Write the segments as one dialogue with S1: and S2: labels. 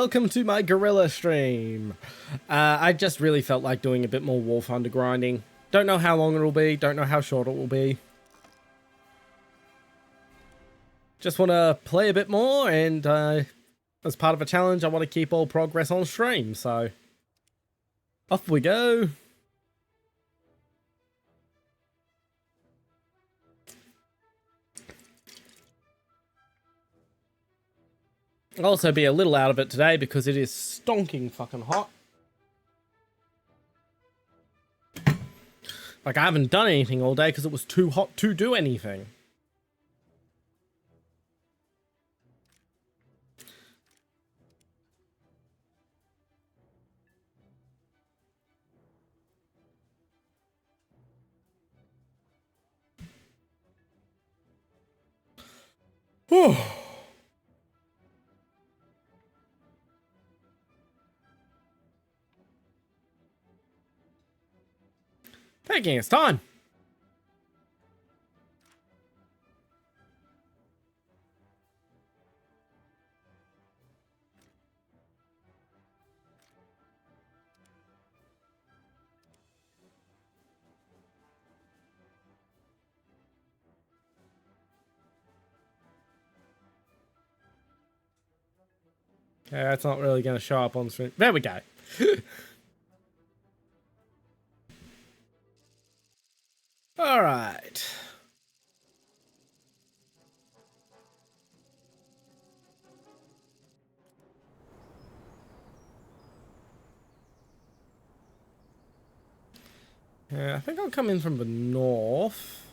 S1: welcome to my Guerrilla stream. I just really felt like doing a bit more Warthunder grinding. Don't know how long it'll be, don't know how short it will be. Just want to play a bit more, and as part of a challenge, I want to keep all progress on stream, so off we go. I'll also be a little out of it today because it is stonking fucking hot. Like, I haven't done anything all day because it was too hot to do anything. Whew. Taking its time. Yeah, that's not really going to show up on screen. There we go. All right. Yeah, I think I'll come in from the north.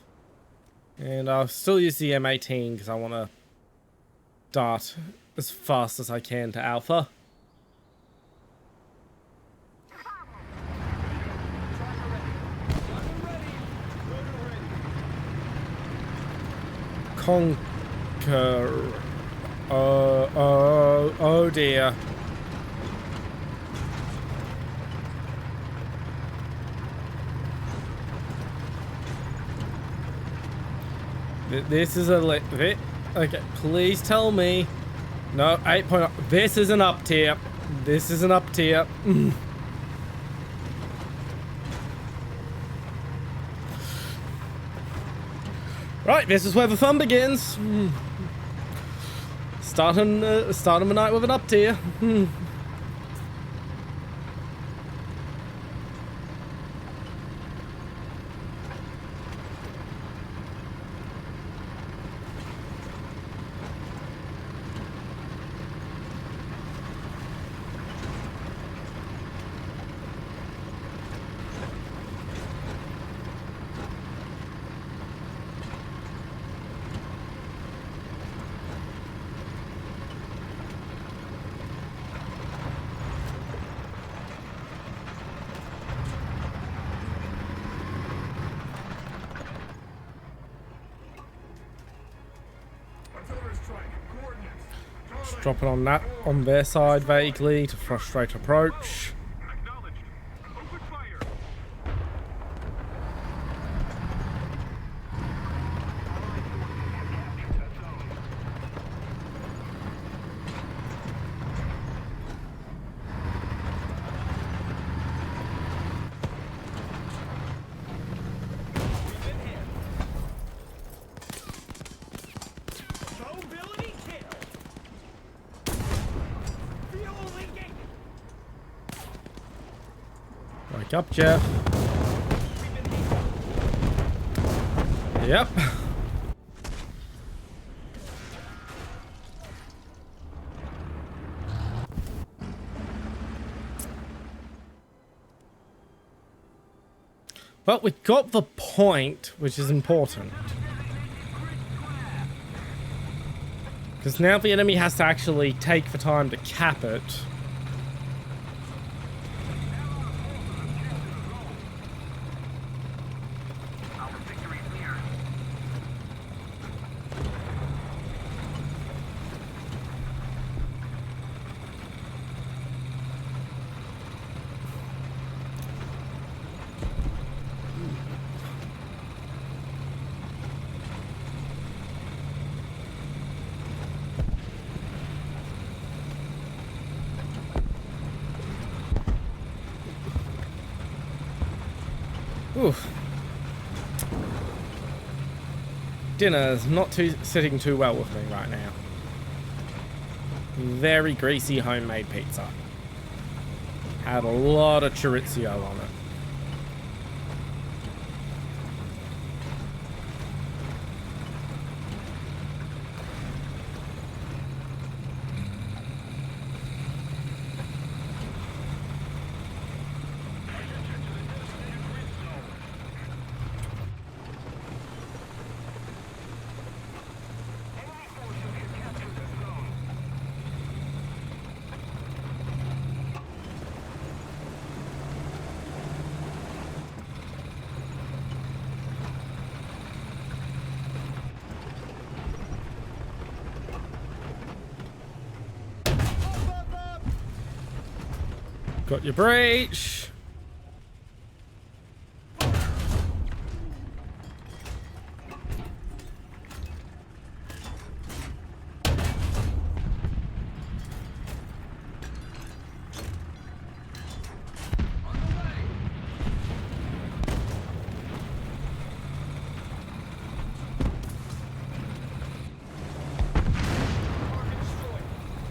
S1: And I'll still use the M18 because I want to dart as fast as I can to Alpha. Conquer. Oh dear. This is a okay, please tell me. No, 8.0. This is an up tier. This is an up tier. Right, this is where the fun begins. Starting the night with an up tier. Just drop it on that on their side vaguely to frustrate approach. Wake up, Jeff. Yep. Well, we got the point, which is important. Because now the enemy has to actually take the time to cap it. Ooh. Dinner's not sitting too well with me right now. Very greasy homemade pizza. Had a lot of chorizo on it. Got your breach.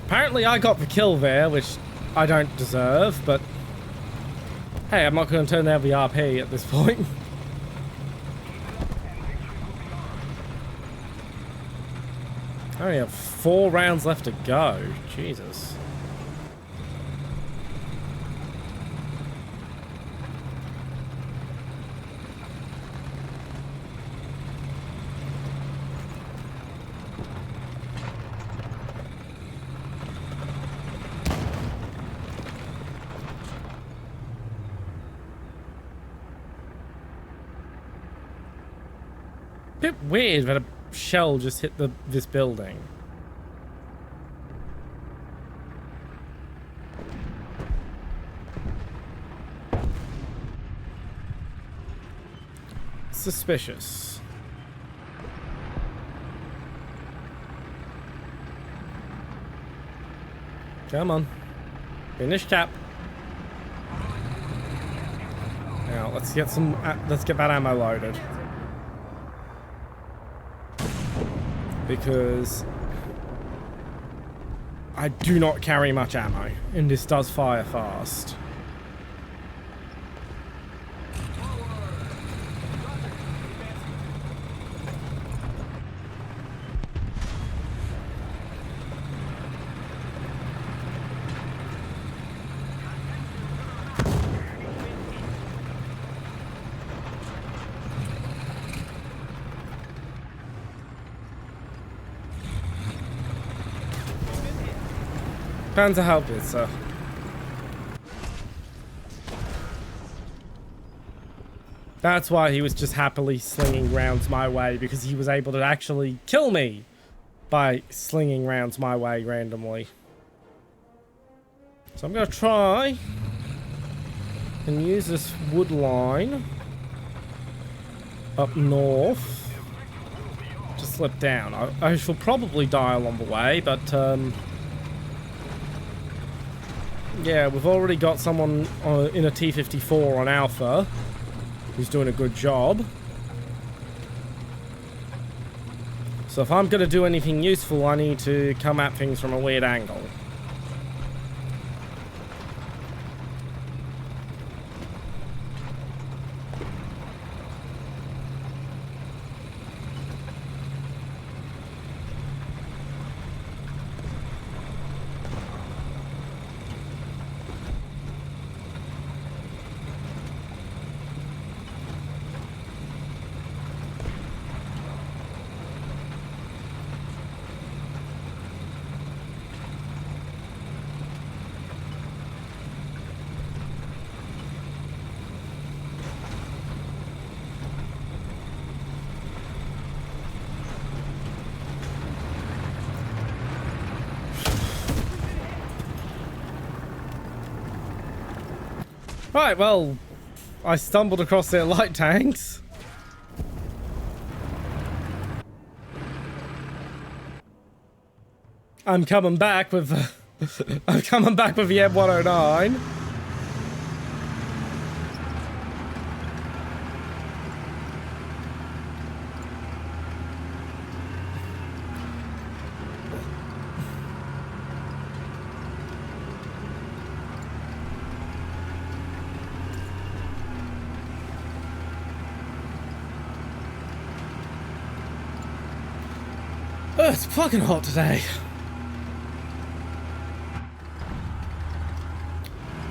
S1: Apparently I got the kill there, which I don't deserve, but hey, I'm not going to turn down the RP at this point. I only have 4 rounds left to go. Jesus. Bit weird that a shell just hit this building. Suspicious. Come on. Finish cap. Now let's get that ammo loaded. Because I do not carry much ammo, and this does fire fast. Panzer Haubitze. That's why he was just happily slinging rounds my way, because he was able to actually kill me by slinging rounds my way randomly. So I'm going to try and use this wood line up north to slip down. I shall probably die along the way, but yeah, we've already got someone in a T-54 on Alpha who's doing a good job. So if I'm going to do anything useful, I need to come at things from a weird angle. Right, well, I stumbled across their light tanks. I'm coming back with I'm coming back with the M109. It's fucking hot today.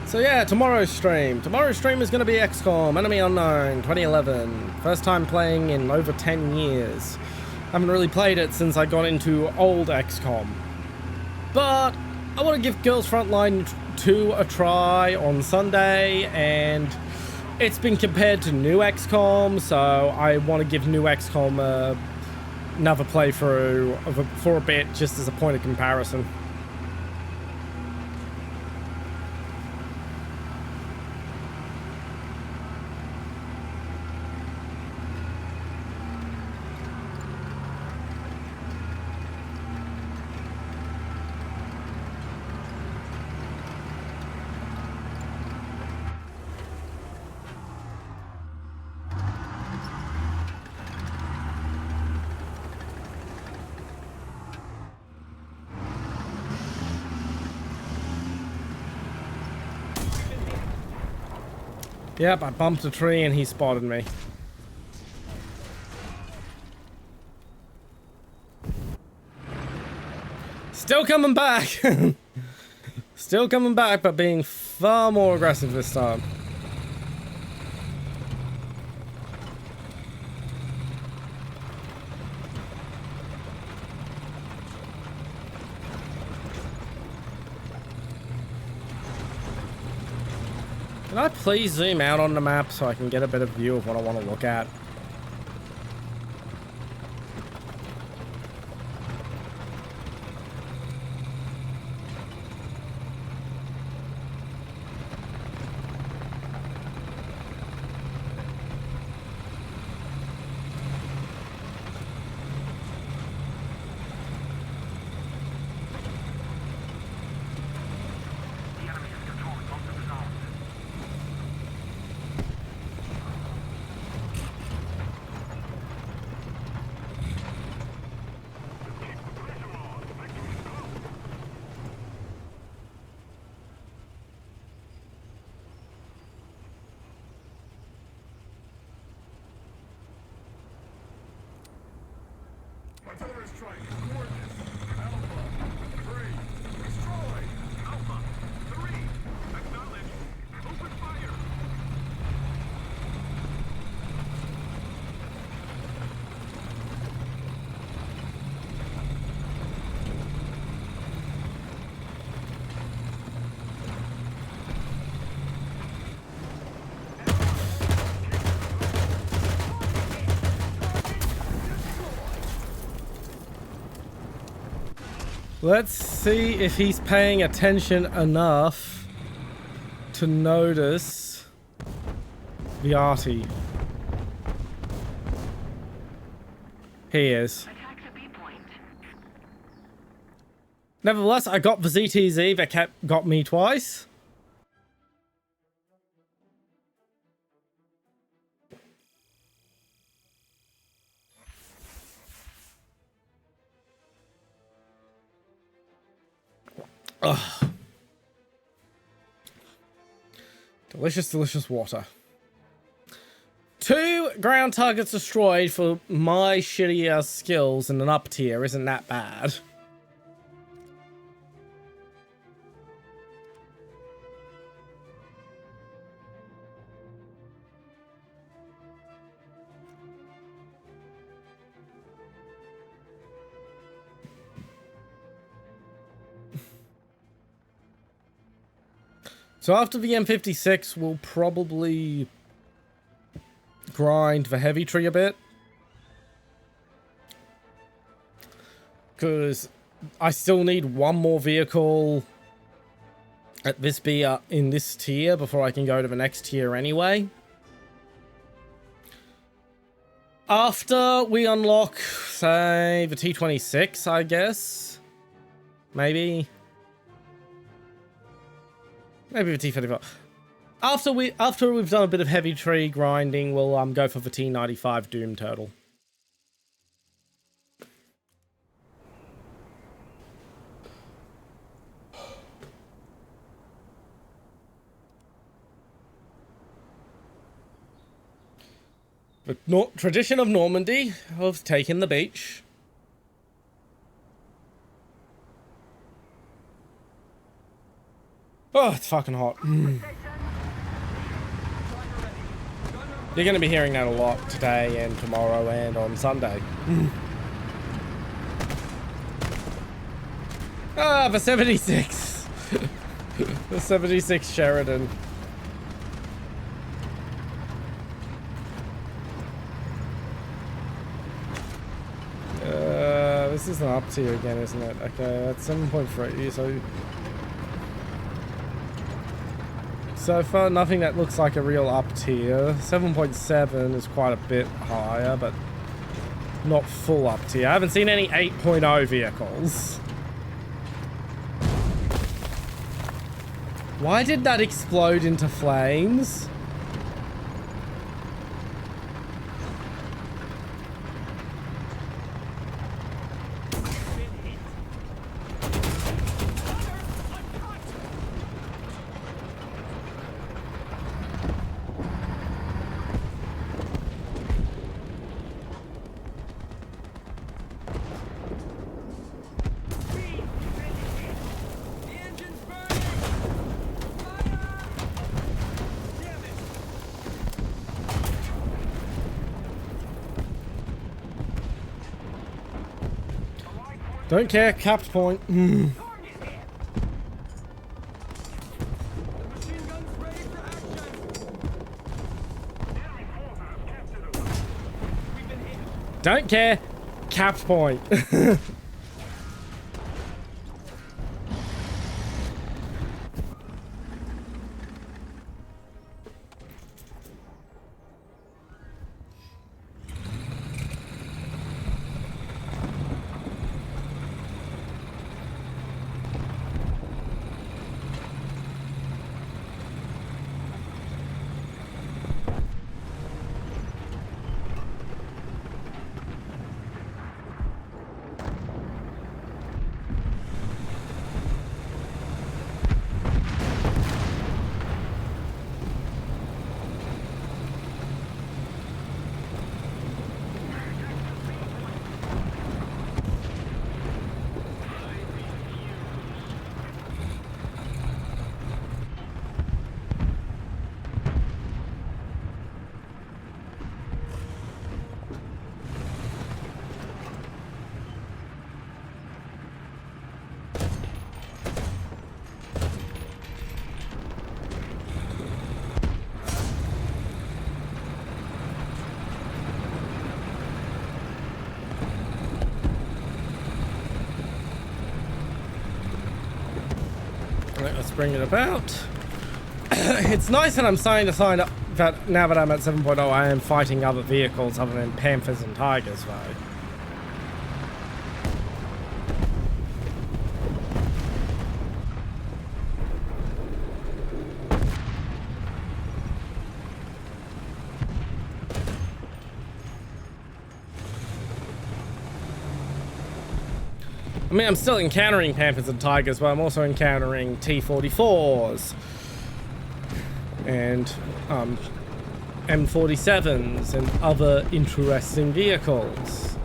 S1: So yeah, tomorrow's stream. Tomorrow's stream is going to be XCOM, Enemy Unknown, 2011. First time playing in over 10 years. Haven't really played it since I got into old XCOM. But I want to give Girls Frontline 2 a try on Sunday, and it's been compared to new XCOM, so I want to give new XCOM another playthrough for a bit, just as a point of comparison. Yep, I bumped a tree and he spotted me. Still coming back! Still coming back, but being far more aggressive this time. Can I please zoom out on the map so I can get a better view of what I want to look at? Let's see if he's paying attention enough to notice the arty. He is. Nevertheless, I got the ZTZ that got me twice. Ugh. Delicious, delicious water. 2 ground targets destroyed for my shitty ass skills in an up tier isn't that bad. So after the M56, we'll probably grind the heavy tree a bit. Because I still need one more vehicle at this in this tier before I can go to the next tier anyway. After we unlock, say, the T26, I guess. Maybe. Maybe the T-35. After we've done a bit of heavy tree grinding, we'll go for the T-95 Doom Turtle. The tradition of Normandy of taking the beach. Oh, it's fucking hot. You're going to be hearing that a lot today and tomorrow and on Sunday. Ah, the 76. The 76 Sheridan. This isn't up tier again, isn't it? Okay, that's 7.3, so far nothing that looks like a real up tier. 7.7 is quite a bit higher, but not full up tier. I haven't seen any 8.0 vehicles. Why did that explode into flames? Don't care, capped point. Don't care, capped point. Let's bring it about. It's nice that I'm starting to find out that now that I'm at 7.0, I am fighting other vehicles other than Panthers and Tigers, though. I mean, I'm still encountering Panthers and Tigers, but I'm also encountering T-44s and M47s and other interesting vehicles.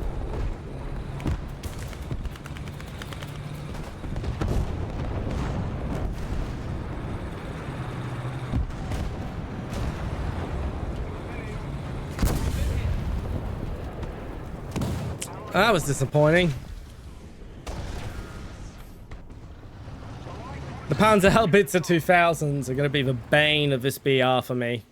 S1: That was disappointing. The Panzer Hellbitzer 2000s are going to be the bane of this BR for me.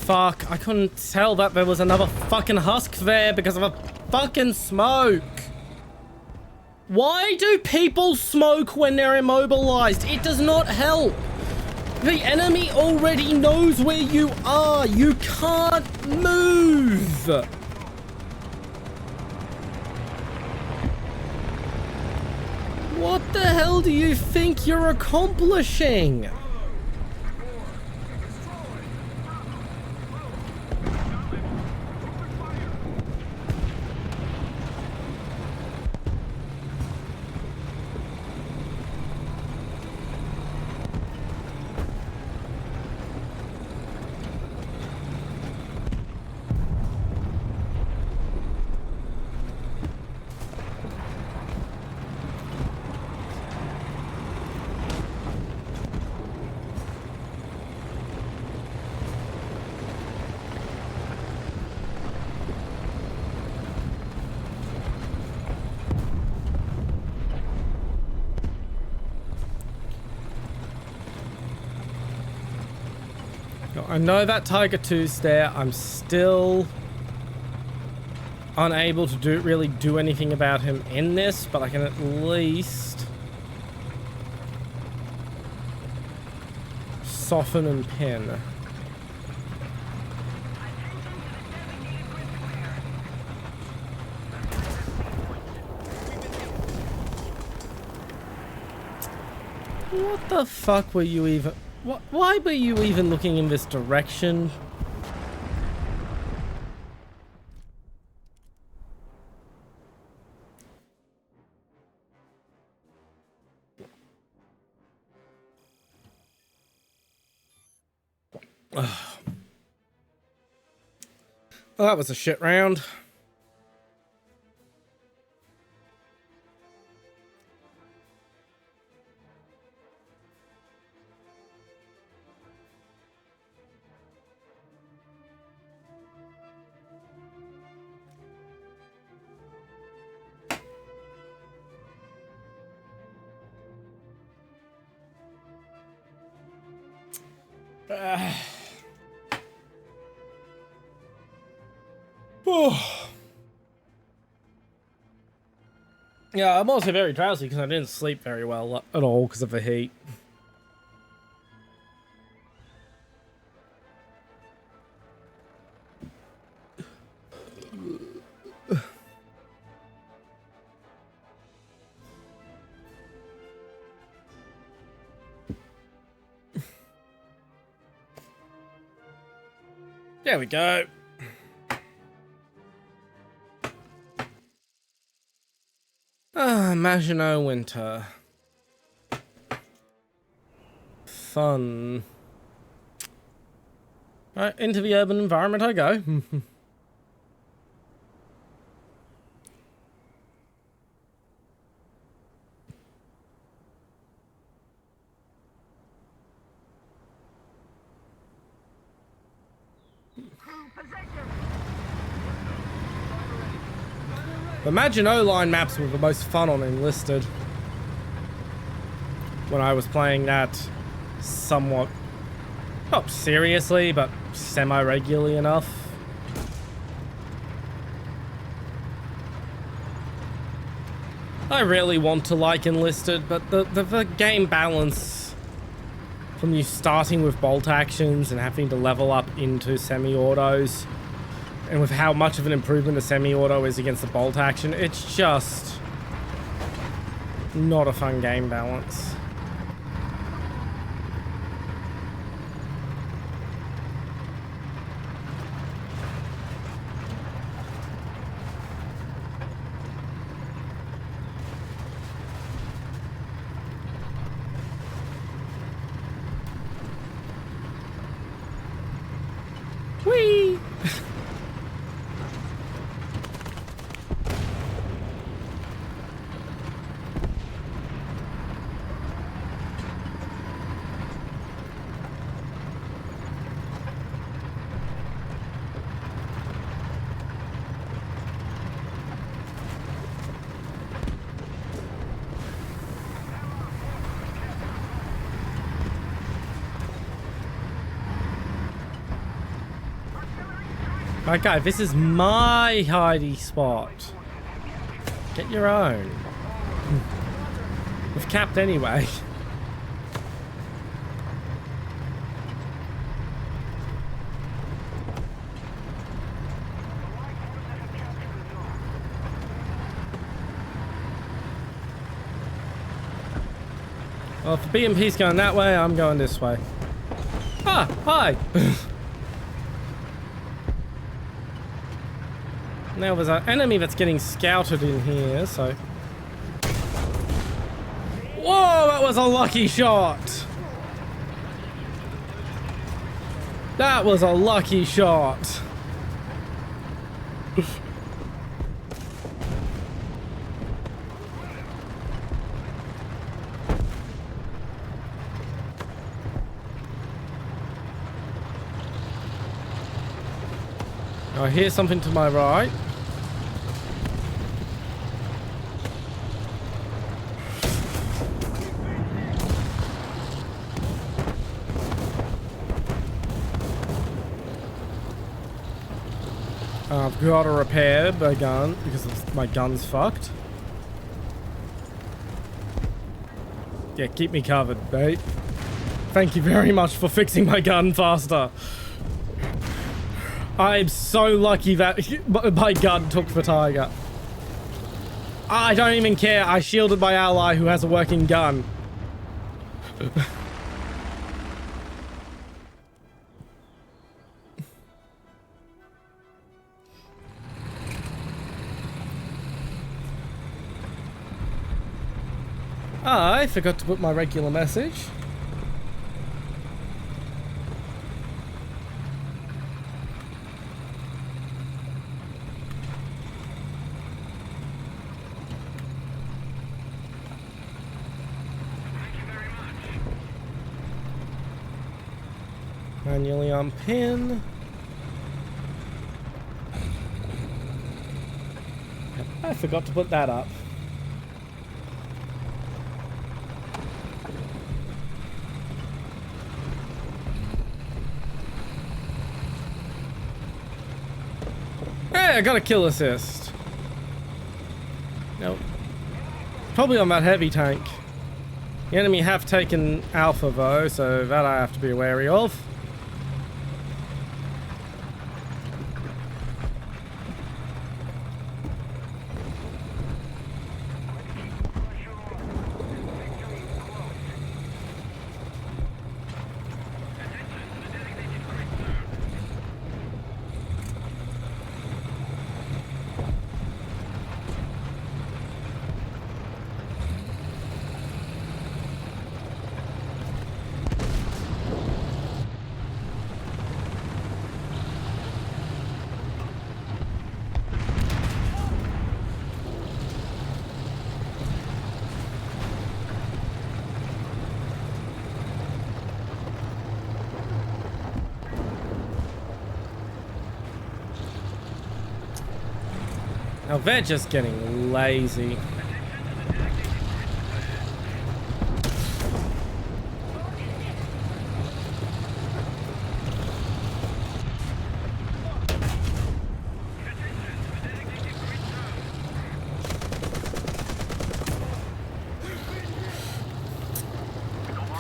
S1: fuck. I couldn't tell that there was another fucking husk there because of a fucking smoke. Why do people smoke when they're immobilized? It does not help. The enemy already knows where you are. You can't move. What the hell do you think you're accomplishing? I know that Tiger 2's there. I'm still unable to really do anything about him in this, but I can at least soften and pin. What the fuck were you even... Why were you even looking in this direction? Well, that was a shit round. Yeah, I'm also very drowsy because I didn't sleep very well at all because of the heat. There we go. Ah, Maginot Winter. Fun. Right, into the urban environment I go. The Maginot Line maps were the most fun on Enlisted. When I was playing that somewhat, not seriously, but semi-regularly enough. I really want to like Enlisted, but the game balance from you starting with bolt actions and having to level up into semi-autos, and with how much of an improvement the semi-auto is against the bolt action, it's just not a fun game balance. Whee! My guy, this is my hidey spot. Get your own. We've capped anyway. Well, if the BMP's going that way, I'm going this way. Ah, hi! Now there's an enemy that's getting scouted in here, so... Whoa, that was a lucky shot! That was a lucky shot! I hear something to my right. I've got to repair my gun because my gun's fucked. Yeah, keep me covered, mate. Thank you very much for fixing my gun faster. I'm so lucky that my gun took the tiger. I don't even care. I shielded my ally who has a working gun. I forgot to put my regular message. Manually unpin. I forgot to put that up. Hey, I got a kill assist. Nope. Probably on that heavy tank. The enemy have taken Alpha though, so that I have to be wary of. Now they're just getting lazy.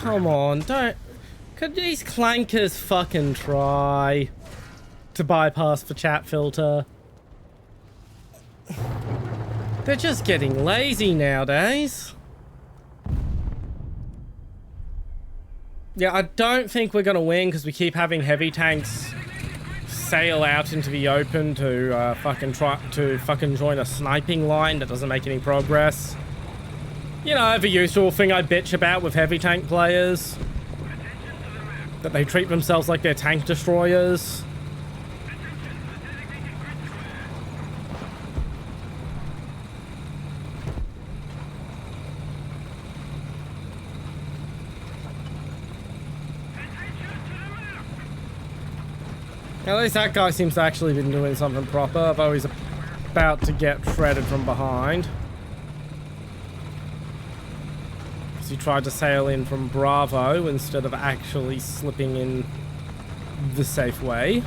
S1: Come on, don't... Could these clankers fucking try to bypass the chat filter? They're just getting lazy nowadays. Yeah, I don't think we're gonna win because we keep having heavy tanks sail out into the open to fucking join a sniping line that doesn't make any progress. You know, the usual thing I bitch about with heavy tank players. That they treat themselves like they're tank destroyers. At least that guy seems to actually been doing something proper, though he's about to get shredded from behind. Because he tried to sail in from Bravo instead of actually slipping in the safe way.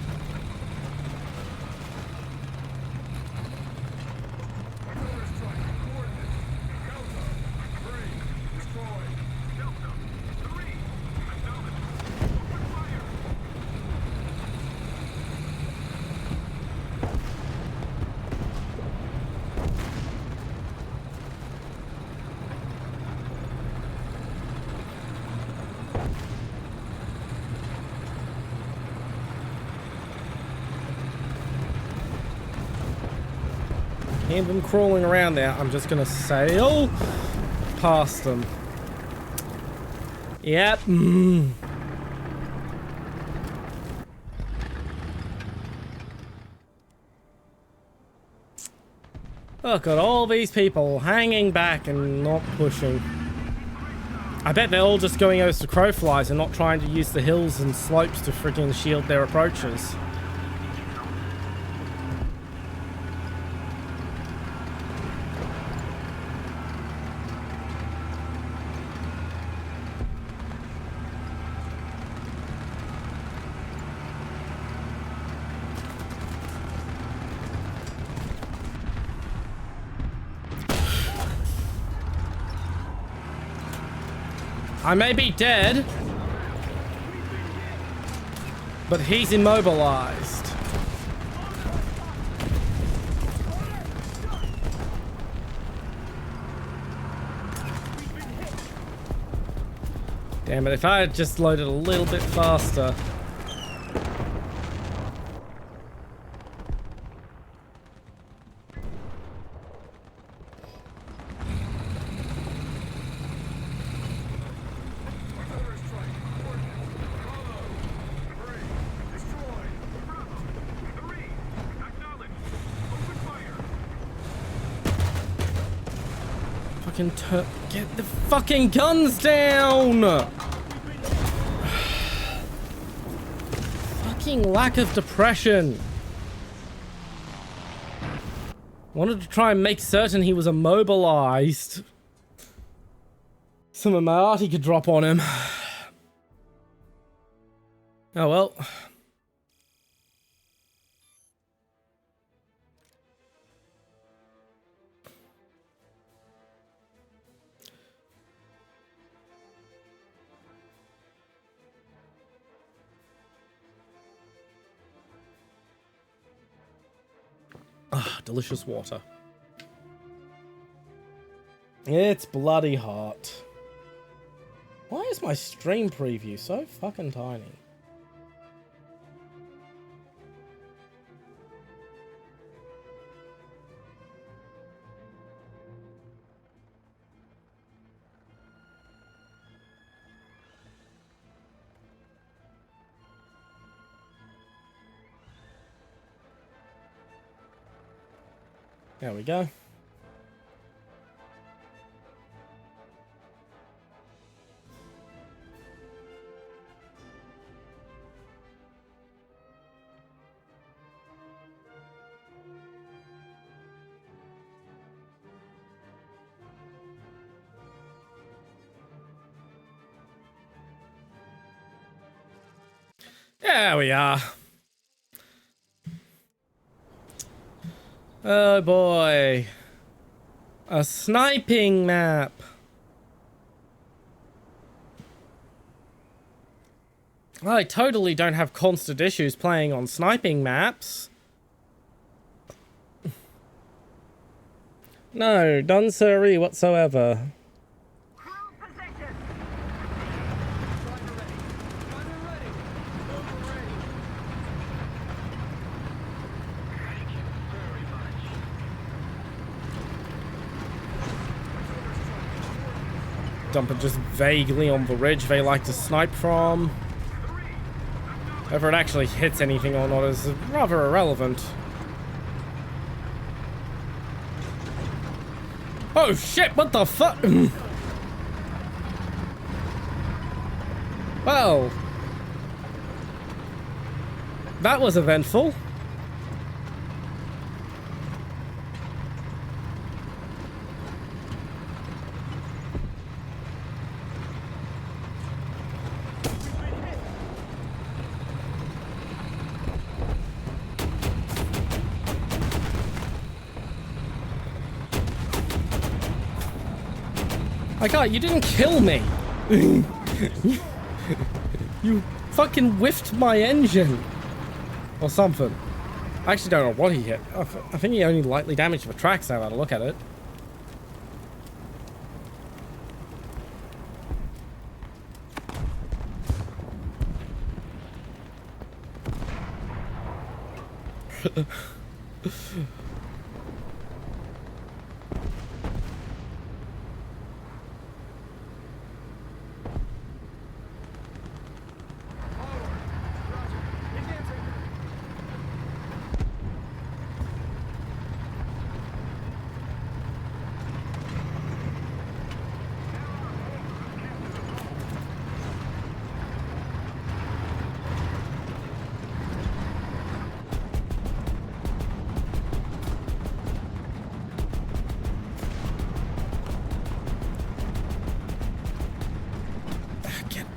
S1: hear them crawling around there, I'm just gonna sail past them. Yep. Look at all these people hanging back and not pushing. I bet they're all just going as the crow flies and not trying to use the hills and slopes to freaking shield their approaches. I may be dead, but he's immobilized. Damn it, if I had just loaded a little bit faster. Get the fucking guns down! Fucking lack of depression. Wanted to try and make certain he was immobilized. Some of my arty could drop on him. Oh well. Ah, delicious water. It's bloody hot. Why is my stream preview so fucking tiny? There we go. There we are. Oh boy. A sniping map. I totally don't have constant issues playing on sniping maps. No, none siree whatsoever. Dump it just vaguely on the ridge they like to snipe from. Whether it actually hits anything or not is rather irrelevant. Oh shit, what the fuck? Well, that was eventful. My god, you didn't kill me! You fucking whiffed my engine! Or something. I actually don't know what he hit. I think he only lightly damaged the tracks now that I look at it.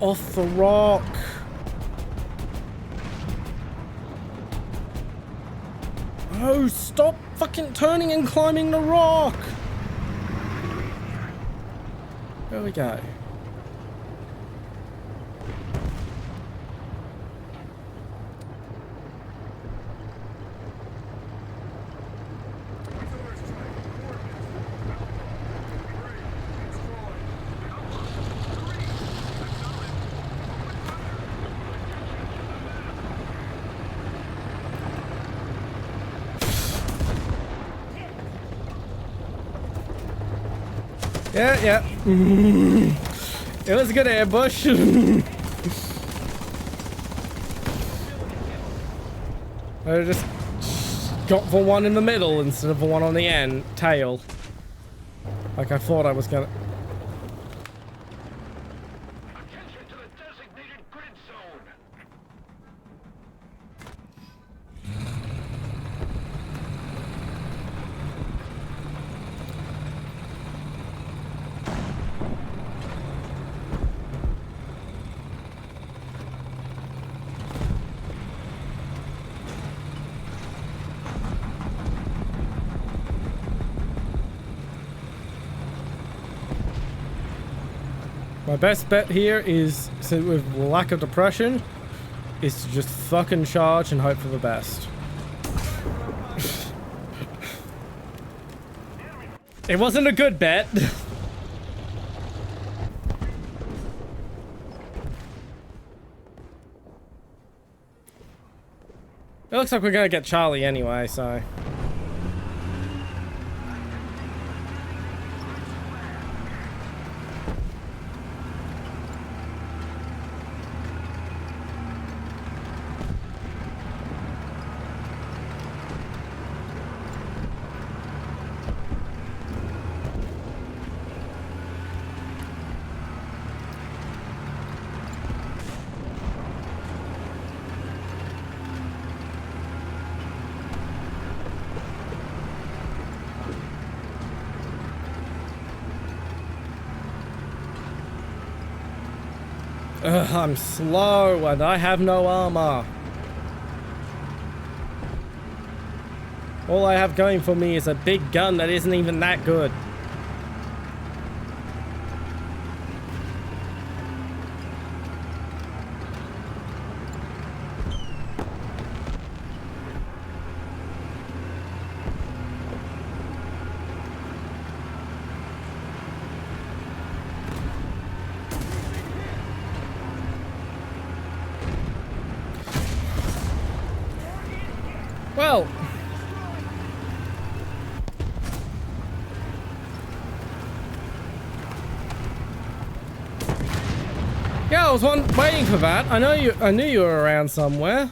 S1: off the rock. Oh, stop fucking turning and climbing the rock. There we go. Yeah. It was a good ambush. I just got for one in the middle instead of the one on the end tail. Like I thought I was gonna.
S2: Attention to the designated grid zone.
S1: My best bet here is, so with lack of depression, is to just fucking charge and hope for the best. It wasn't a good bet. It looks like we're gonna get Charlie anyway, so... I'm slow and I have no armor. All I have going for me is a big gun that isn't even that good. Well, yeah, I was waiting for that. I knew you were around somewhere.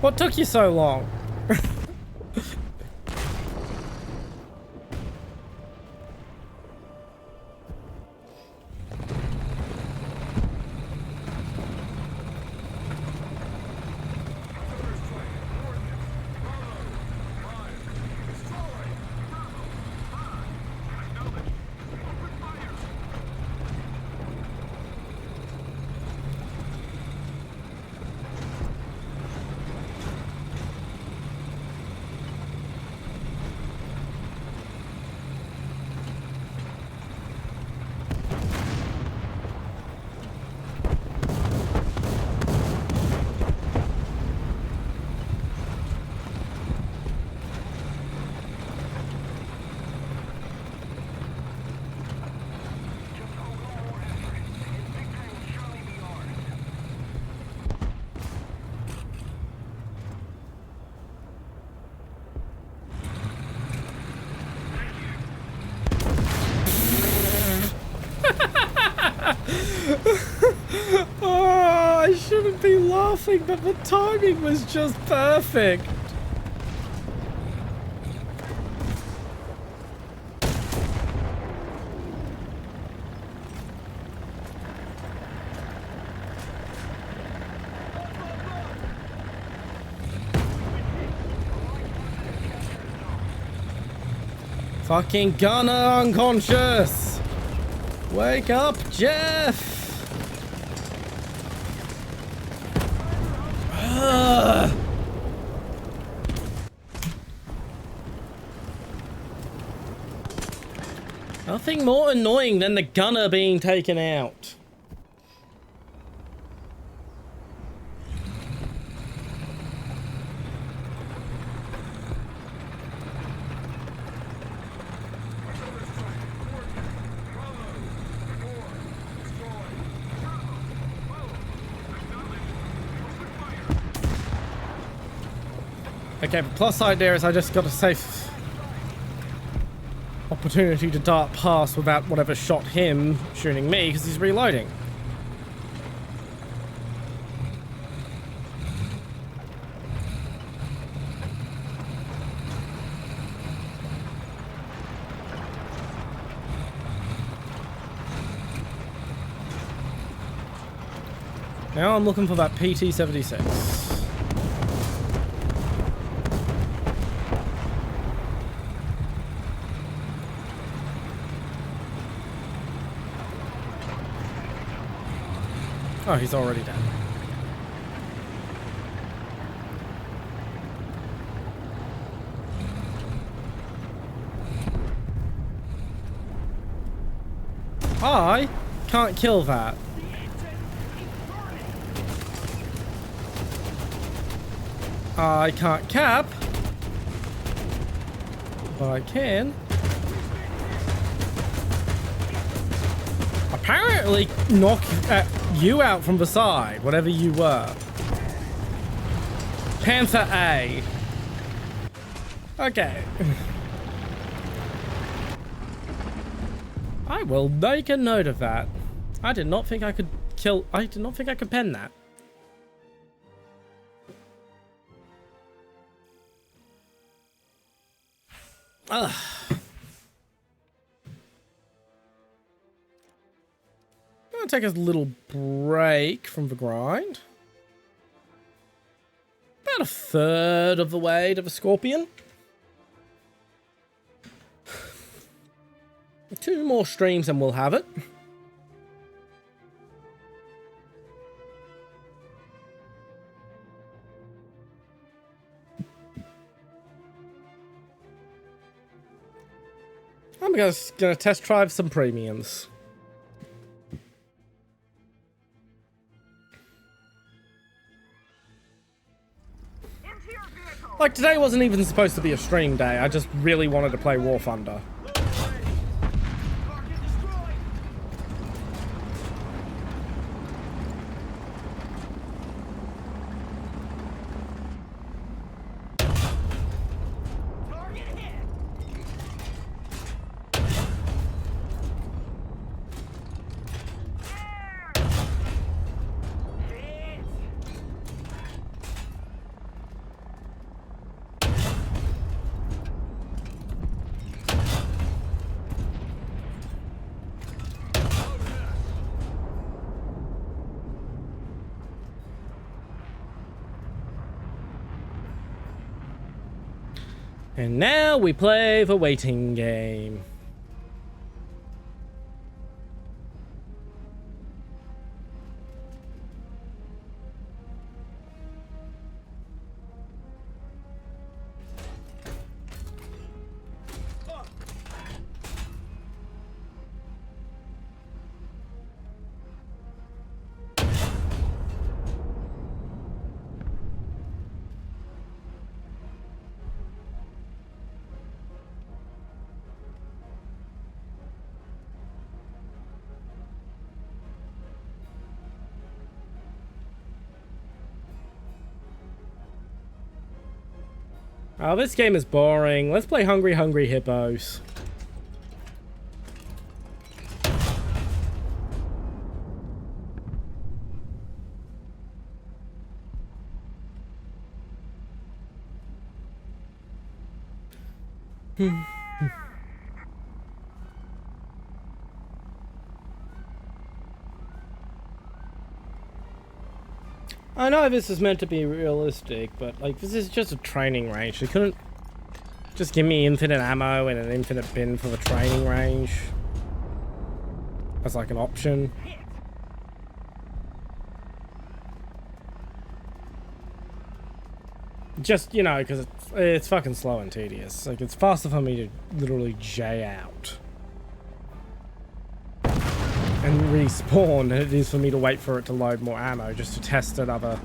S1: What took you so long? Oh, I shouldn't be laughing, but the timing was just perfect. Fucking gunner unconscious. Wake up, Jeff! Ugh. Nothing more annoying than the gunner being taken out. Okay, the plus side there is I just got a safe opportunity to dart past without whatever shot him shooting me because he's reloading. Now I'm looking for that PT-76. Oh, he's already dead. I can't kill that. I can't cap. But I can. Apparently knock you out from the side, whatever you were. Panther A. Okay. I will make a note of that. I did not think I could kill... I did not think I could pen that. Ugh. I'm gonna take a little break from the grind. About a third of the way to the Scorpion. 2 more streams and we'll have it. I'm just gonna test drive some premiums. Like, today wasn't even supposed to be a stream day. I just really wanted to play Warthunder. And now we play the waiting game. Oh, this game is boring. Let's play Hungry Hungry Hippos. I know this is meant to be realistic, but like this is just a training range. They couldn't just give me infinite ammo and an infinite bin for the training range. as like an option. Just, you know, because it's fucking slow and tedious. Like, it's faster for me to literally J out and respawn than it is for me to wait for it to load more ammo just to test another.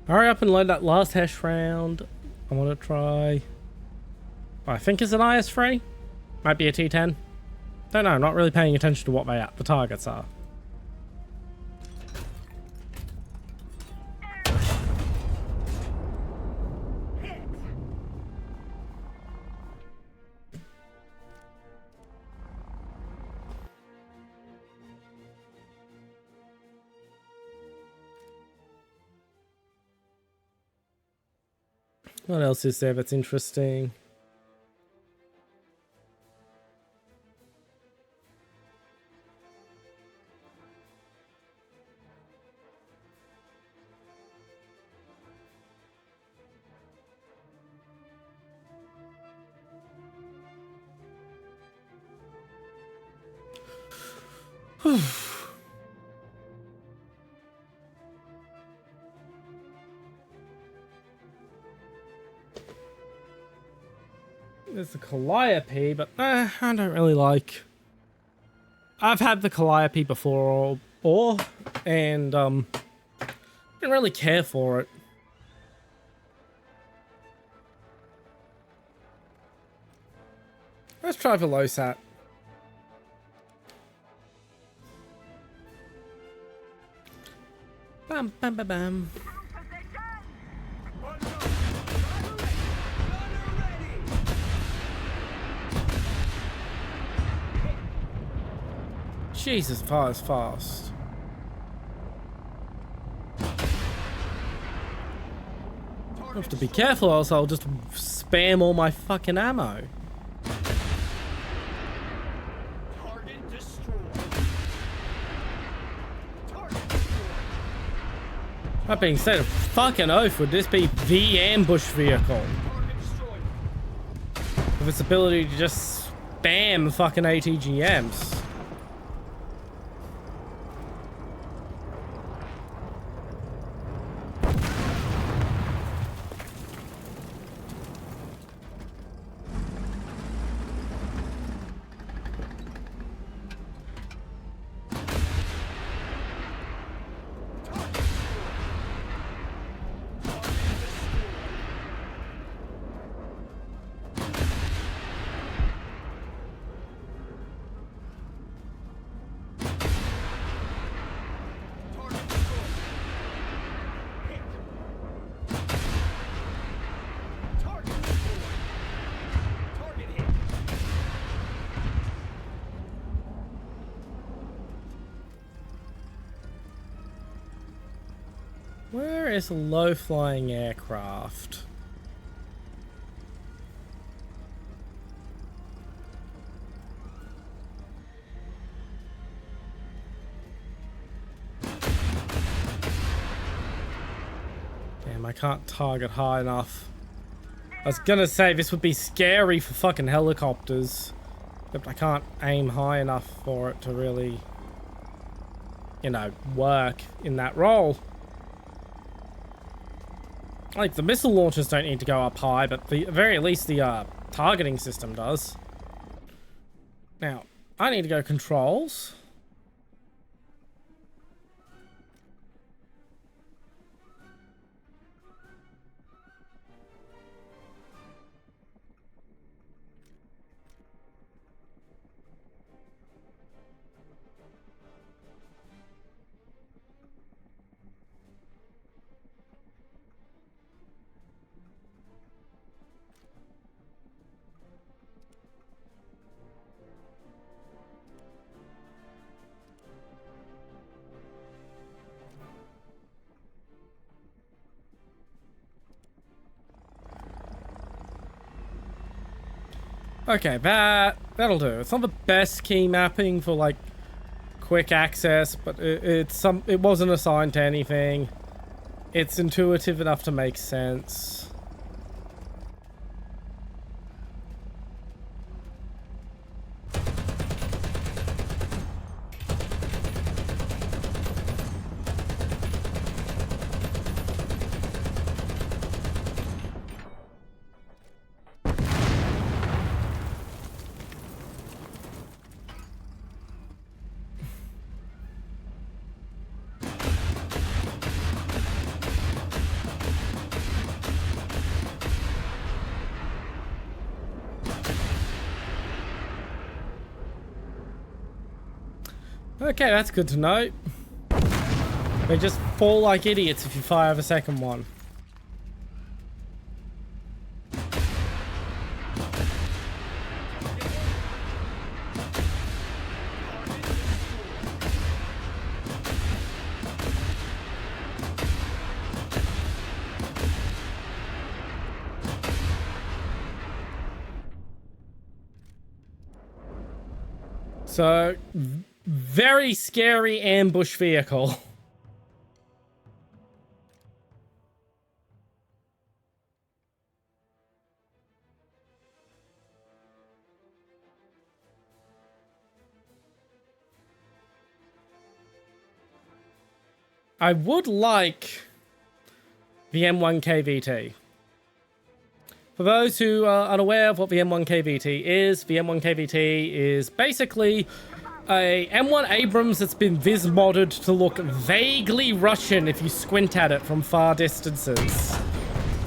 S1: Hurry up and load that last hash round. I want to try. I think it's an IS-3. Might be a T10. Don't know. I'm not really paying attention to what the targets are. What else is there that's interesting? There's the Calliope, but I don't really like. I've had the Calliope before, and didn't really care for it. Let's try Velosat. Bam, bam, bam, bam. Jesus, fast. I have to be careful, else I'll just spam all my fucking ammo.
S2: Target destroyed.
S1: That being said, fucking oath, would this be the ambush vehicle? With its ability to just spam fucking ATGMs. Where is a low-flying aircraft? Damn, I can't target high enough. I was gonna say this would be scary for fucking helicopters, but I can't aim high enough for it to really, you know, work in that role. Like, the missile launchers don't need to go up high, but the very least the targeting system does. Now, I need to go controls. Okay, that'll do. It's not the best key mapping for like quick access, but it wasn't assigned to anything. It's intuitive enough to make sense. Okay, that's good to know. They just fall like idiots if you fire the second one. So, very scary ambush vehicle. I would like the M1 KVT. For those who are unaware of what the M1 KVT is, the M1 KVT is basically a M1 Abrams that's been viz-modded to look vaguely Russian if you squint at it from far distances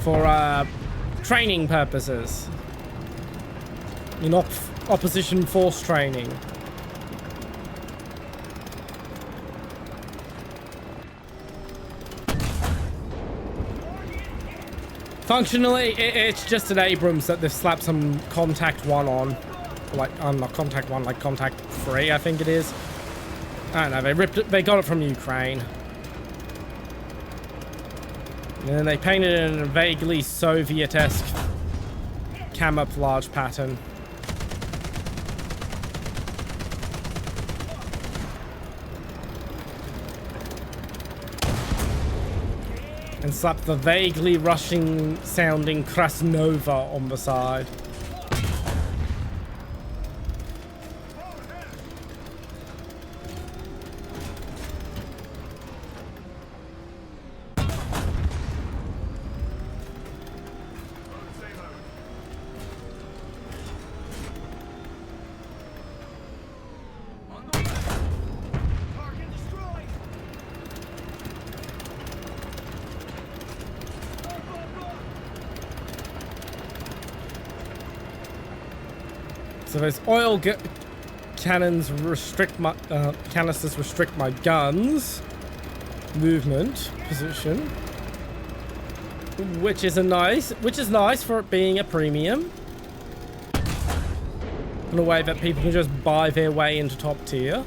S1: for training purposes. In opposition force training. Functionally, it's just an Abrams that they've slapped some Contact 1 on. Like, not Contact 1, like Contact 3, I think it is. I don't know, they got it from Ukraine. And then they painted it in a vaguely Soviet-esque camouflage pattern. And slap the vaguely Russian-sounding Krasnova on the side. So those oil cannons restrict my canisters restrict my guns movement position, which is nice for it being a premium in a way that people can just buy their way into top tier.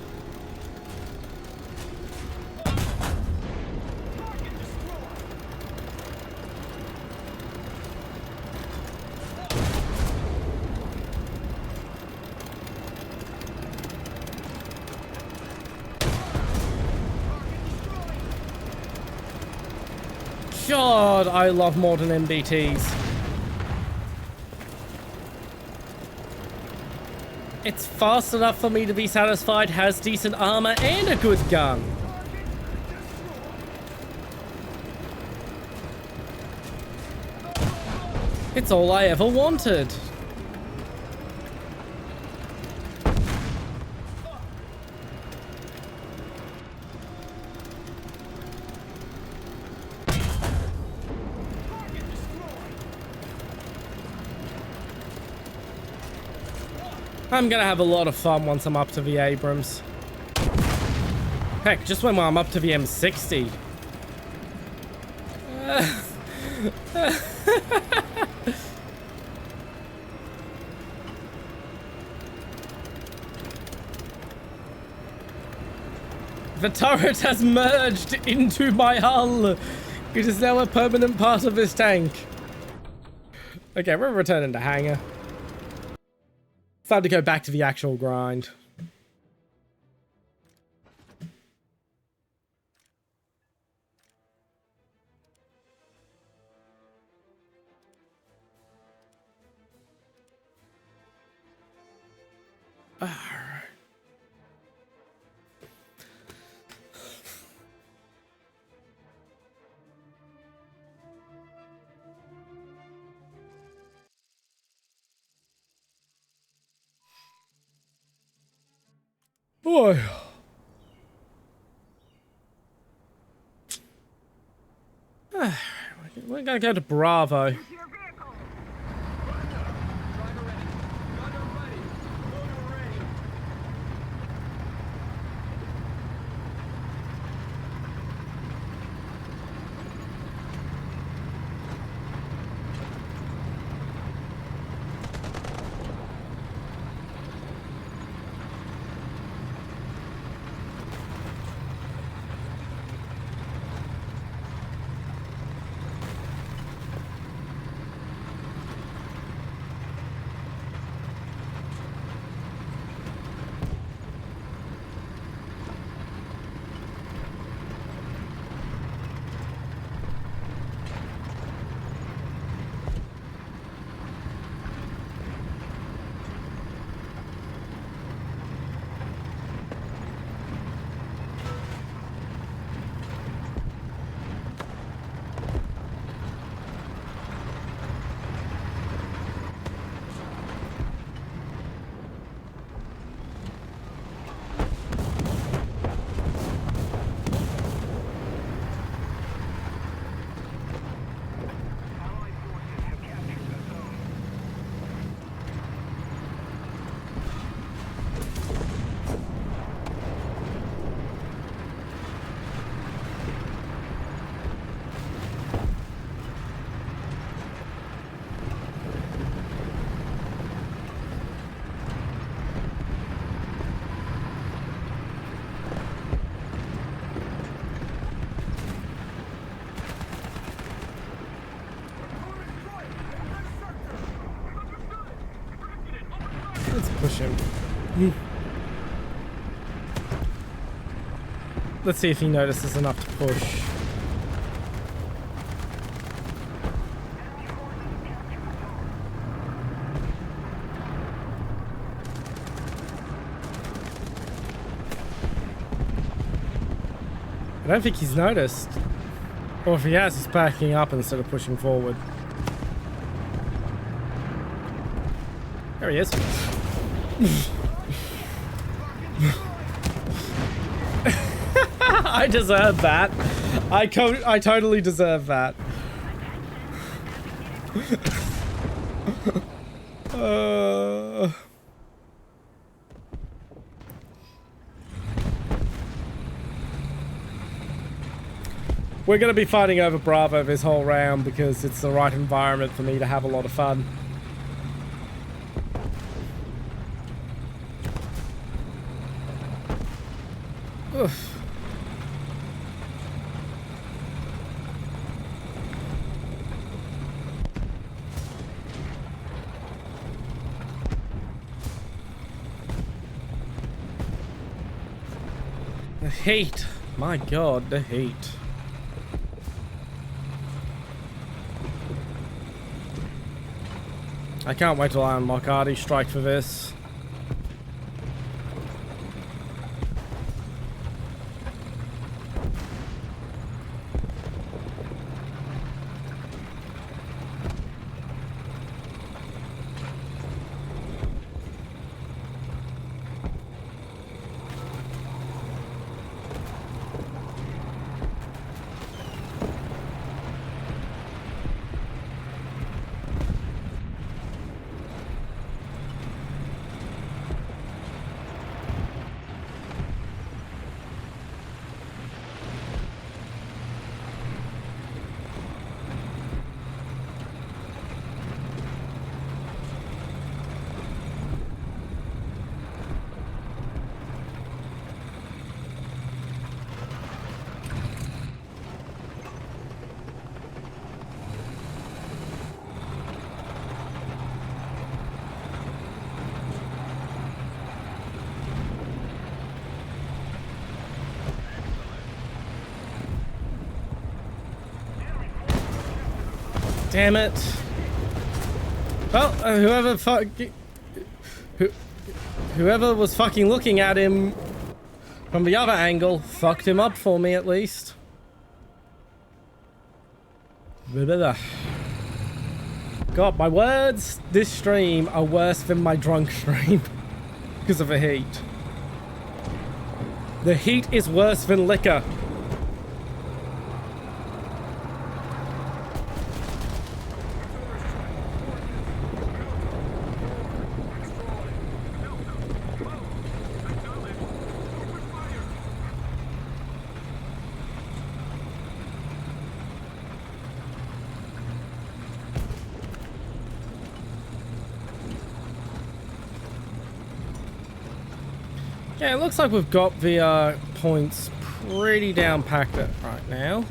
S1: God, I love modern MBTs. It's fast enough for me to be satisfied, has decent armor and a good gun. It's all I ever wanted. I'm gonna have a lot of fun once I'm up to the Abrams. Heck, just when I'm up to the M60. The turret has merged into my hull. It is now a permanent part of this tank. Okay, we're returning to hangar. Time to go back to the actual grind. Boy. We're gonna go to Bravo.
S2: Driver ready. Gunner ready. Motor ready.
S1: Let's push him. Let's see if he notices enough to push. I don't think he's noticed. Or if he has, he's backing up instead of pushing forward. There he is. I deserve that. I totally deserve that. We're going to be fighting over Bravo this whole round because it's the right environment for me to have a lot of fun. Oof. The heat. My god, the heat. I can't wait till I unlock Artie Strike for this. Damn it. Well, whoever was fucking looking at him from the other angle fucked him up for me at least. God, my words this stream are worse than my drunk stream because of the heat. The heat is worse than liquor. Yeah, it looks like we've got the points pretty down packed right now.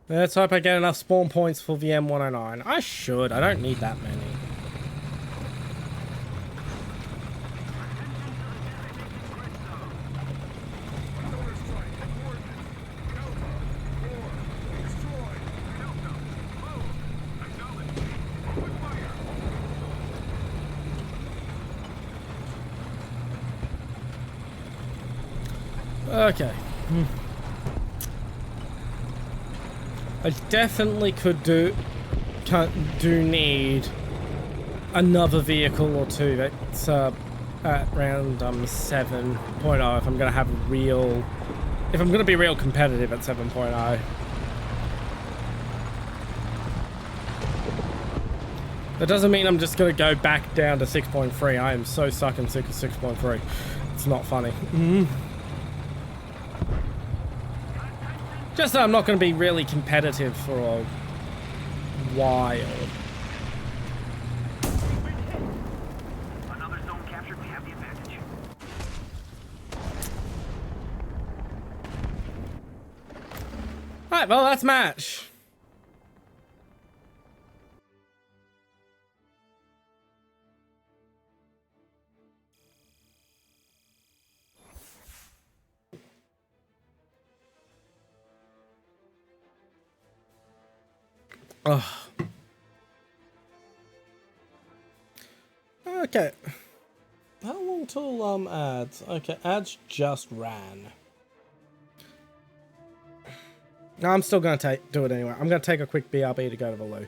S1: Let's hope I get enough spawn points for the M109. I should. I don't need that many. Okay. I definitely could do need another vehicle or two. That's at round 7.0 if I'm gonna have if I'm gonna be real competitive at 7.0. That doesn't mean I'm just gonna go back down to 6.3. I am so sick of 6.3. It's not funny. Just that I'm not going to be really competitive for a while.
S2: Another zone captured. We have the advantage.
S1: Alright, well, that's match. Oh. Okay. How long till ads? Okay, ads just ran. No, I'm still gonna do it anyway. I'm gonna take a quick BRB to go to the loo.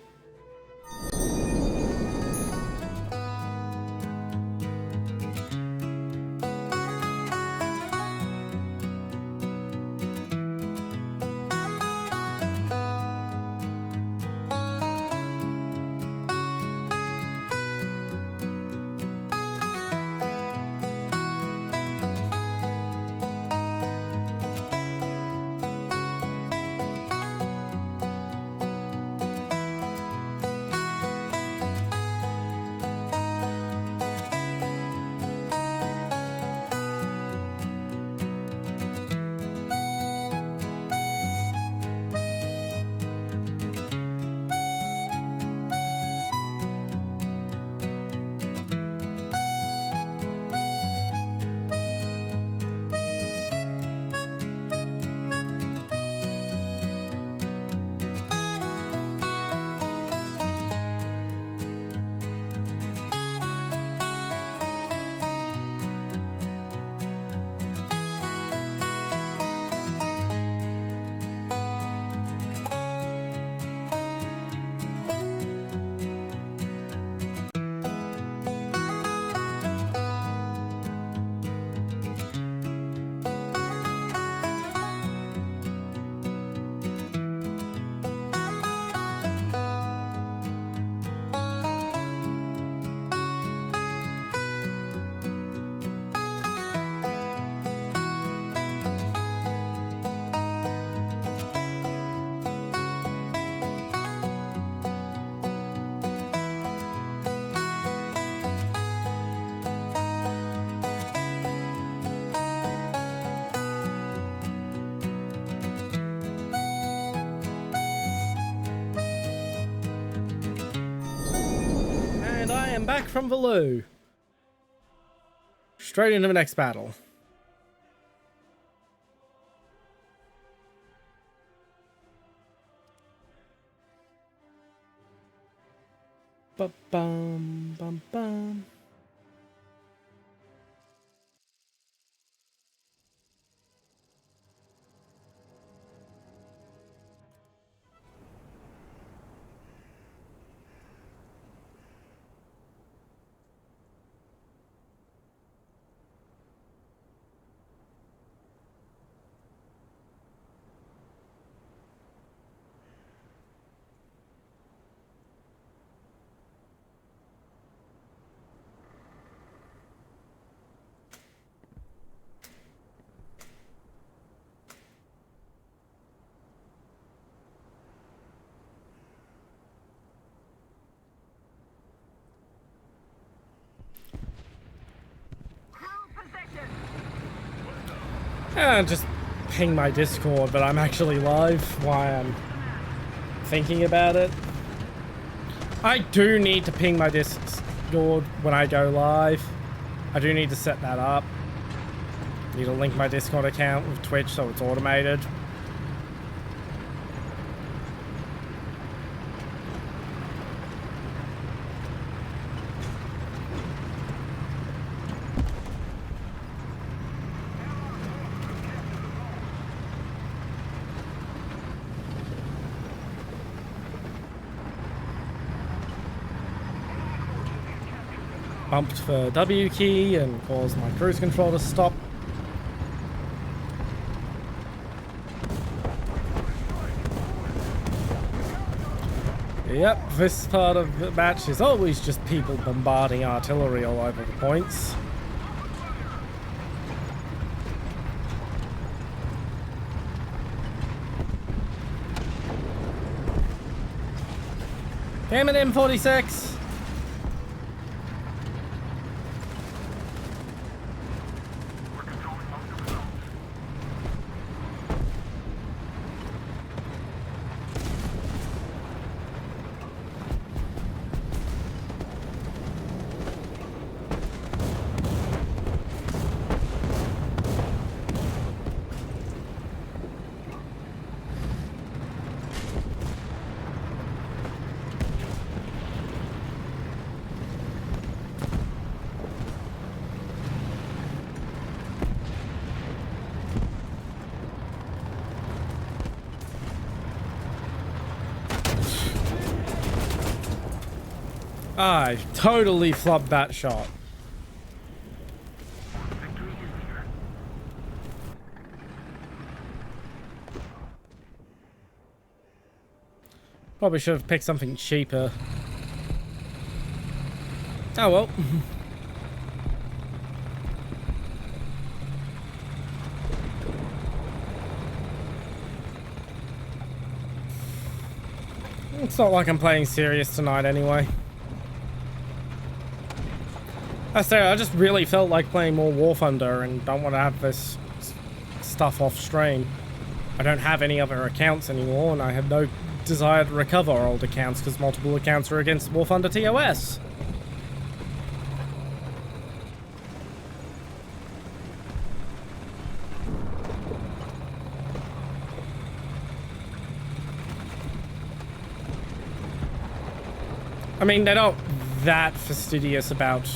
S1: am back from the loo. Straight into the next battle. Ba-bum, bum, bum. Just ping my Discord, but I'm actually live while I'm thinking about it. I do need to ping my Discord when I go live. I do need to set that up. Need to link my Discord account with Twitch so it's automated. Bumped the W key and caused my cruise control to stop. Yep, this part of the match is always just people bombarding artillery all over the points. Damn it, M46! I totally flopped that shot. Probably should have picked something cheaper. Oh well. It's not like I'm playing serious tonight anyway. I just really felt like playing more Warthunder and don't want to have this stuff off stream. I don't have any other accounts anymore and I have no desire to recover old accounts because multiple accounts are against Warthunder TOS. I mean, they're not that fastidious about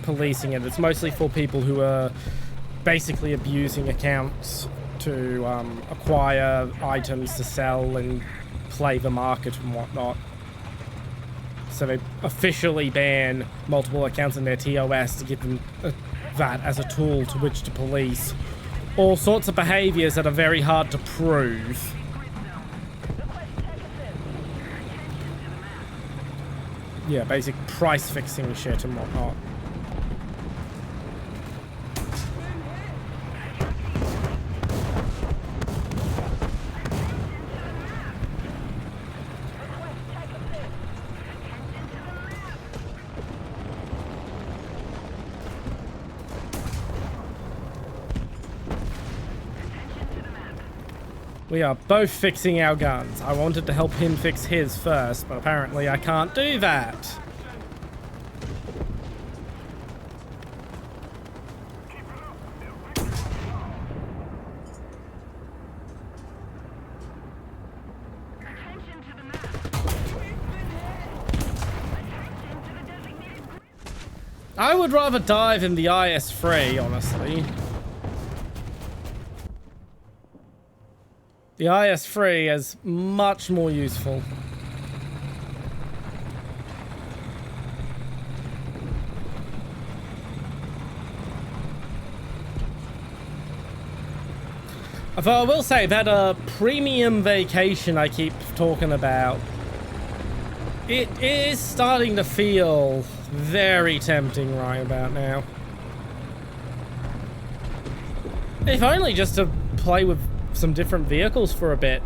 S1: policing it. It's mostly for people who are basically abusing accounts to acquire items to sell and play the market and whatnot. So they officially ban multiple accounts in their TOS to give them that as a tool to which to police all sorts of behaviors that are very hard to prove. Yeah, basic price fixing shit and whatnot. We are both fixing our guns. I wanted to help him fix his first, but apparently I can't do that. I would rather dive in the IS-3, honestly. The IS-3 is much more useful. Although I will say that premium vacation I keep talking about, it is starting to feel very tempting right about now. If only just to play with some different vehicles for a bit.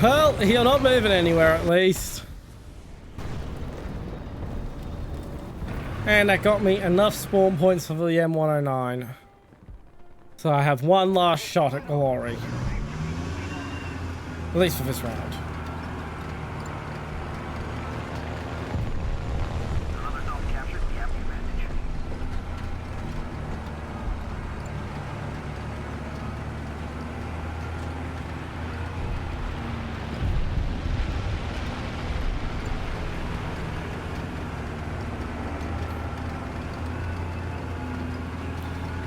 S1: Well, you're not moving anywhere at least. And that got me enough spawn points for the M109. So I have one last shot at glory. At least for this round.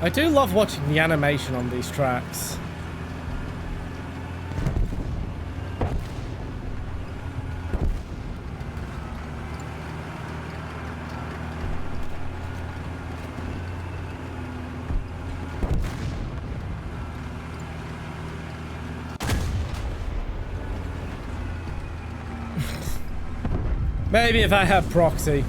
S1: I do love watching the animation on these tracks. Maybe if I have proxy.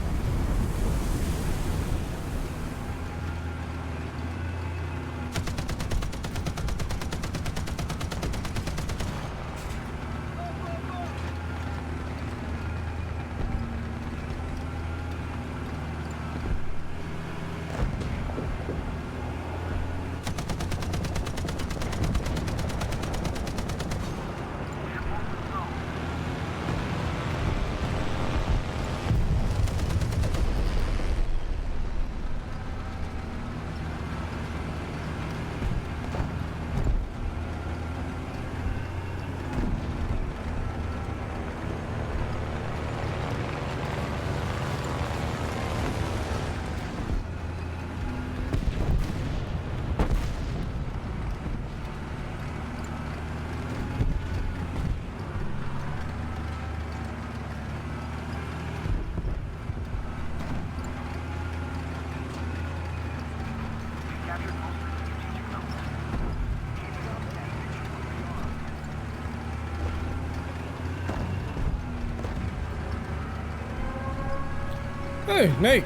S1: Oh, Nick.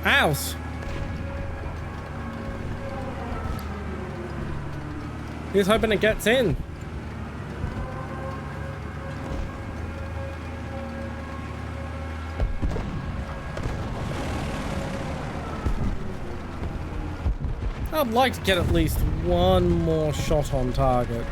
S1: House. He's hoping it gets in. I'd like to get at least one more shot on target.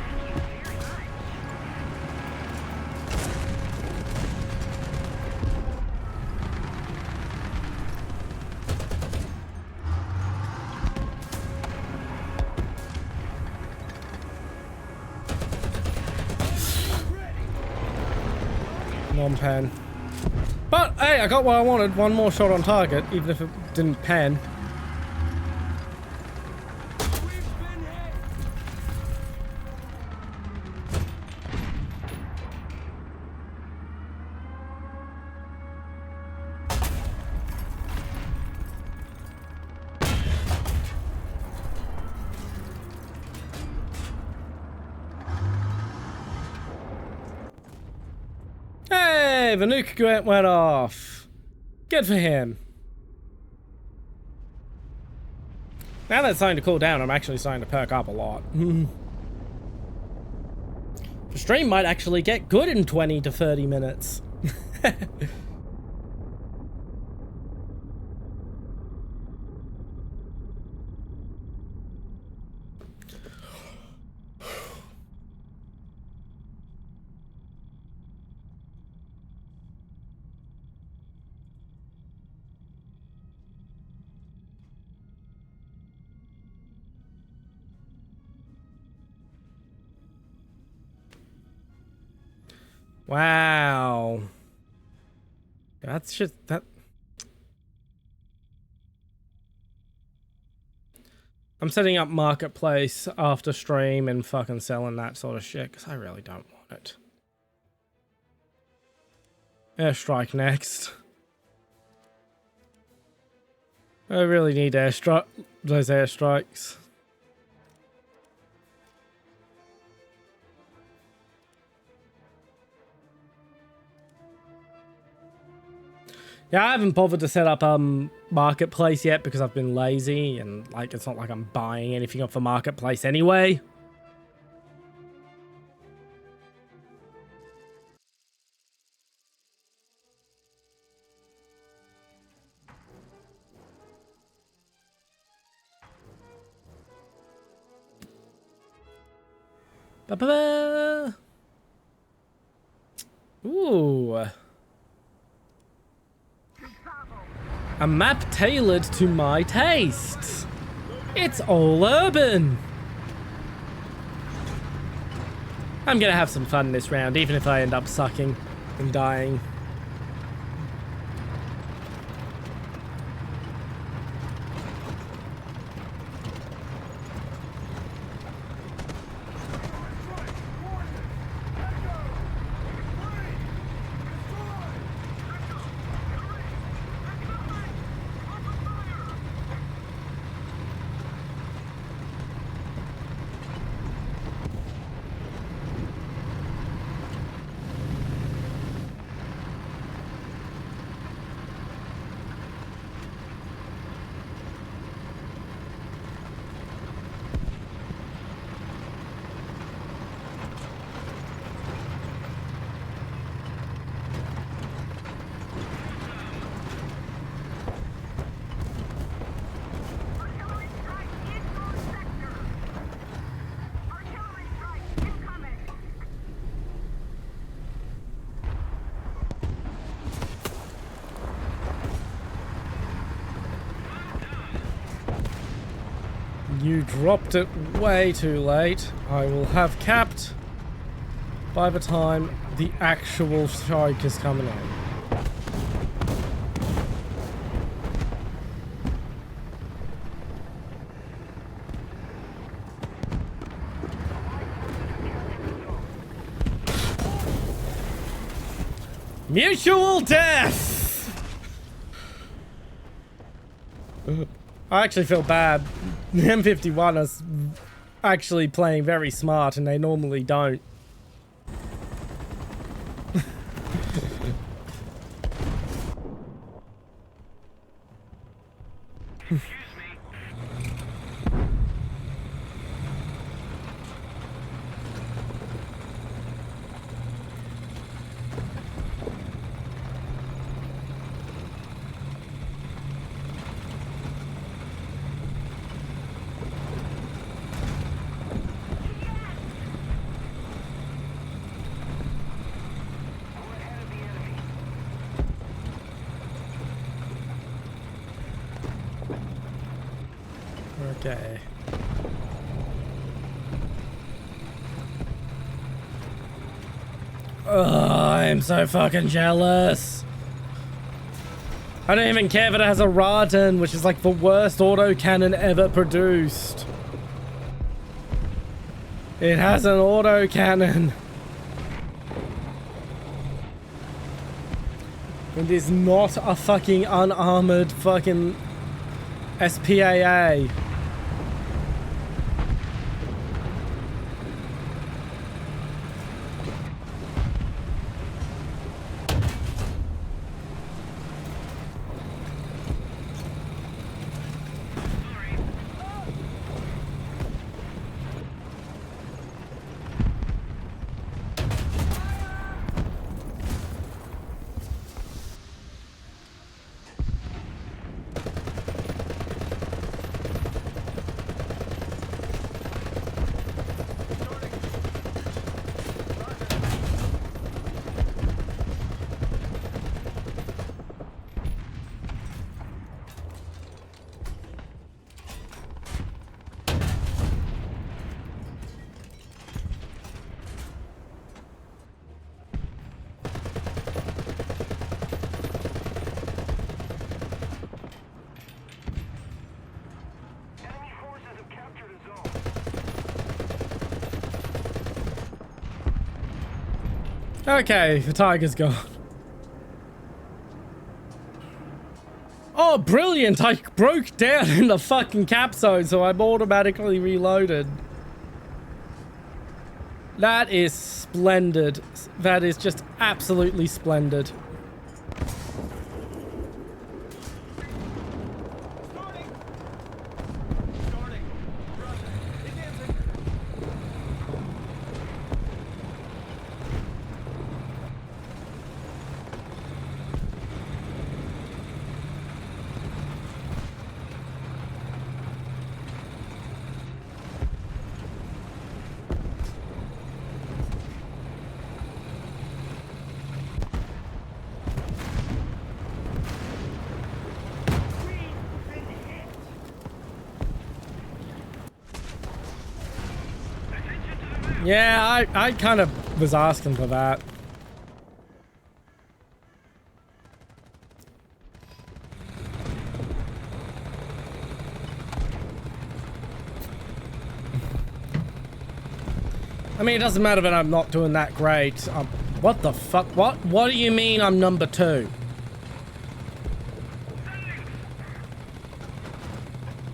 S1: Non-pen. But hey, I got what I wanted. One more shot on target, even if it didn't pen. Yay, the nuke went off. Good for him. Now that it's starting to cool down, I'm actually starting to perk up a lot. The stream might actually get good in 20 to 30 minutes. Wow. That's just that. I'm setting up marketplace after stream and fucking selling that sort of shit because I really don't want it. Airstrike next. I really need those airstrikes. Yeah, I haven't bothered to set up marketplace yet because I've been lazy and like it's not like I'm buying anything off the marketplace anyway. Ba-ba-ba. Ooh. A map tailored to my tastes. It's all urban. I'm gonna have some fun this round, even if I end up sucking and dying. You dropped it way too late. I will have capped by the time the actual strike is coming in. Mutual death! I actually feel bad. The M51 is actually playing very smart and they normally don't. Okay. I'm so fucking jealous. I don't even care that it has a Raden, which is like the worst autocannon ever produced. It has an autocannon. It is not a fucking unarmored fucking SPAA. Okay, the tiger's gone. Oh, brilliant! I broke down in the fucking cap zone, so I'm automatically reloaded. That is splendid. That is just absolutely splendid. Yeah, I kind of was asking for that. I mean, it doesn't matter that I'm not doing that great. What the fuck? What do you mean I'm number 2?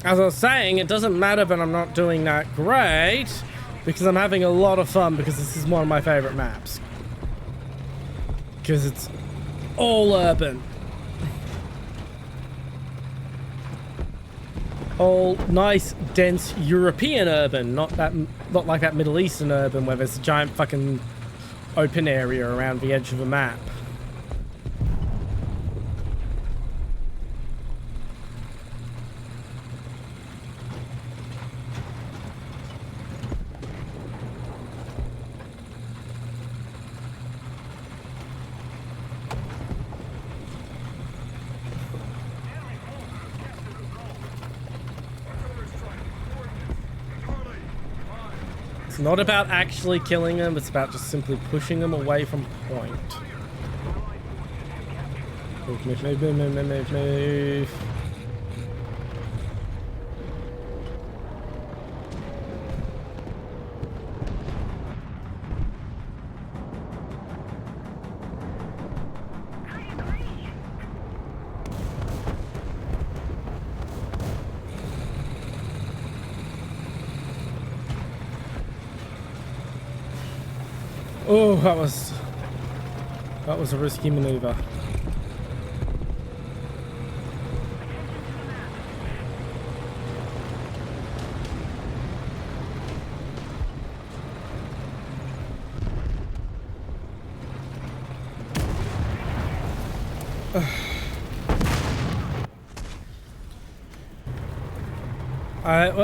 S1: As I was saying, it doesn't matter that I'm not doing that great, because I'm having a lot of fun, because this is one of my favorite maps. Because it's all urban. All nice, dense European urban, not like that Middle Eastern urban where there's a giant fucking open area around the edge of a map. It's not about actually killing them, it's about just simply pushing them away from point. Move. Oh, that was a risky maneuver.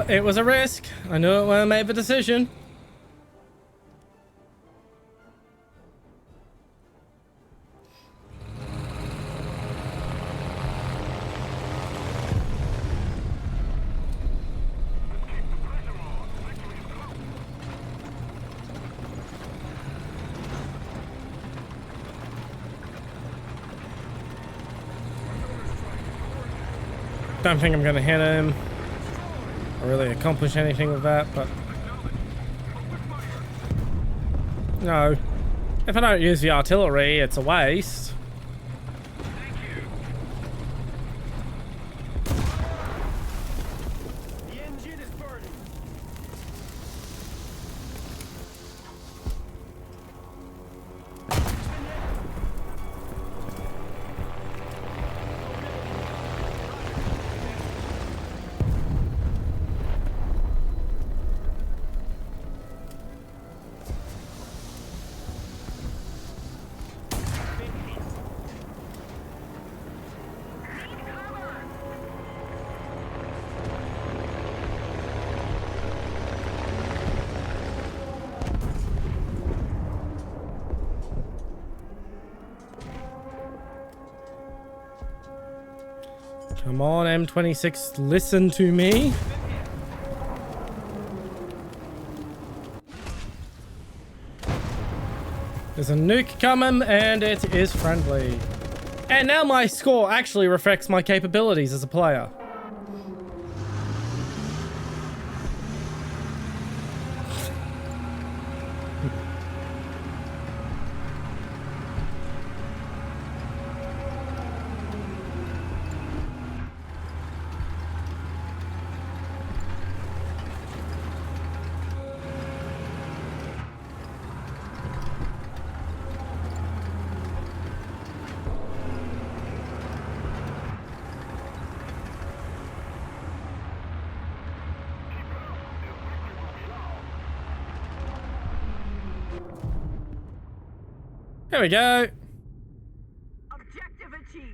S1: It was a risk. I knew it when I made the decision. Don't think I'm gonna hit him or really accomplish anything with that, but no. If I don't use the artillery, it's a waste.
S2: The engine is burning.
S1: Come on, M26, listen to me. There's a nuke coming, and it is friendly. And now my score actually reflects my capabilities as a player. There we go.
S3: Objective achieved.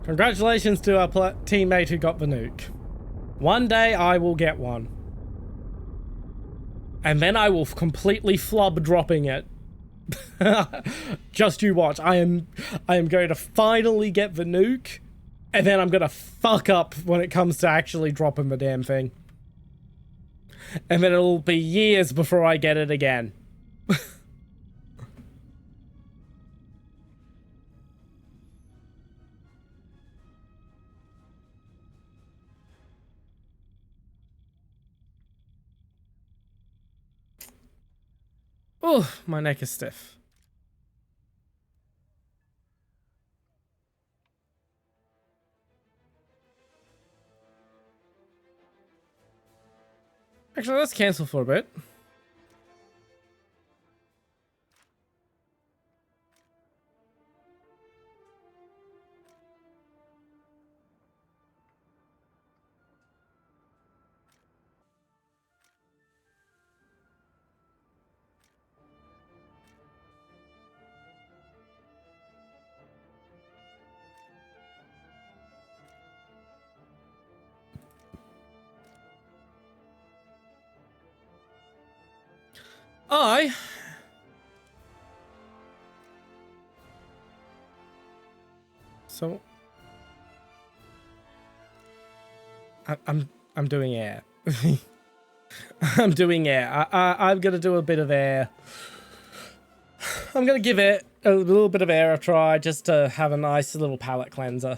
S1: Congratulations to our teammate who got the nuke. One day I will get one. And then I will completely flub dropping it. Just you watch. I am going to finally get the nuke, and then I'm gonna fuck up when it comes to actually dropping the damn thing. And then it'll be years before I get it again. Oh, my neck is stiff. Actually, let's cancel for a bit. So I'm doing air. I'm doing air. I'm gonna do a bit of air. I'm gonna give it a little bit of air a try just to have a nice little palate cleanser.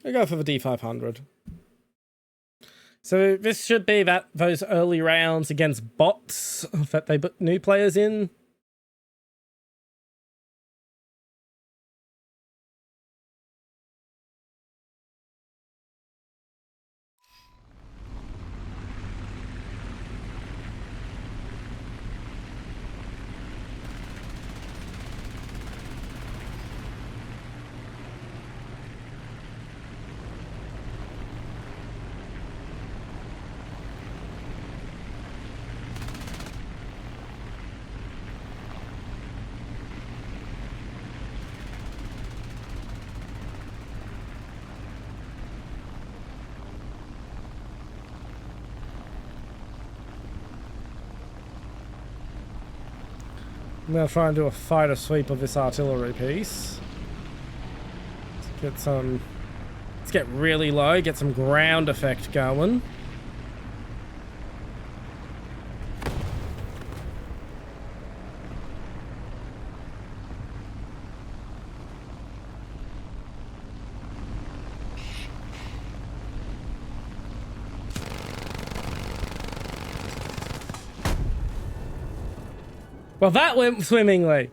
S1: I go for the D500. So this should be those early rounds against bots that they put new players in. I'm gonna try and do a fighter sweep of this artillery piece. Let's get really low, get some ground effect going. Well, that went swimmingly.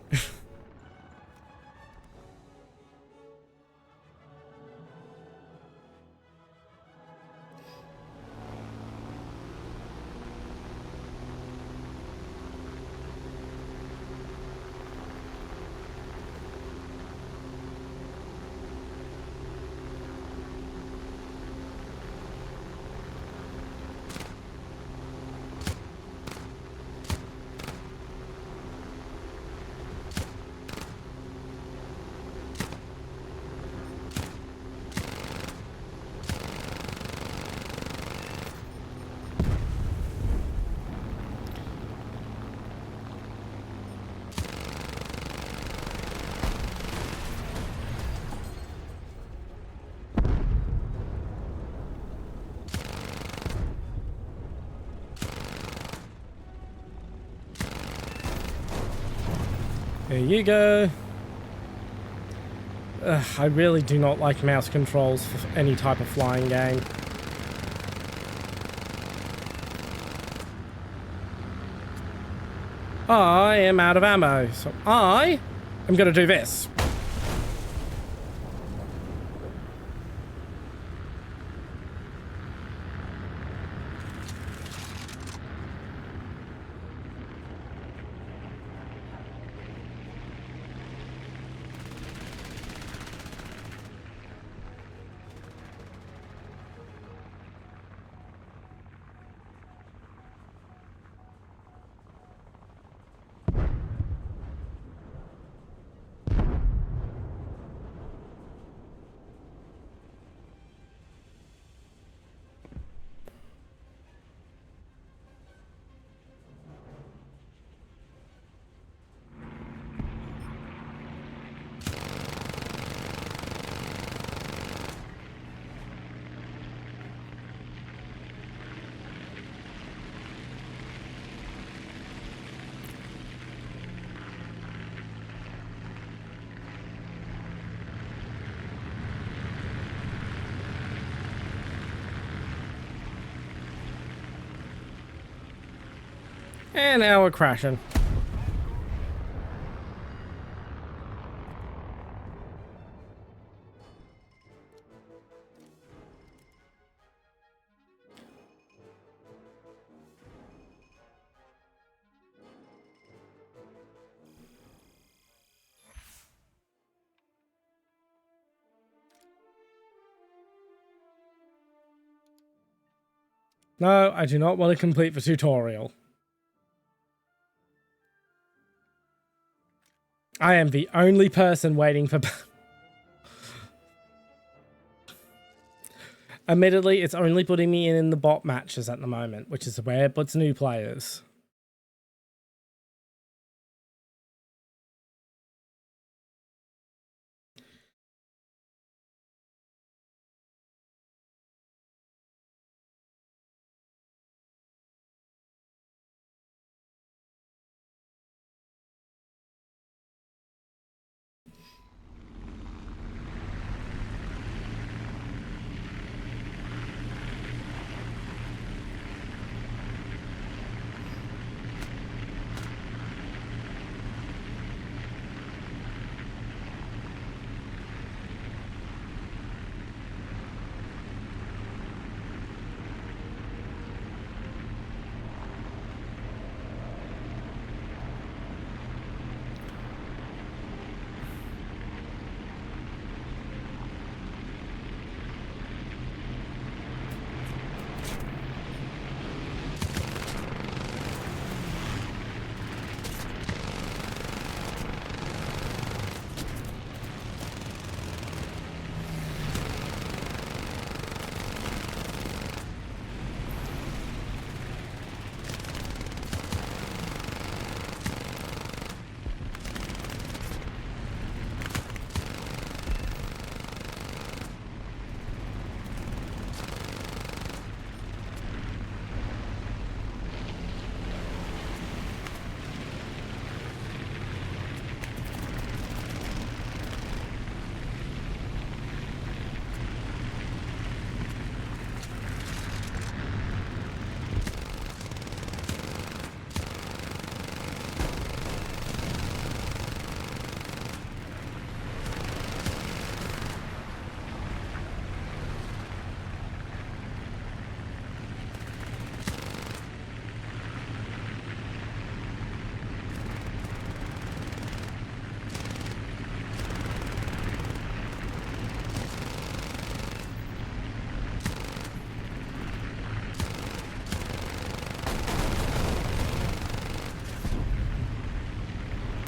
S1: There you go. I really do not like mouse controls for any type of flying game. I am out of ammo, so I am going to do this. And now we're crashing. No, I do not want to complete the tutorial. I am the only person waiting for... Admittedly, it's only putting me in the bot matches at the moment, which is where it puts new players.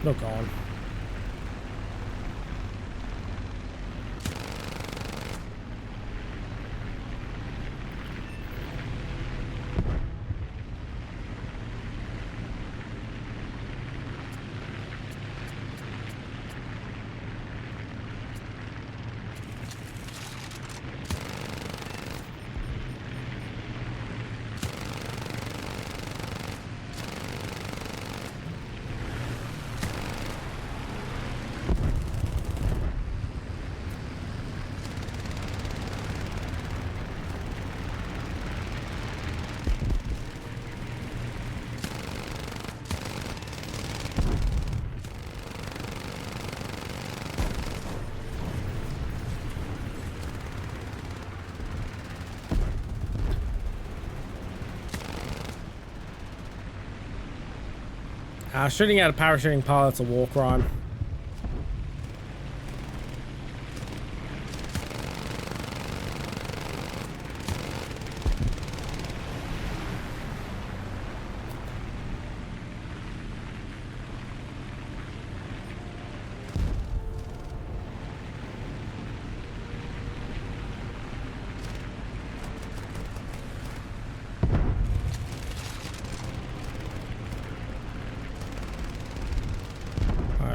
S1: Look on. Shooting at a parachuting pilot's a war crime.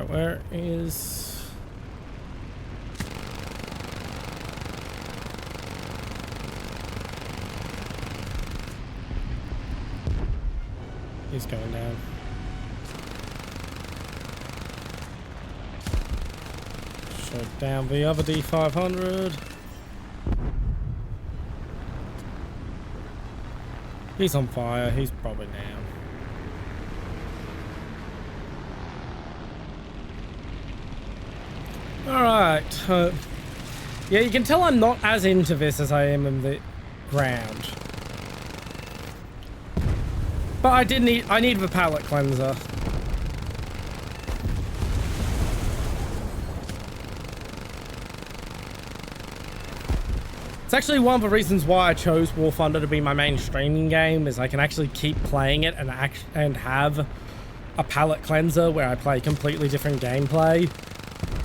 S1: Where is... He's going down. Shut down the other D500. He's on fire. He's probably down. Alright. Yeah, you can tell I'm not as into this as I am in the ground. But I need the palate cleanser. It's actually one of the reasons why I chose Warthunder to be my main streaming game, is I can actually keep playing it and have a palate cleanser where I play completely different gameplay,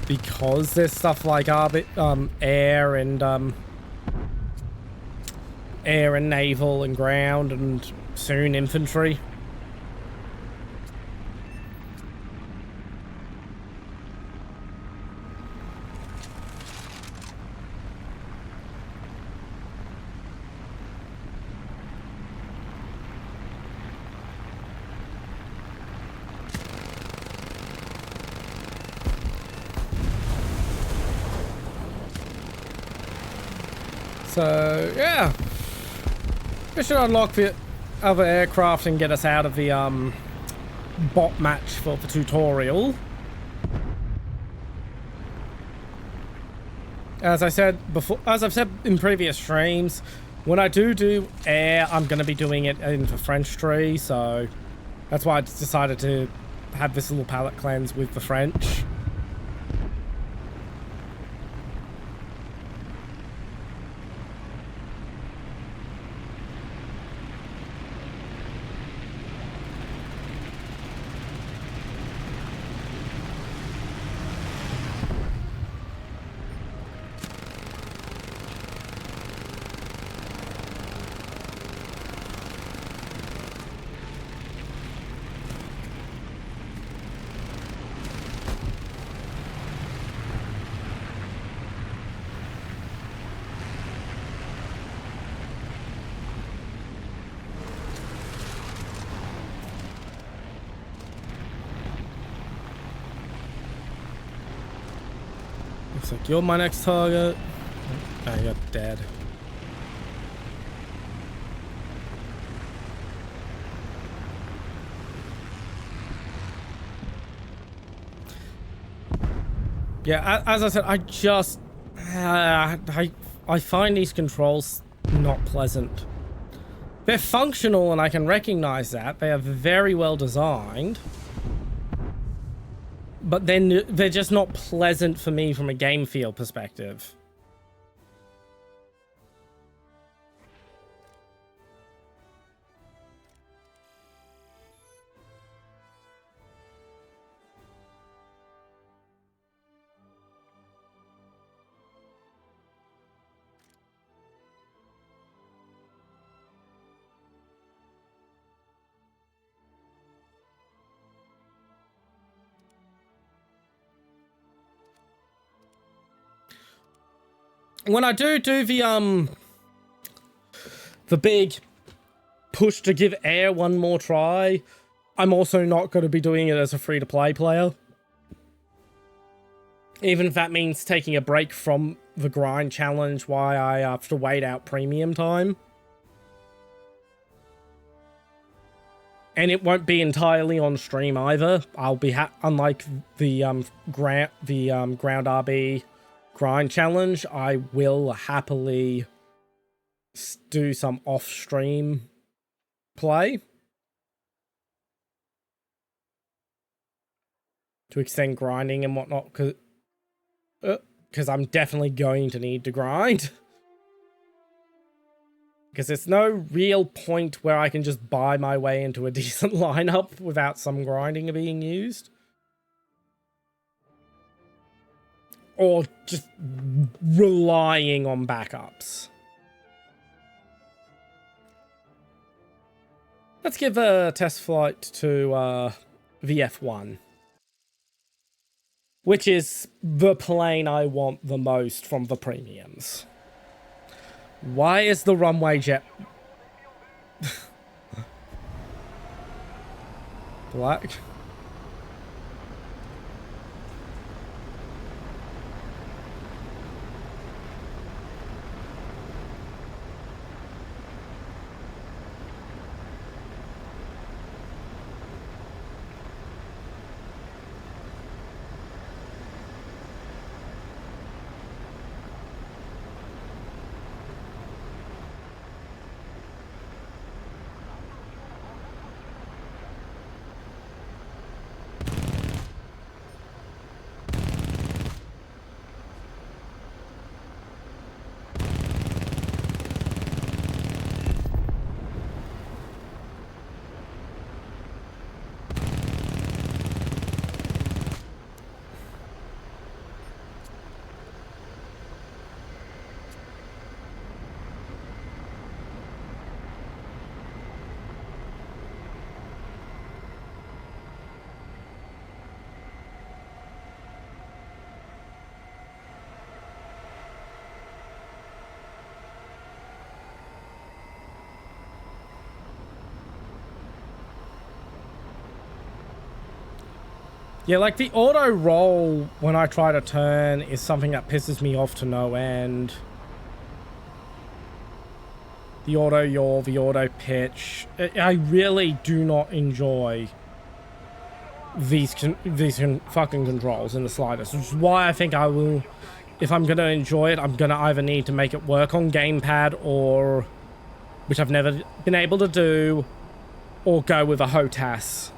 S1: because there's stuff like air and naval and ground and soon infantry. So, yeah. We should unlock the other aircraft and get us out of the, bot match for the tutorial. As I've said in previous streams, when I do air, I'm going to be doing it in the French tree, so that's why I decided to have this little palette cleanse with the French. Looks like you're my next target. Oh, you're dead. Yeah, as I said, I just... I find these controls not pleasant. They're functional and I can recognize that. They are very well designed. But then they're just not pleasant for me from a game feel perspective. When I do the big push to give air one more try, I'm also not going to be doing it as a free-to-play player. Even if that means taking a break from the grind challenge while I have to wait out premium time. And it won't be entirely on stream either. I'll be unlike the ground RB grind challenge, I will happily do some off-stream play to extend grinding and whatnot, because I'm definitely going to need to grind. Because there's no real point where I can just buy my way into a decent lineup without some grinding being used. Or just relying on backups. Let's give a test flight to VF1. Which is the plane I want the most from the premiums. Why is the runway jet black? Yeah, like the auto roll when I try to turn is something that pisses me off to no end. The auto yaw, the auto pitch. I really do not enjoy these fucking controls in the slightest, which is why I think I will, if I'm gonna enjoy it, I'm gonna either need to make it work on gamepad or, which I've never been able to do, or go with a HOTAS.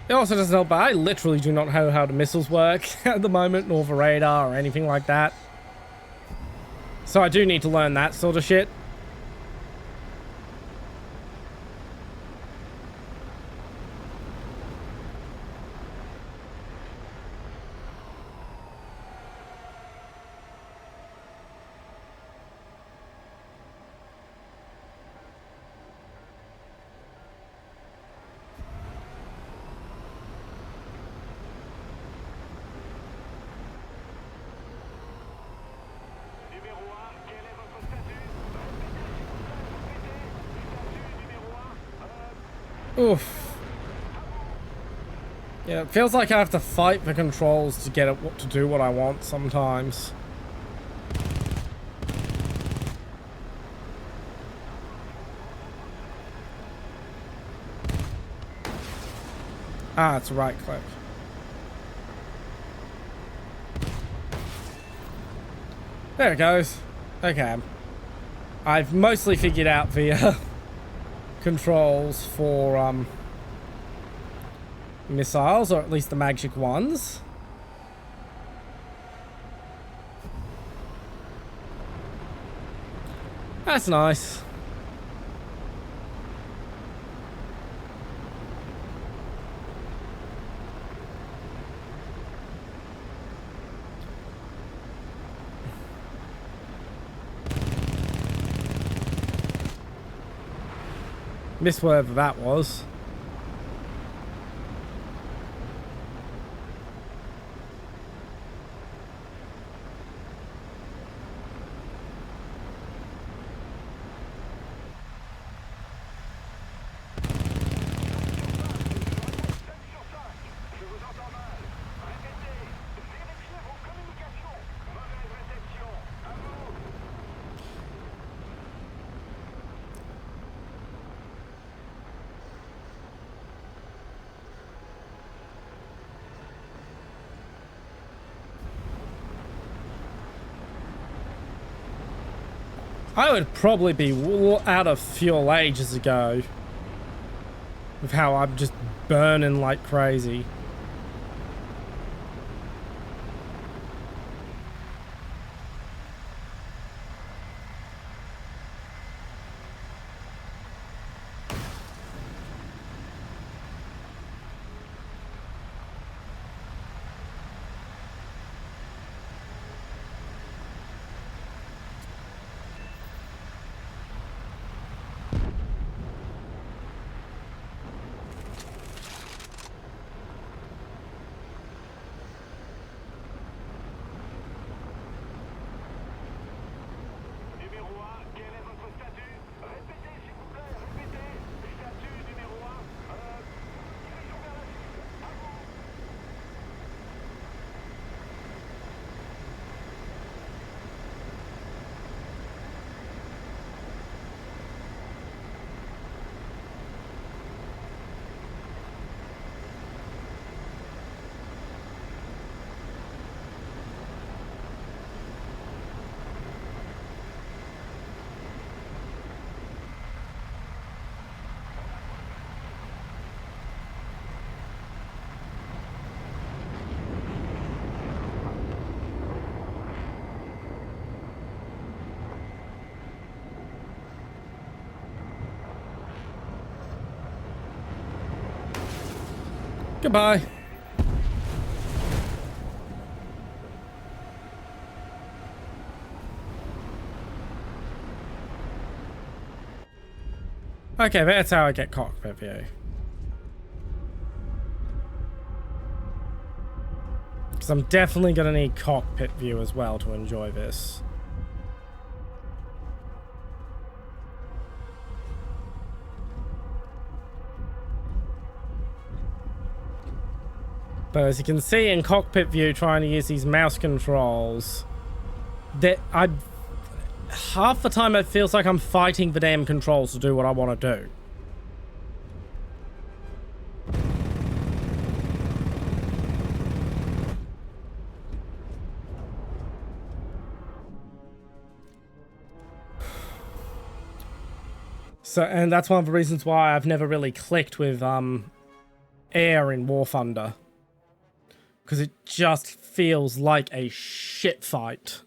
S1: It also doesn't help, but I literally do not know how the missiles work at the moment, nor the radar or anything like that. So I do need to learn that sort of shit. Oof. Yeah, it feels like I have to fight the controls to get it to do what I want sometimes. Ah, it's right click. There it goes. Okay. I've mostly figured out the controls for missiles, or at least the magic ones. That's nice. Missed wherever that was. I would probably be out of fuel ages ago with how I'm just burning like crazy. Goodbye. Okay, that's how I get cockpit view. Because I'm definitely going to need cockpit view as well to enjoy this. But as you can see in cockpit view, trying to use these mouse controls, that half the time it feels like I'm fighting the damn controls to do what I want to do. So, and that's one of the reasons why I've never really clicked with air in Warthunder. Because it just feels like a shit fight.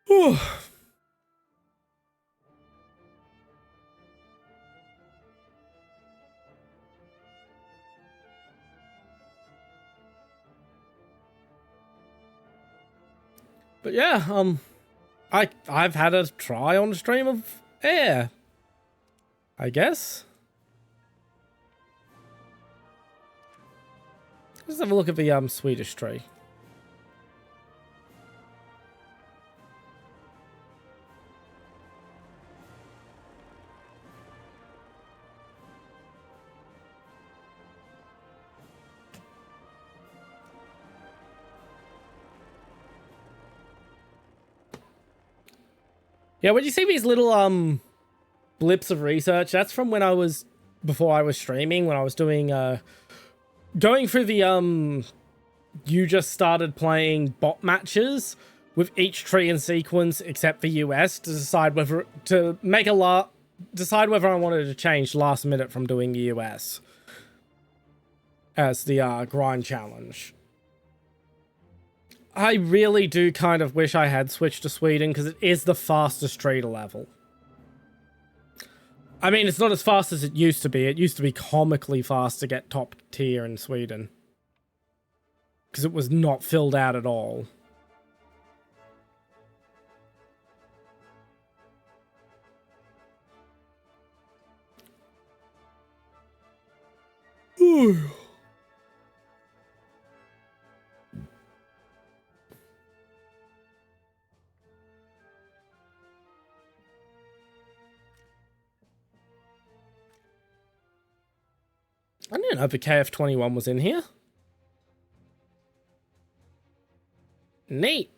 S1: Whew. But yeah, I've had a try on stream of air, I guess. Let's have a look at the Swedish tree. Yeah, when you see these little blips of research, that's from when before I was streaming, when I was doing going through the you just started playing bot matches with each tree in sequence except the US to decide whether decide whether I wanted to change last minute from doing the US as the grind challenge. I really do kind of wish I had switched to Sweden because it is the fastest tree to level. I mean, it's not as fast as it used to be. It used to be comically fast to get top tier in Sweden. Because it was not filled out at all. Ooh. I didn't know the KF-21 was in here. Neat.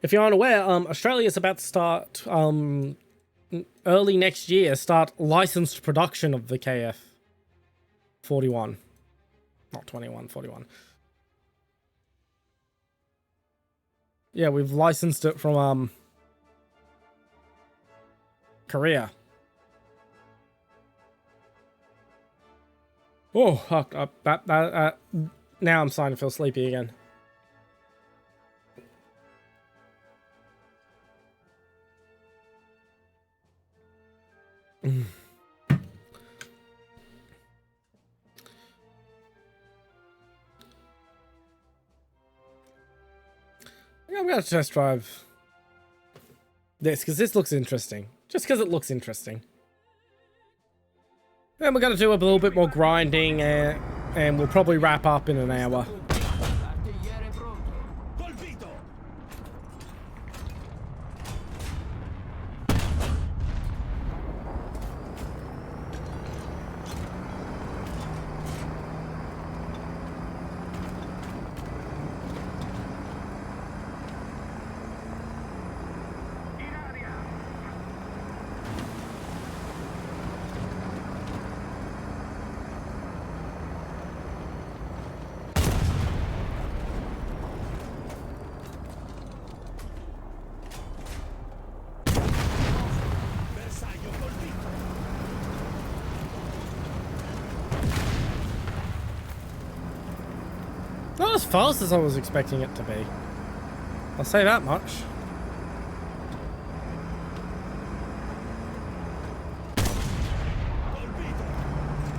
S1: If you're unaware, Australia's about to start, early next year, start licensed production of the KF-41. Not 21, 41. Yeah, we've licensed it from, Korea. Oh, fuck. Now I'm starting to feel sleepy again. I'm going to test drive this, because this looks interesting. Just because it looks interesting. And we're going to do a little bit more grinding, and we'll probably wrap up in an hour. Not as fast as I was expecting it to be. I'll say that much.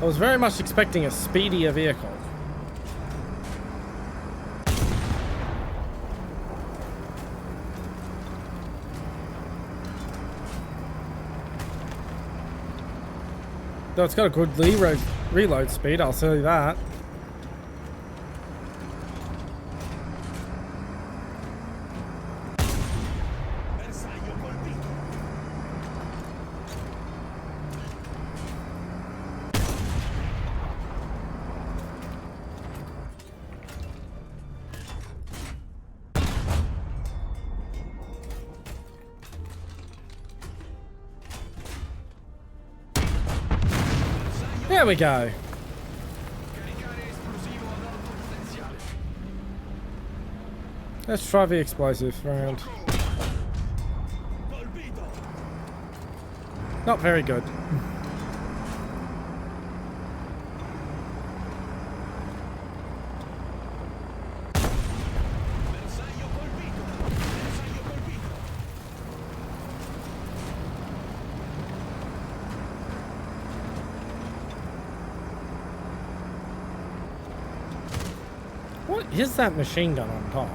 S1: I was very much expecting a speedier vehicle. Though it's got a good reload speed, I'll tell you that. There we go. Let's try the explosive round. Not very good. What is that machine gun on top?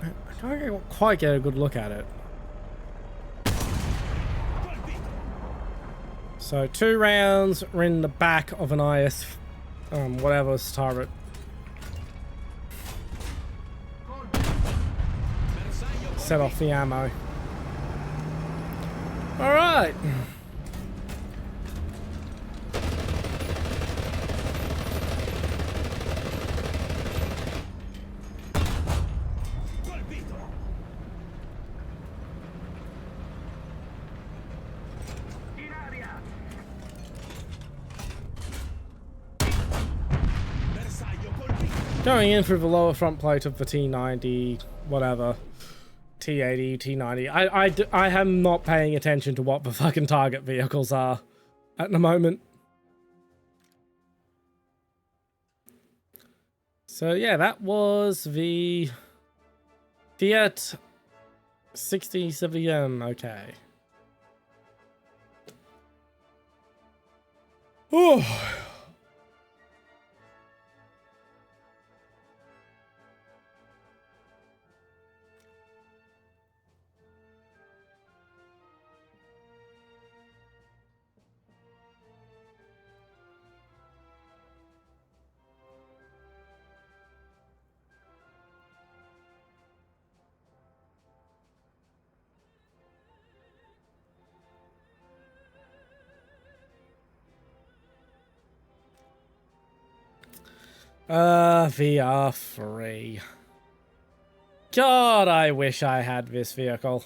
S1: I can't quite get a good look at it. So 2 rounds are in the back of an IS, whatever's turret. Set off the ammo. All right. Going in through the lower front plate of the T90, whatever. T80, T90. I am not paying attention to what the fucking target vehicles are at the moment. So yeah, that was the Fiat 6070M. Okay. Oh. VR free. God, I wish I had this vehicle.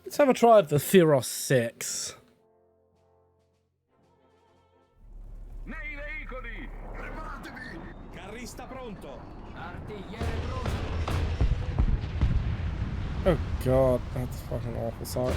S1: Let's have a try of the Theros 6. Oh god, that's fucking awful sight.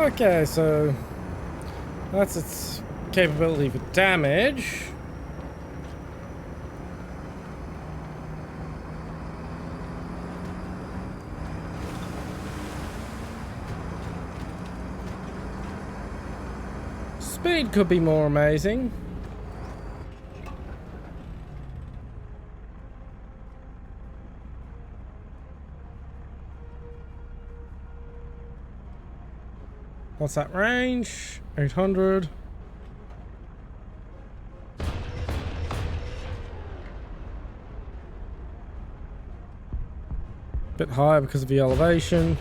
S1: Okay, so that's its capability for damage. Speed could be more amazing. What's that range? 800. Bit higher because of the elevation.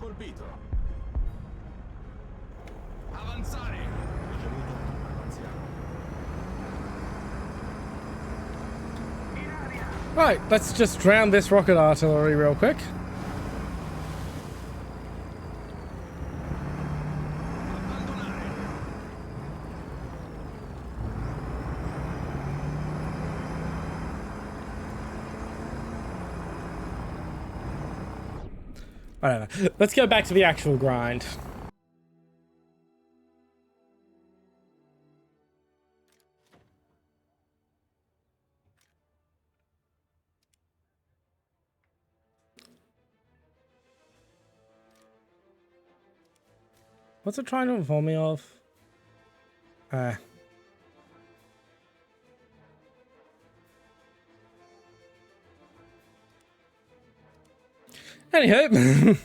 S3: Colpito. Avanzare. Ricevuto. Avanziamo.
S1: Right, let's just drown this rocket artillery real quick. Whatever. Let's go back to the actual grind. What's it trying to inform me of? Anywho.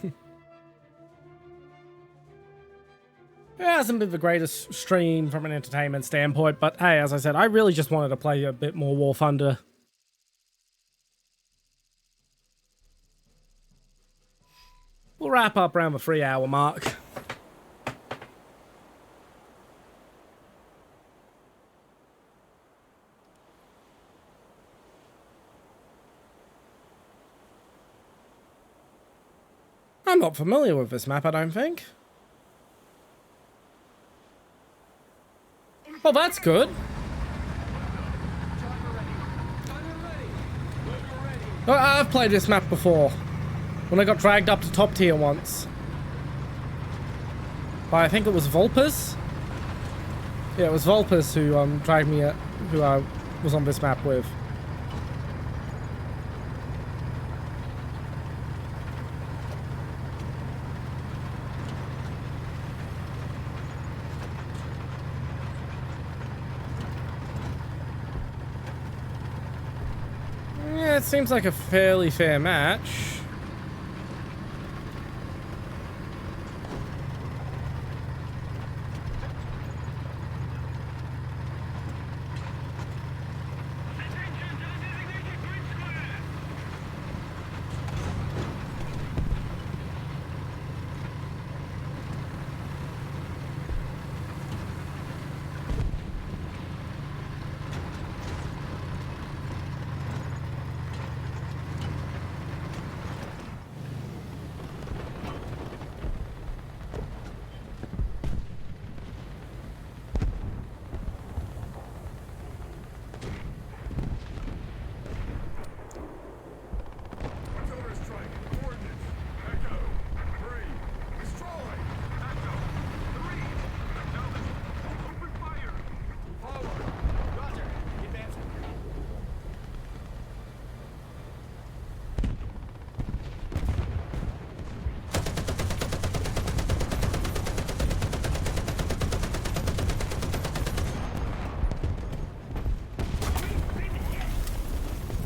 S1: It hasn't been the greatest stream from an entertainment standpoint, but hey, as I said, I really just wanted to play a bit more Warthunder. We'll wrap up around the 3-hour mark. I'm not familiar with this map, I don't think. Well, that's good. I've played this map before. When I got dragged up to top tier once. By, I think it was Vulpes? Yeah, it was Vulpes who dragged me at, who I was on this map with. Yeah, it seems like a fairly fair match.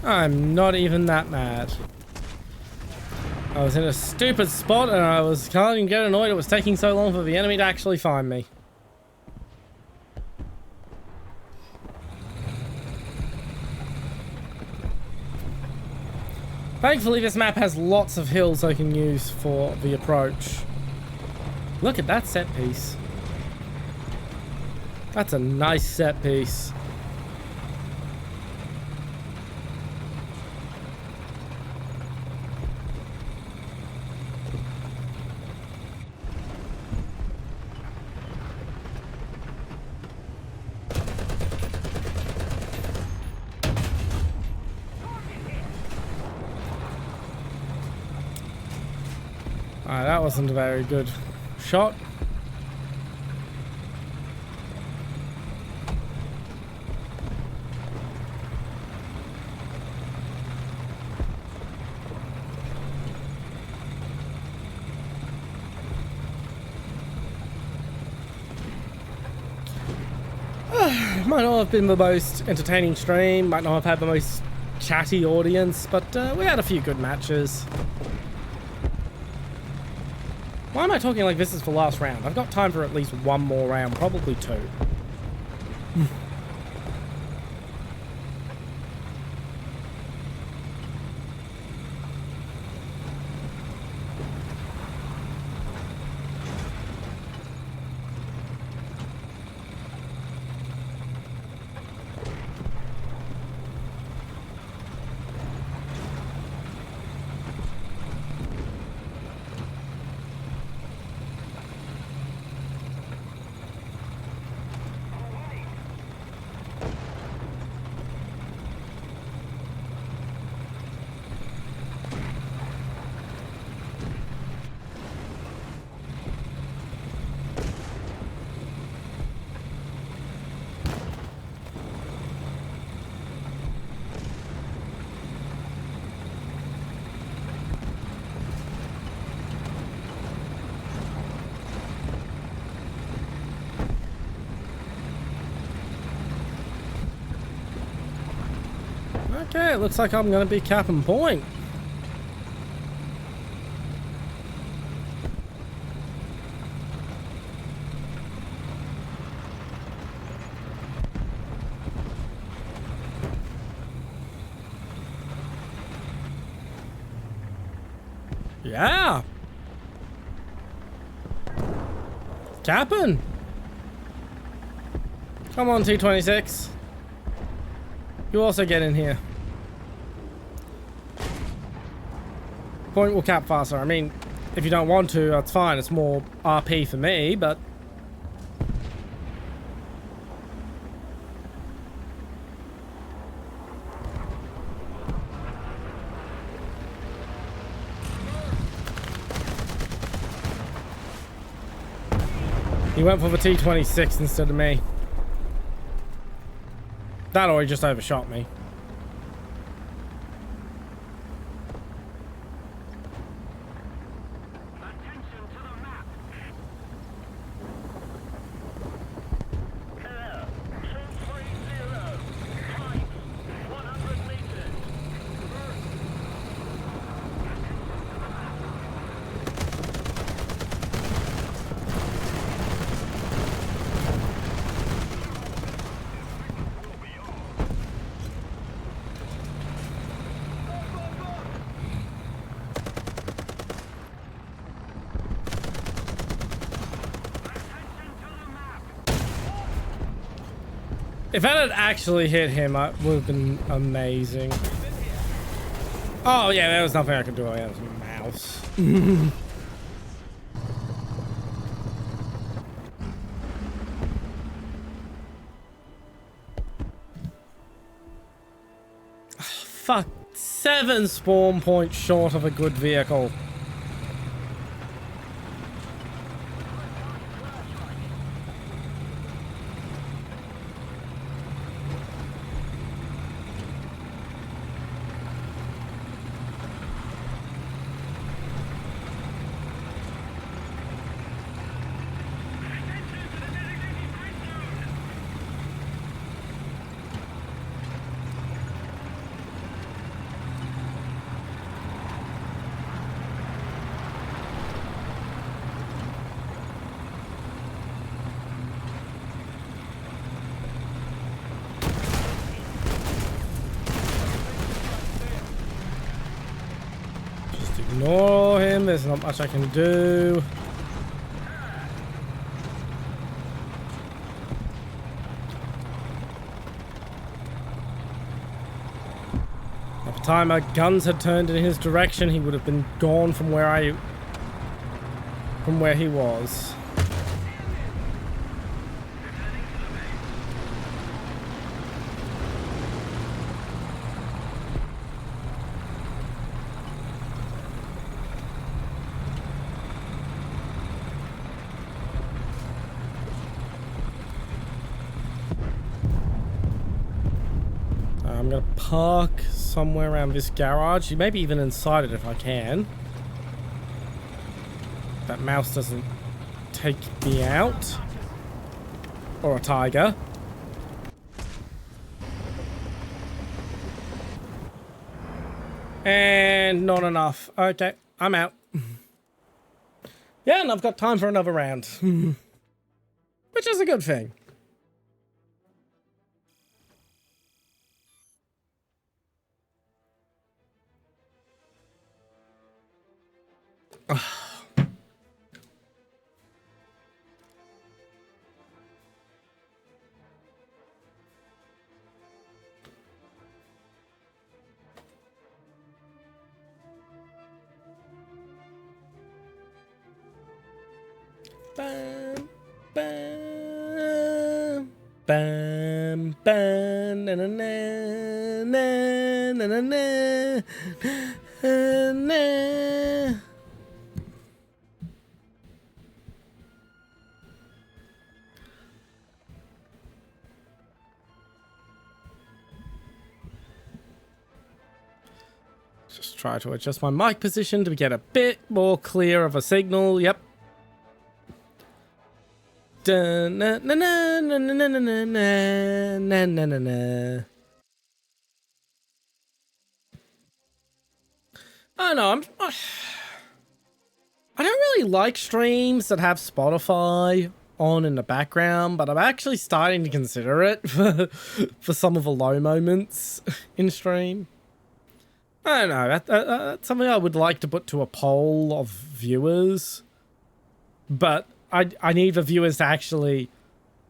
S1: I'm not even that mad. I was in a stupid spot and I was can't even get annoyed it was taking so long for the enemy to actually find me. Thankfully this map has lots of hills I can use for the approach. Look at that set piece. That's a nice set piece. That wasn't a very good shot. Might not have been the most entertaining stream, might not have had the most chatty audience, but we had a few good matches. Why am I talking like this is the last round? I've got time for at least one more round, probably two. Okay, it looks like I'm gonna be capping point. Yeah. Capping. Come on, T26. You also get in here. Point will cap faster. I mean, if you don't want to, that's fine. It's more RP for me, but... He went for the T26 instead of me. That or he just overshot me.
S2: Attention to the map. Air 230. Height 100 meters.
S1: If that had actually hit him, it would have been amazing. Oh yeah, there was nothing I could do. I have a mouse. Fuck. 7 spawn points short of a good vehicle. Ignore him, there's not much I can do. By the time our guns had turned in his direction, he would have been gone from where he was. I'm gonna park somewhere around this garage, maybe even inside it if I can. That mouse doesn't take me out. Or a tiger. And not enough. Okay, I'm out. Yeah, and I've got time for another round. Which is a good thing. Bam, bam, bam, bam, na na na na na na na na. Just try to adjust my mic position to get a bit more clear of a signal. Yep. Na na na na na na na na na na na. I don't know. I don't really like streams that have Spotify on in the background, but I'm actually starting to consider it for some of the low moments in stream. I don't know. That's something I would like to put to a poll of viewers, but I need the viewers to actually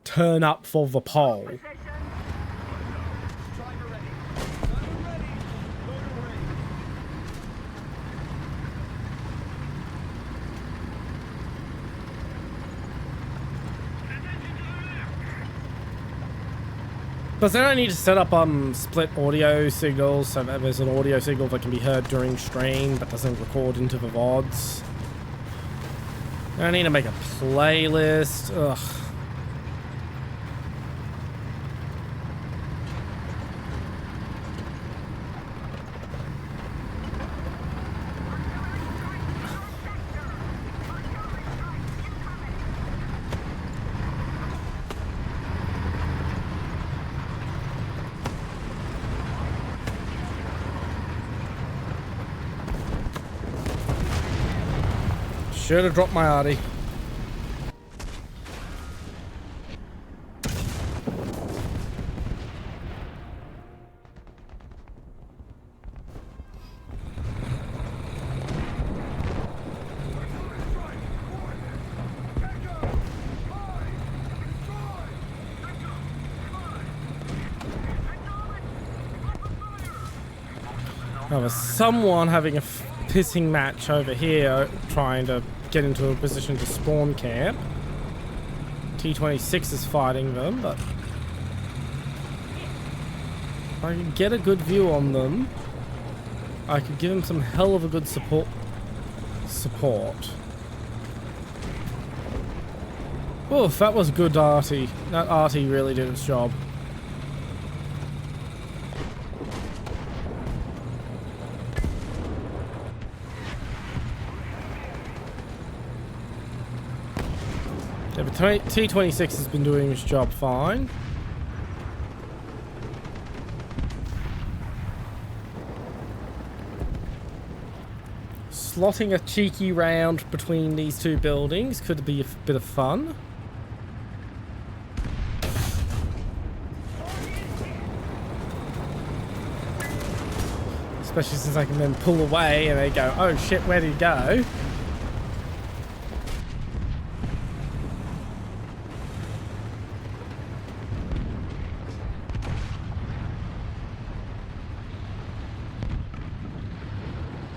S1: turn up for the poll. Because then I need to set up split audio signals so that there's an audio signal that can be heard during stream but doesn't record into the VODs. I need to make a playlist. Ugh. Should have dropped my arty. There was someone having a pissing match over here trying to get into a position to spawn camp. T-26 is fighting them, but if I can get a good view on them, I could give them some hell of a good support. Oof, that was good arty. That arty really did its job. Yeah, but T-26 has been doing its job fine. Slotting a cheeky round between these two buildings could be a bit of fun. Especially since I can then pull away and they go, oh shit, where did he go?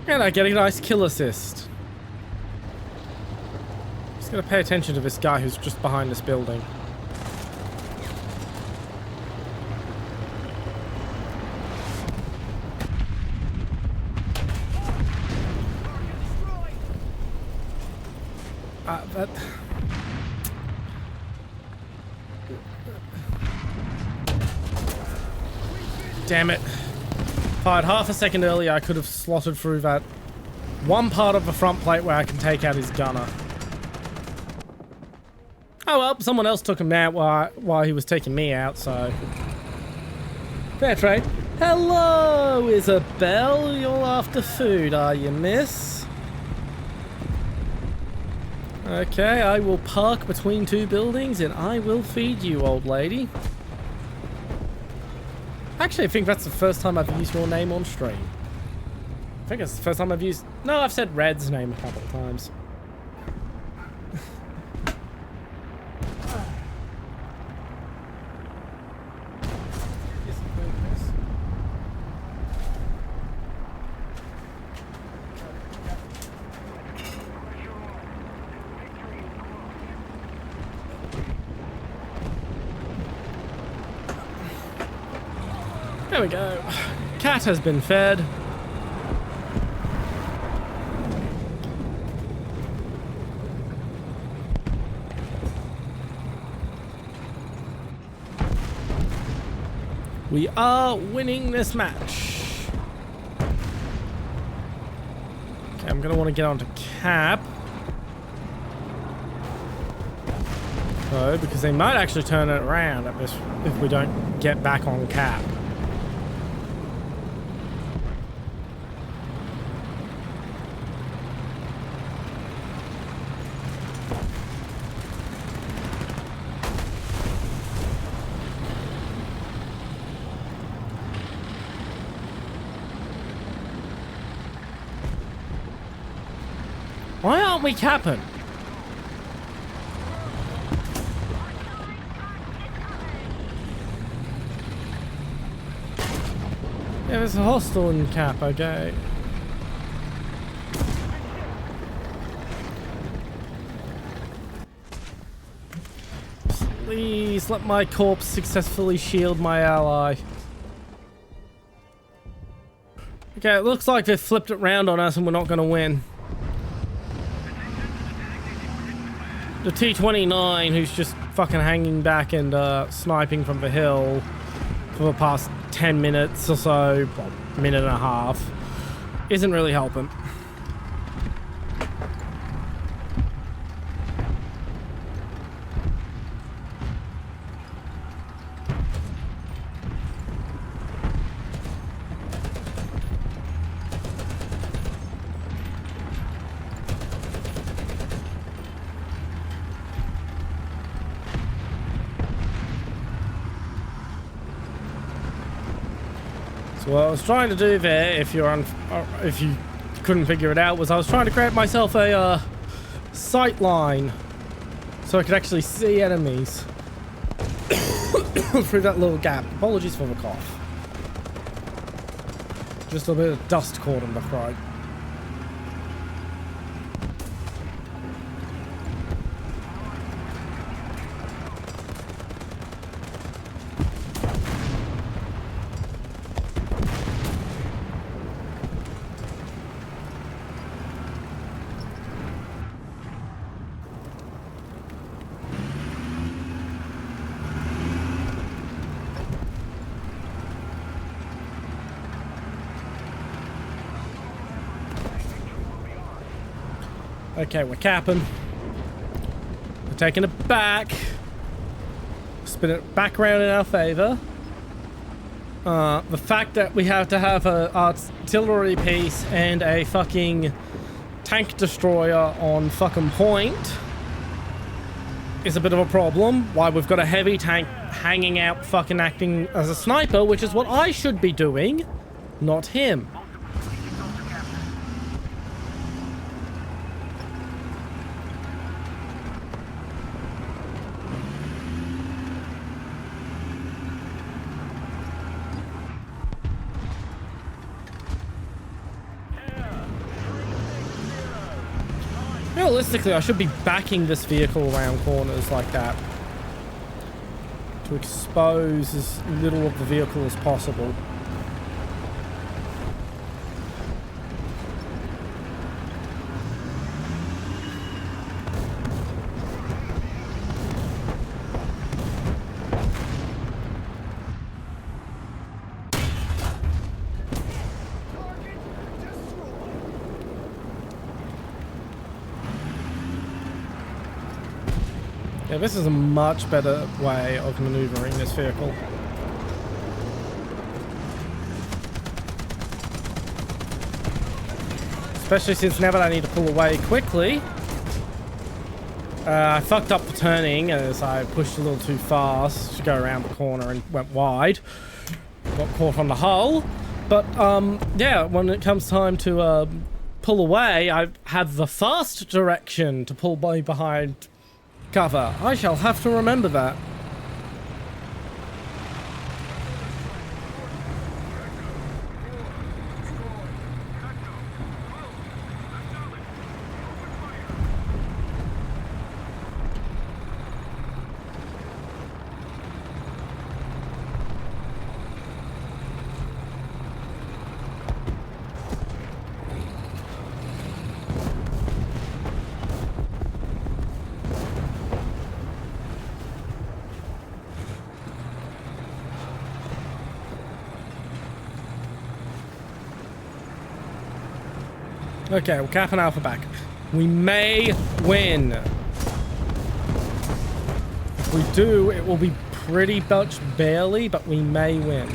S1: And I get a nice kill assist. Just gotta pay attention to this guy who's just behind this building. That... Damn it. If I had half a second earlier, I could have slotted through that one part of the front plate where I can take out his gunner. Oh well, someone else took him out while he was taking me out, so... Fair trade. Hello, Isabel. You're after food, are you, miss? Okay, I will park between two buildings and I will feed you, old lady. Actually, I think that's the first time I've used your name on stream. I think it's the first time I've used... No, I've said Red's name a couple of times. There we go. Cat has been fed. We are winning this match. Okay, I'm gonna want to get onto Cap. though, because they might actually turn it around if we don't get back on Cap. Why aren't we capping? Yeah, there's a hostile in cap, okay. Please let my corpse successfully shield my ally. Okay, it looks like they've flipped it round on us and we're not going to win. The T-29, who's just fucking hanging back and sniping from the hill for the past 10 minutes or so, well, minute and a half, isn't really helping. So what I was trying to do there, if you couldn't figure it out, was I was trying to create myself a sight line so I could actually see enemies through that little gap. Apologies for the cough. Just a bit of dust caught in the throat. Okay, we're capping. We're taking it back. Spin it back around in our favor. The fact that we have to have a artillery piece and a fucking tank destroyer on fucking point is a bit of a problem. Why we've got a heavy tank hanging out fucking acting as a sniper, which is what I should be doing, not him. Realistically, I should be backing this vehicle around corners like that to expose as little of the vehicle as possible. Yeah, this is a much better way of maneuvering this vehicle. Especially since now that I need to pull away quickly. I fucked up the turning as I pushed a little too fast to go around the corner and went wide. Got caught on the hull. But, yeah, when it comes time to pull away, I have the fast direction to pull behind cover. I shall have to remember that. Okay, we're capping Alpha back. We may win. If we do, it will be pretty much barely, but we may win.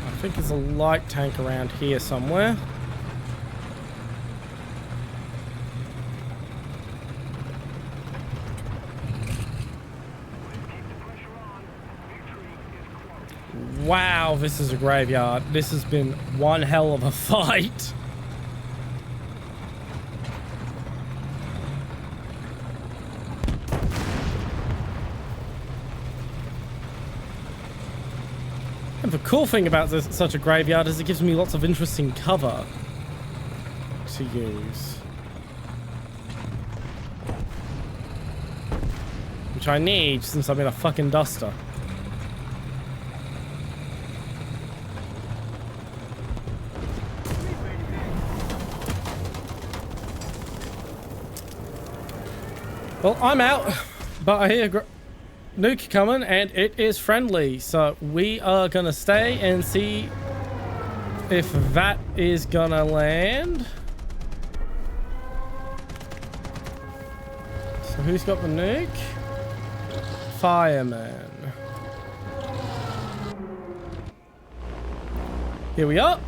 S1: I think there's a light tank around here somewhere. Wow, this is a graveyard. This has been one hell of a fight. And the cool thing about such a graveyard is it gives me lots of interesting cover to use. Which I need since I'm in a fucking duster. Well, I'm out, but I hear nuke coming and it is friendly, so we are gonna stay and see if that is gonna land. So who's got the nuke? Fireman. Here we are.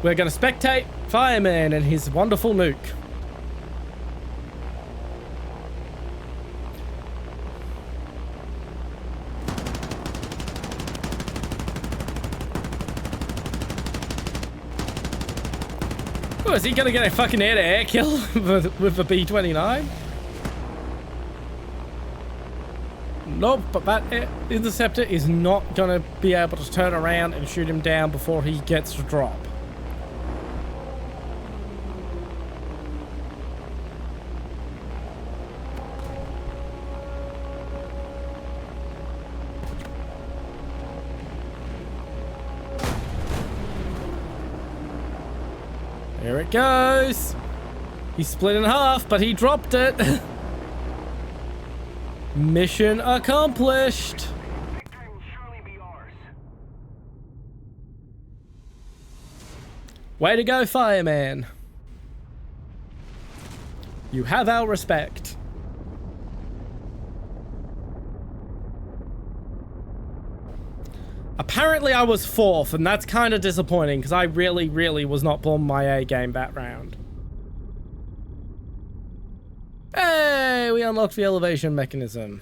S1: We're gonna spectate Fireman and his wonderful nuke. Oh, is he gonna get a fucking air-to-air kill with the B-29? Nope, but that interceptor is not gonna be able to turn around and shoot him down before he gets to drop. Here it goes. He split in half, but he dropped it. Mission accomplished.
S2: Victory will surely be ours.
S1: Way to go, Fireman. You have our respect. Apparently I was 4th, and that's kind of disappointing because I really was not pulling my A game that round. Hey, we unlocked the elevation mechanism.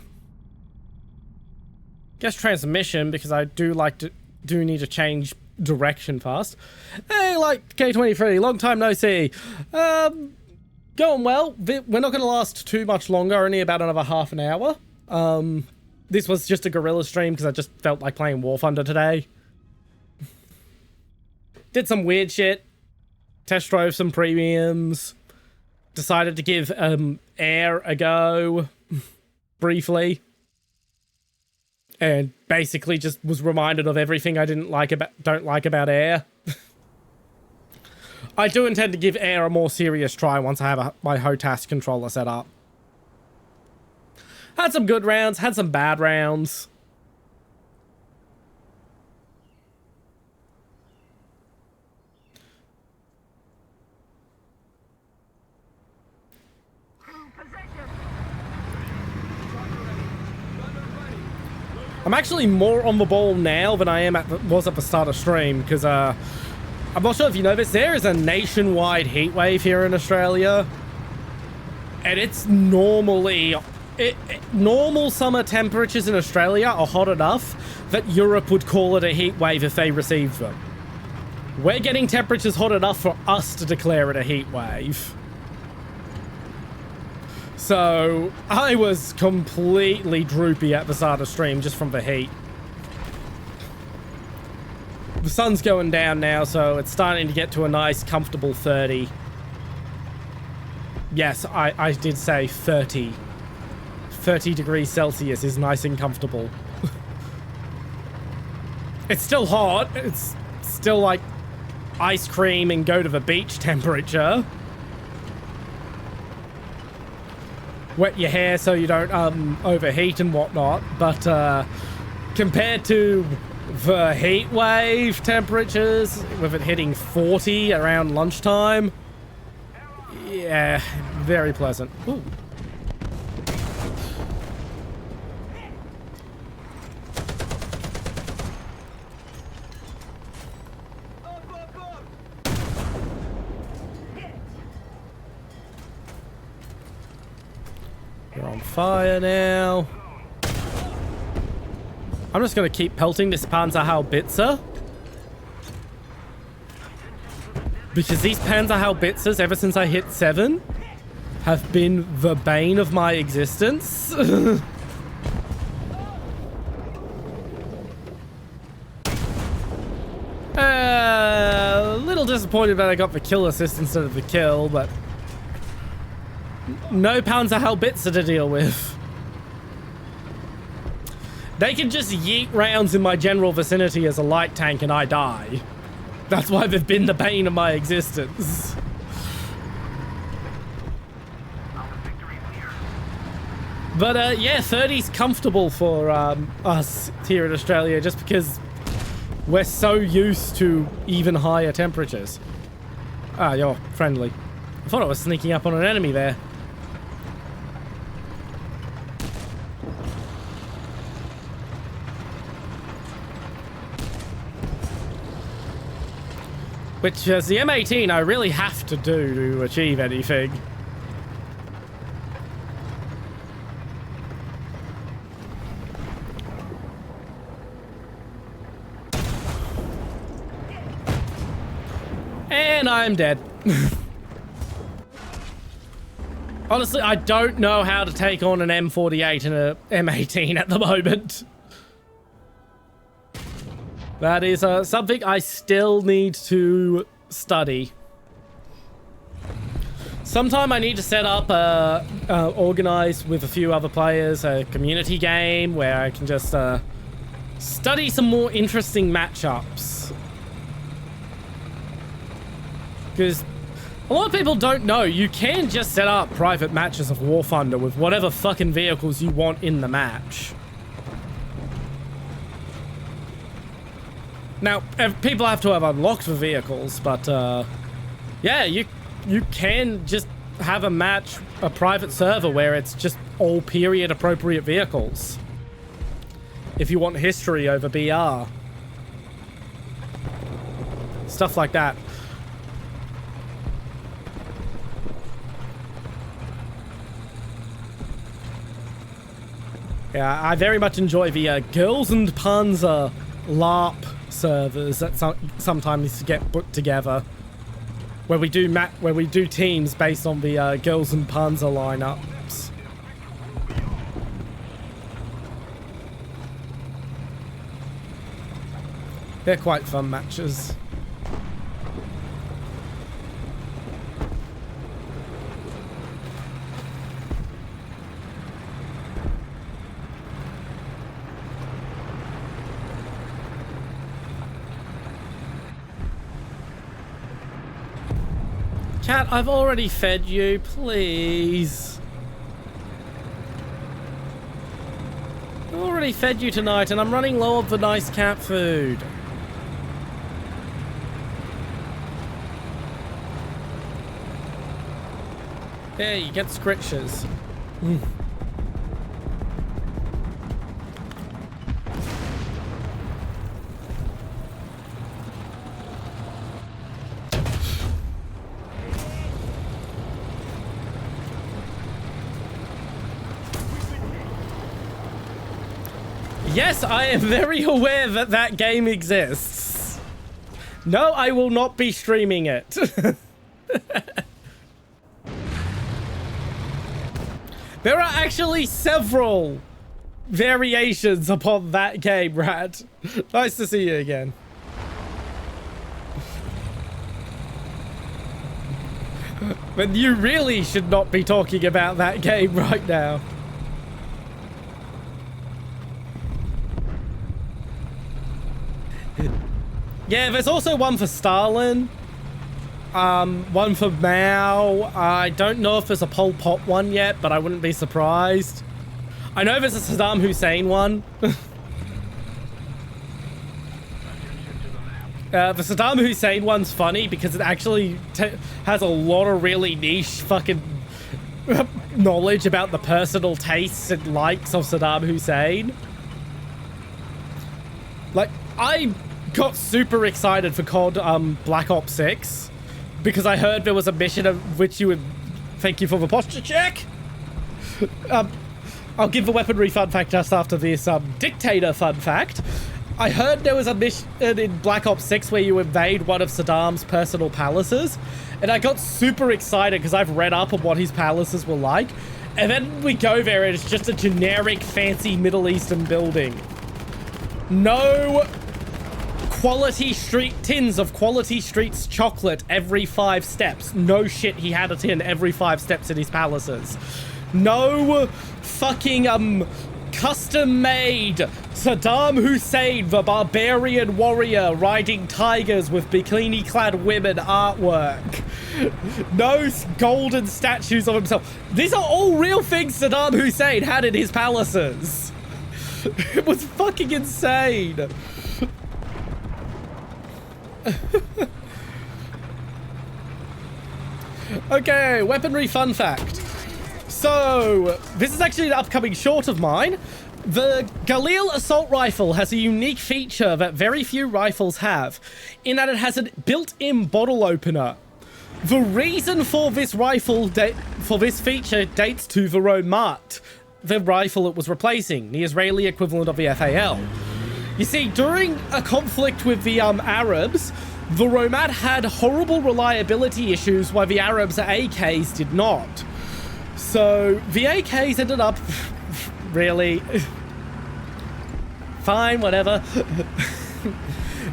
S1: Guess transmission, because I do need to change direction fast. Hey, like K23, long time no see. Going well. We're not going to last too much longer, only about another half an hour. This was just a Guerrilla stream because I just felt like playing Warthunder today. Did some weird shit. Test drove some premiums. Decided to give air a go. Briefly. And basically just was reminded of everything I don't like about air. I do intend to give air a more serious try once I have my HOTAS controller set up. Had some good rounds, had some bad rounds. I'm actually more on the ball now than I was at the start of stream, because I'm not sure if you know this, there is a nationwide heat wave here in Australia. And it's normally... normal summer temperatures in Australia are hot enough that Europe would call it a heat wave if they received them. We're getting temperatures hot enough for us to declare it a heat wave. So, I was completely droopy at the start of stream just from the heat. The sun's going down now, so it's starting to get to a nice, comfortable 30. Yes, I did say 30. 30 degrees Celsius is nice and comfortable. It's still hot. It's still like ice cream and go to the beach temperature. Wet your hair so you don't overheat and whatnot. But compared to the heat wave temperatures, with it hitting 40 around lunchtime, yeah, very pleasant. Ooh. You're on fire now. I'm just going to keep pelting this Panzerhaubitzer. Because these Panzerhaubitzers, ever since I hit 7, have been the bane of my existence. A little disappointed that I got the kill assist instead of the kill, but no Panzerhaubitzer to deal with. They can just yeet rounds in my general vicinity as a light tank and I die. That's why they've been the bane of my existence. But yeah, 30's comfortable for us here in Australia just because we're so used to even higher temperatures. Ah, you're friendly. I thought I was sneaking up on an enemy there. Which, as the M18, I really have to do to achieve anything. And I'm dead. Honestly, I don't know how to take on an M48 and a M18 at the moment. That is something I still need to study. Sometime I need to set up, organize with a few other players, a community game where I can just study some more interesting matchups. Because a lot of people don't know, you can just set up private matches of Warthunder with whatever fucking vehicles you want in the match. Now, people have to have unlocked the vehicles, but yeah, you can just have a match, a private server where it's just all period appropriate vehicles. If you want history over BR. Stuff like that. Yeah, I very much enjoy the Girls and Panzer LARP servers that sometimes get put together, where we do teams based on the Girls and Panzer lineups. They're quite fun matches. Cat, I've already fed you, please. I've already fed you tonight and I'm running low on the nice cat food. There, you get scritches. Yes, I am very aware that that game exists. No, I will not be streaming it. There are actually several variations upon that game, Rat. Nice to see you again. But you really should not be talking about that game right now. Yeah, there's also one for Stalin. One for Mao. I don't know if there's a Pol Pot one yet, but I wouldn't be surprised. I know there's a Saddam Hussein one. The Saddam Hussein one's funny because it actually has a lot of really niche fucking knowledge about the personal tastes and likes of Saddam Hussein. Like, I got super excited for COD Black Ops 6 because I heard there was a mission of which you would... Thank you for the posture check. I'll give the weaponry fun fact just after this dictator fun fact. I heard there was a mission in Black Ops 6 where you invade one of Saddam's personal palaces, and I got super excited because I've read up on what his palaces were like, and then we go there and it's just a generic fancy Middle Eastern building. No tins of Quality Streets chocolate every 5 steps. No shit, he had a tin every 5 steps in his palaces. No fucking custom-made Saddam Hussein, the barbarian warrior riding tigers with bikini-clad women artwork. No golden statues of himself. These are all real things Saddam Hussein had in his palaces. It was fucking insane. Okay, weaponry fun fact. So, this is actually an upcoming short of mine. The Guerrilla assault rifle has a unique feature that very few rifles have, in that it has a built-in bottle opener. The reason for this feature dates to the Romat, the rifle it was replacing, the Israeli equivalent of the FAL. You see, during a conflict with the Arabs, the Romat had horrible reliability issues while the Arabs' AKs did not. So the AKs ended up really fine, whatever.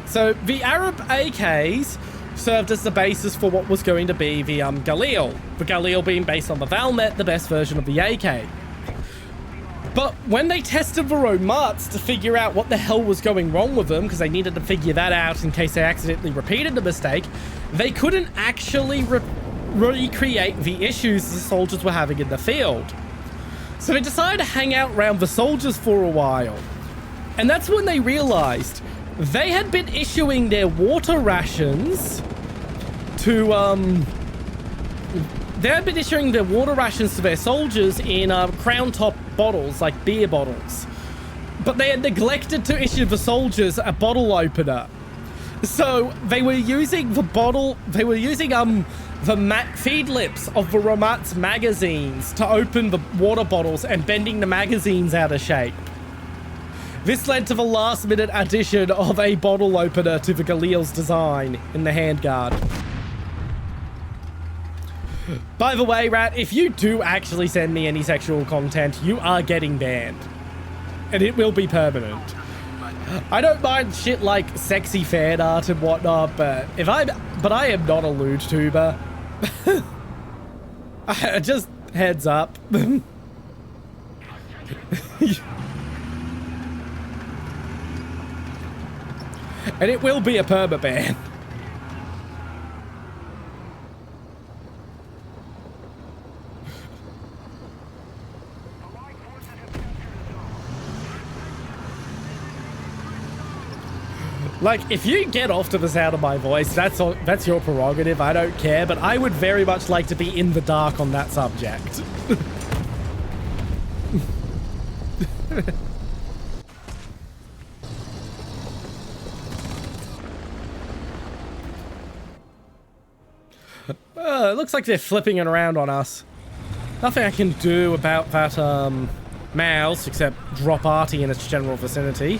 S1: So the Arab AKs served as the basis for what was going to be the Galil. The Galil being based on the Valmet, the best version of the AK. But when they tested the Romats to figure out what the hell was going wrong with them, because they needed to figure that out in case they accidentally repeated the mistake, they couldn't actually recreate the issues the soldiers were having in the field. So they decided to hang out around the soldiers for a while. And that's when they realized they had been issuing their water rations to, they had been issuing their water rations to their soldiers in crown top bottles, like beer bottles. But they had neglected to issue the soldiers a bottle opener. So they were using the feed lips of the Romat's magazines to open the water bottles and bending the magazines out of shape. This led to the last minute addition of a bottle opener to the Galil's design in the handguard. By the way, Rat, if you do actually send me any sexual content, you are getting banned. And it will be permanent. I don't mind shit like sexy fan art and whatnot, but I am not a lewd tuber. Just heads up. And it will be a permaban. Like, if you get off to the sound of my voice, that's your prerogative. I don't care, but I would very much like to be in the dark on that subject. It looks like they're flipping it around on us. Nothing I can do about that mouse except drop Artie in its general vicinity.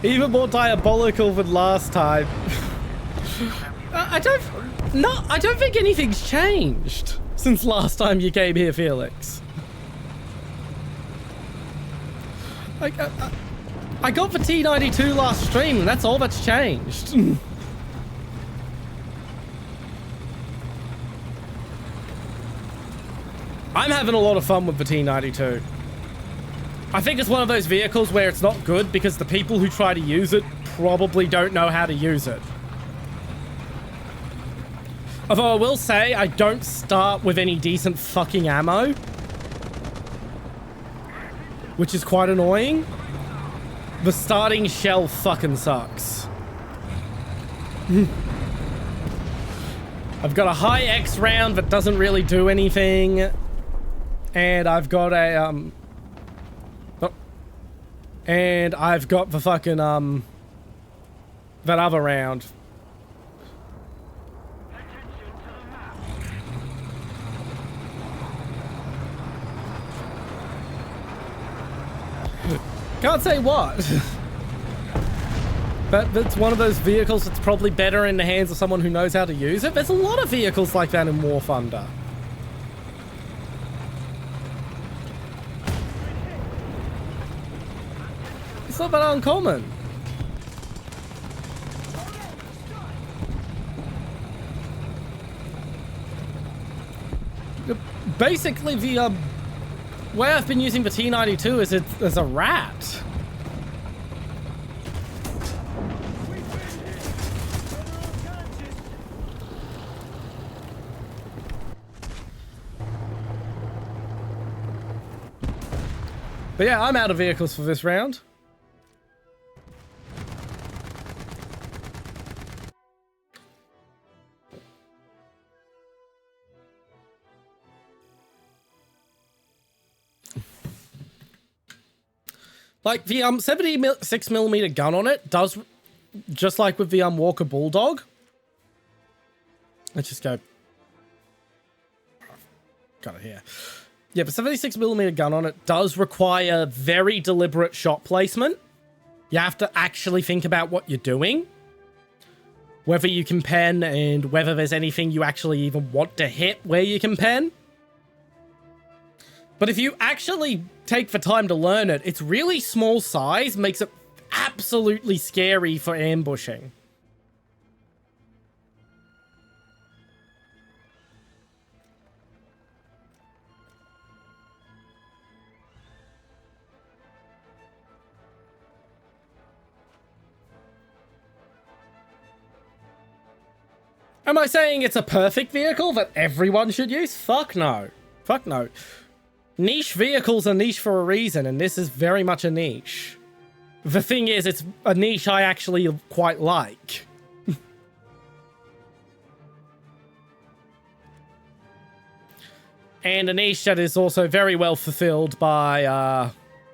S1: Even more diabolical than last time. I don't think anything's changed since last time you came here, Felix. I got the T92 last stream, and that's all that's changed. I'm having a lot of fun with the T92. I think it's one of those vehicles where it's not good because the people who try to use it probably don't know how to use it. Although I will say, I don't start with any decent fucking ammo, which is quite annoying. The starting shell fucking sucks. I've got a high X round that doesn't really do anything. And I've got a, and I've got the fucking, that other round. Can't say what. That's one of those vehicles that's probably better in the hands of someone who knows how to use it. There's a lot of vehicles like that in Warthunder. It's not that uncommon. Basically, the way I've been using the T92 is as a rat. But yeah, I'm out of vehicles for this round. Like, the 76mm gun on it does, just like with the Walker Bulldog. Let's just go. Got it here. Yeah, the 76mm gun on it does require very deliberate shot placement. You have to actually think about what you're doing. Whether you can pen and whether there's anything you actually even want to hit where you can pen. But if you actually take the time to learn it, its really small size makes it absolutely scary for ambushing. Am I saying it's a perfect vehicle that everyone should use? Fuck no. Fuck no. Niche vehicles are niche for a reason, and this is very much a niche. The thing is, it's a niche I actually quite like. And a niche that is also very well fulfilled by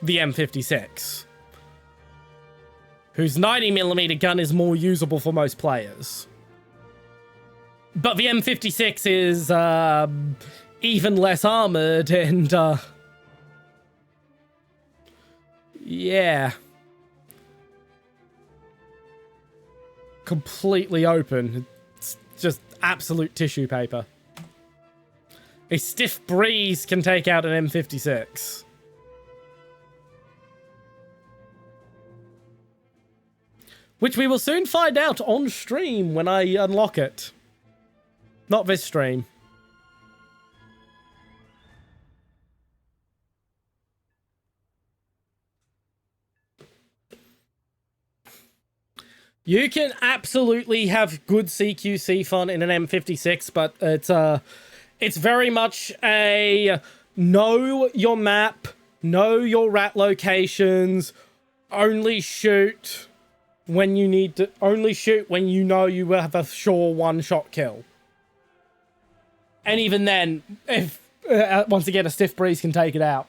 S1: the M56. Whose 90mm gun is more usable for most players. But the M56 is even less armored and yeah. Completely open. It's just absolute tissue paper. A stiff breeze can take out an M56. Which we will soon find out on stream when I unlock it. Not this stream. You can absolutely have good CQC fun in an M56, but it's very much a know your map, know your rat locations, only shoot when you need to, only shoot when you know you will have a sure one-shot kill. And even then, if once again a stiff breeze can take it out.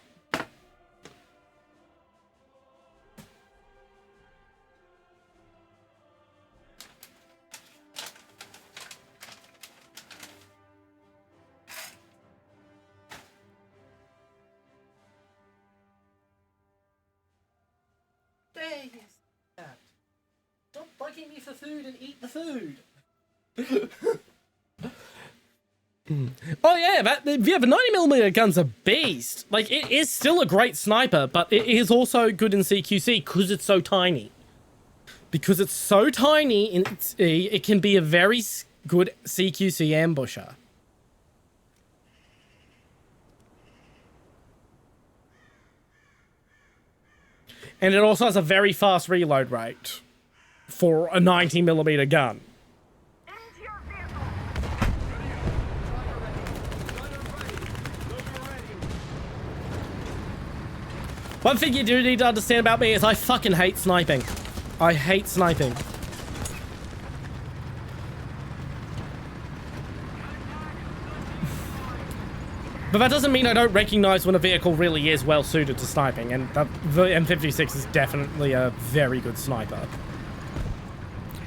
S1: Stop bugging me for food and eat the food. Oh yeah, the 90mm gun's a beast. Like, it is still a great sniper, but it is also good in CQC because it's so tiny. Because it's so tiny, it can be a very good CQC ambusher. And it also has a very fast reload rate for a 90mm gun. One thing you do need to understand about me is I fucking hate sniping. I hate sniping. But that doesn't mean I don't recognize when a vehicle really is well suited to sniping, and the M56 is definitely a very good sniper.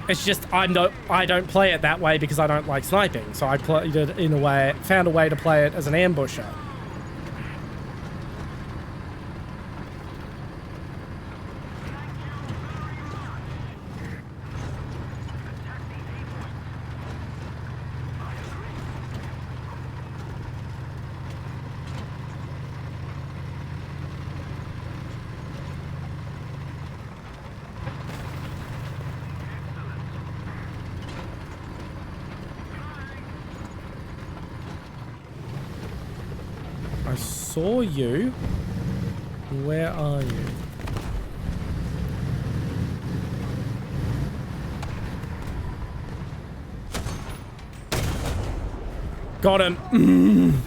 S1: It's just I don't play it that way because I don't like sniping, so I played it in a way, found a way to play it as an ambusher. I saw you. Where are you? Got him.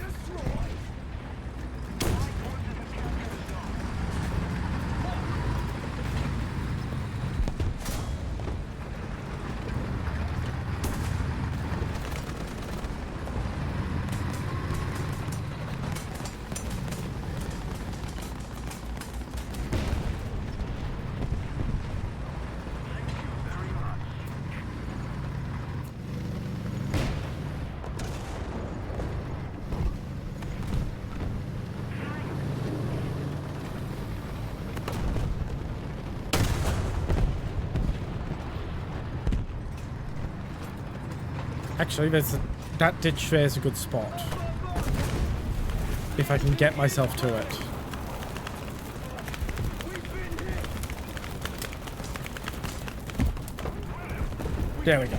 S1: Actually, that ditch there is a good spot. If I can get myself to it. There we go.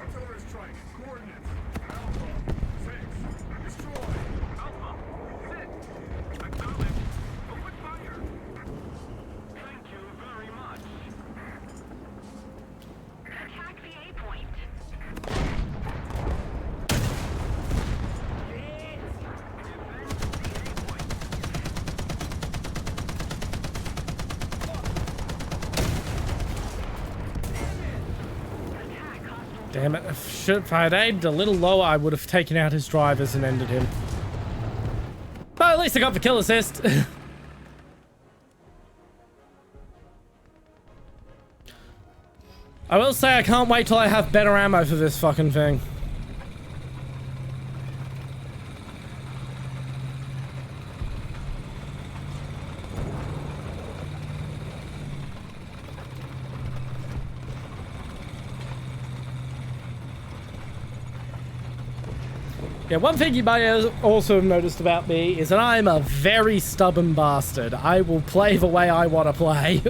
S2: Artillery strike. Coordinates. Alpha 6. Destroy. Alpha 6. Acknowledge. Open fire. Thank you very much. Attack the A point.
S1: Damn it. If I had aimed a little lower, I would have taken out his drivers and ended him. But at least I got the kill assist. I will say I can't wait till I have better ammo for this fucking thing. Yeah, one thing you might also have noticed about me is that I'm a very stubborn bastard. I will play the way I want to play.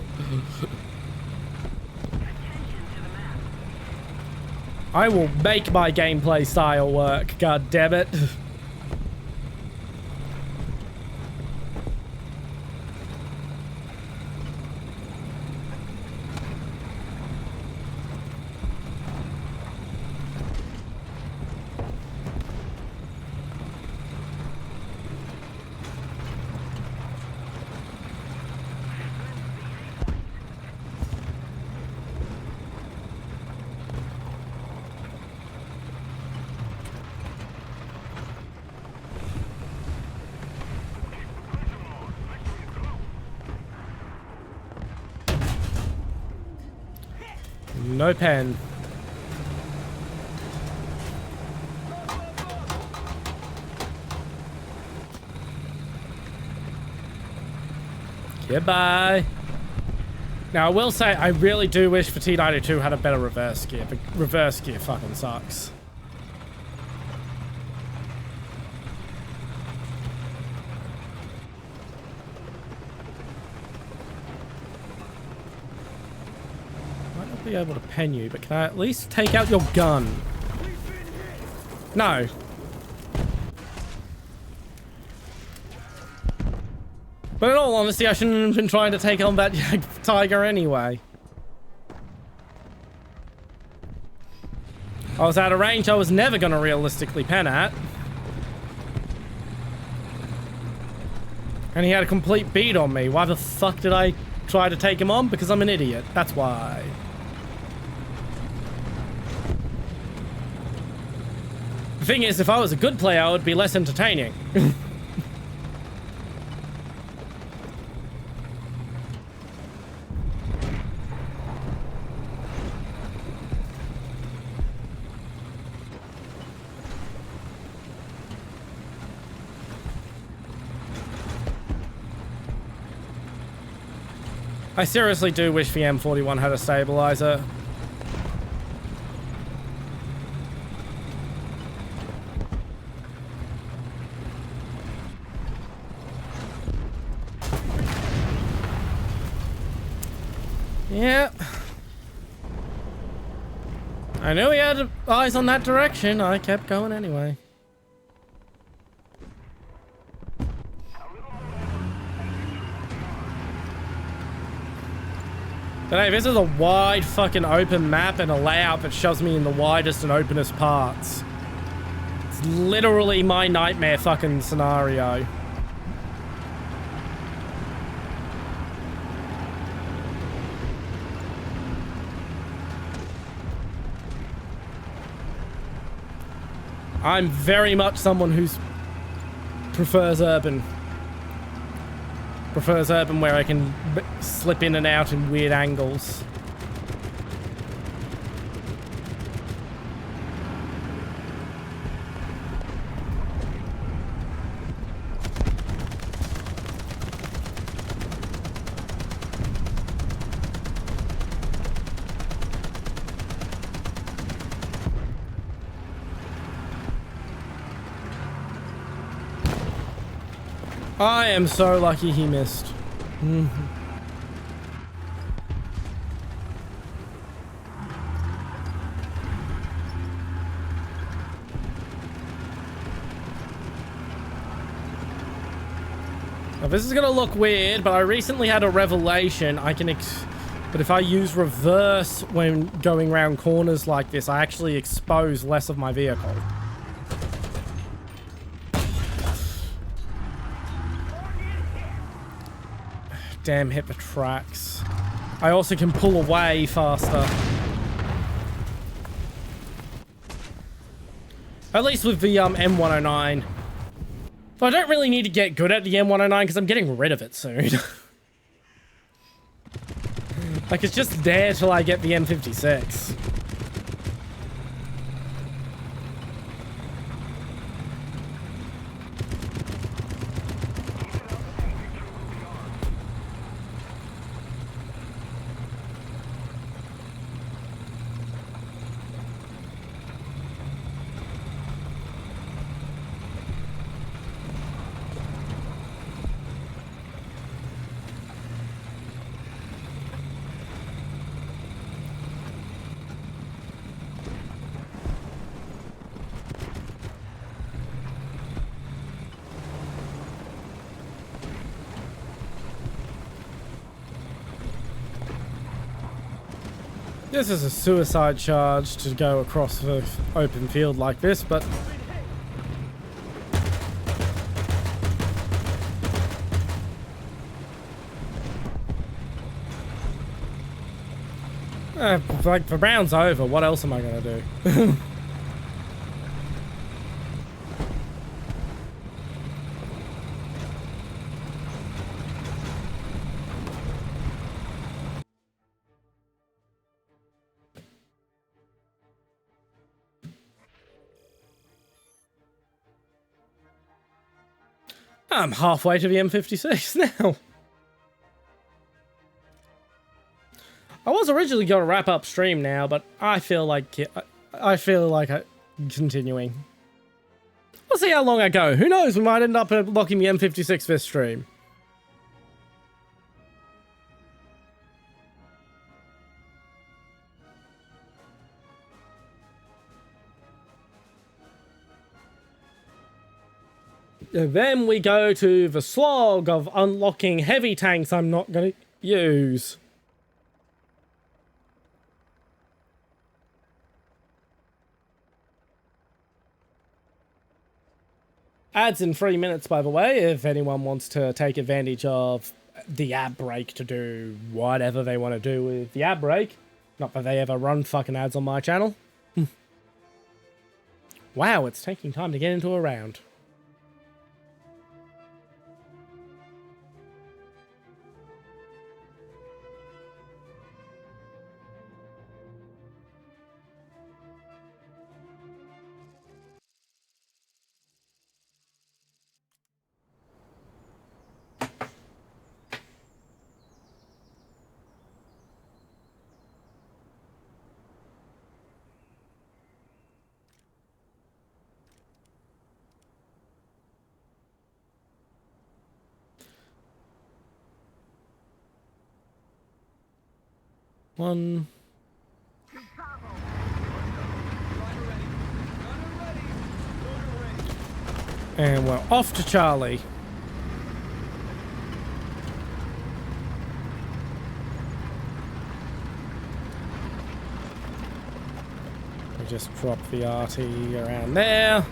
S1: I will make my gameplay style work, god damn it. No pen. Goodbye. Now, I will say, I really do wish the T92 had a better reverse gear. The reverse gear fucking sucks. Might not be able to pen you, but can I at least take out your gun? No. But in all honesty, I shouldn't have been trying to take on that tiger anyway. I was out of range I was never going to realistically pen at. And he had a complete beat on me. Why the fuck did I try to take him on? Because I'm an idiot. That's why. The thing is, if I was a good player, it would be less entertaining. I seriously do wish the M41 had a stabilizer. Yeah. I knew he had eyes on that direction. I kept going anyway. But hey, this is a wide fucking open map and a layout that shoves me in the widest and openest parts. It's literally my nightmare fucking scenario. I'm very much someone who prefers urban. Prefers urban where I can slip in and out in weird angles. I am so lucky he missed. Now this is gonna look weird, but I recently had a revelation. But if I use reverse when going around corners like this, I actually expose less of my vehicle. Damn, hit the tracks. I also can pull away faster. At least with the M109. But I don't really need to get good at the M109 because I'm getting rid of it soon. Like, it's just there till I get the M56. This is a suicide charge to go across the open field like this, but... like, the round's over. What else am I gonna do? I'm halfway to the M56 now. I was originally going to wrap up stream now, but I feel like continuing. We'll see how long I go. Who knows? We might end up unlocking the M56 this stream. Then we go to the slog of unlocking heavy tanks I'm not going to use. Ads in 3 minutes, by the way, if anyone wants to take advantage of the ad break to do whatever they want to do with the ad break. Not that they ever run fucking ads on my channel. Wow, it's taking time to get into a round. One. And we're off to Charlie. We just drop the RT around there.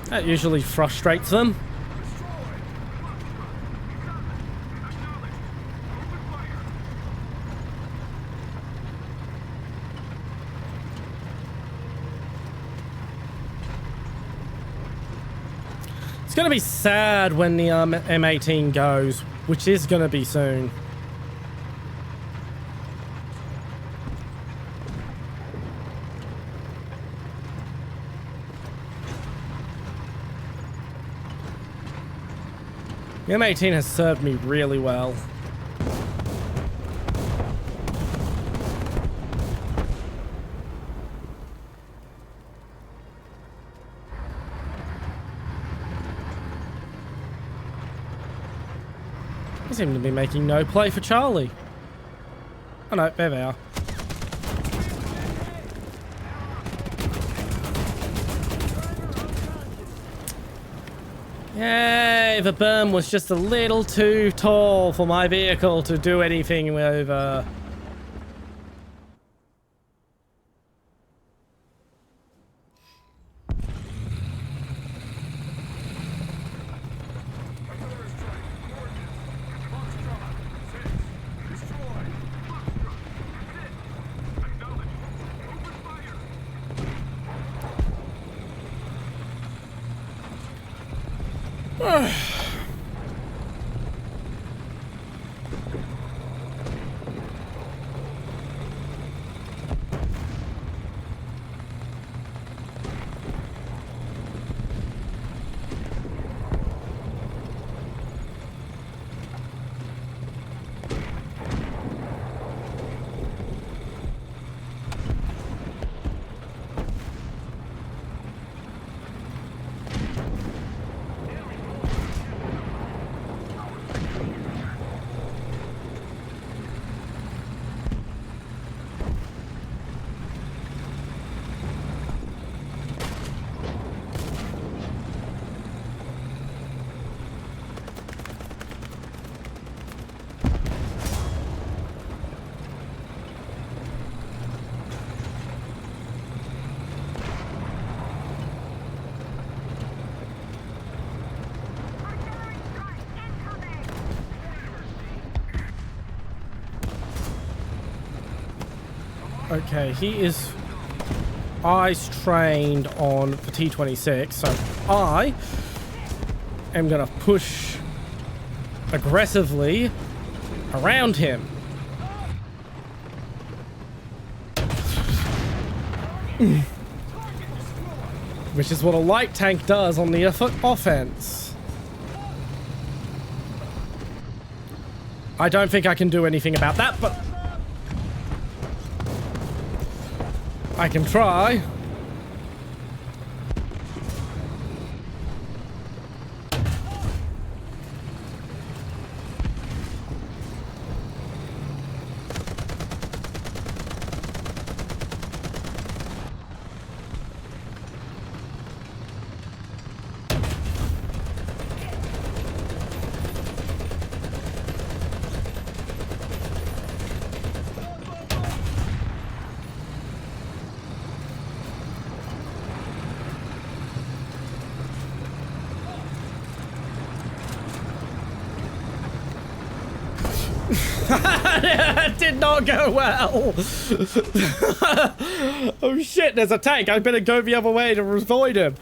S1: That usually frustrates them. It's gonna be sad when the M18 goes, which is gonna be soon. The M18 has served me really well. They seem to be making no play for Charlie. Oh no, there they are. Yay, the berm was just a little too tall for my vehicle to do anything over. Okay, he is eyes trained on the T-26, so I am gonna push aggressively around him. Which is what a light tank does on the offense. I don't think I can do anything about that, but I can try. It did not go well. Oh shit, there's a tank. I better go the other way to avoid him.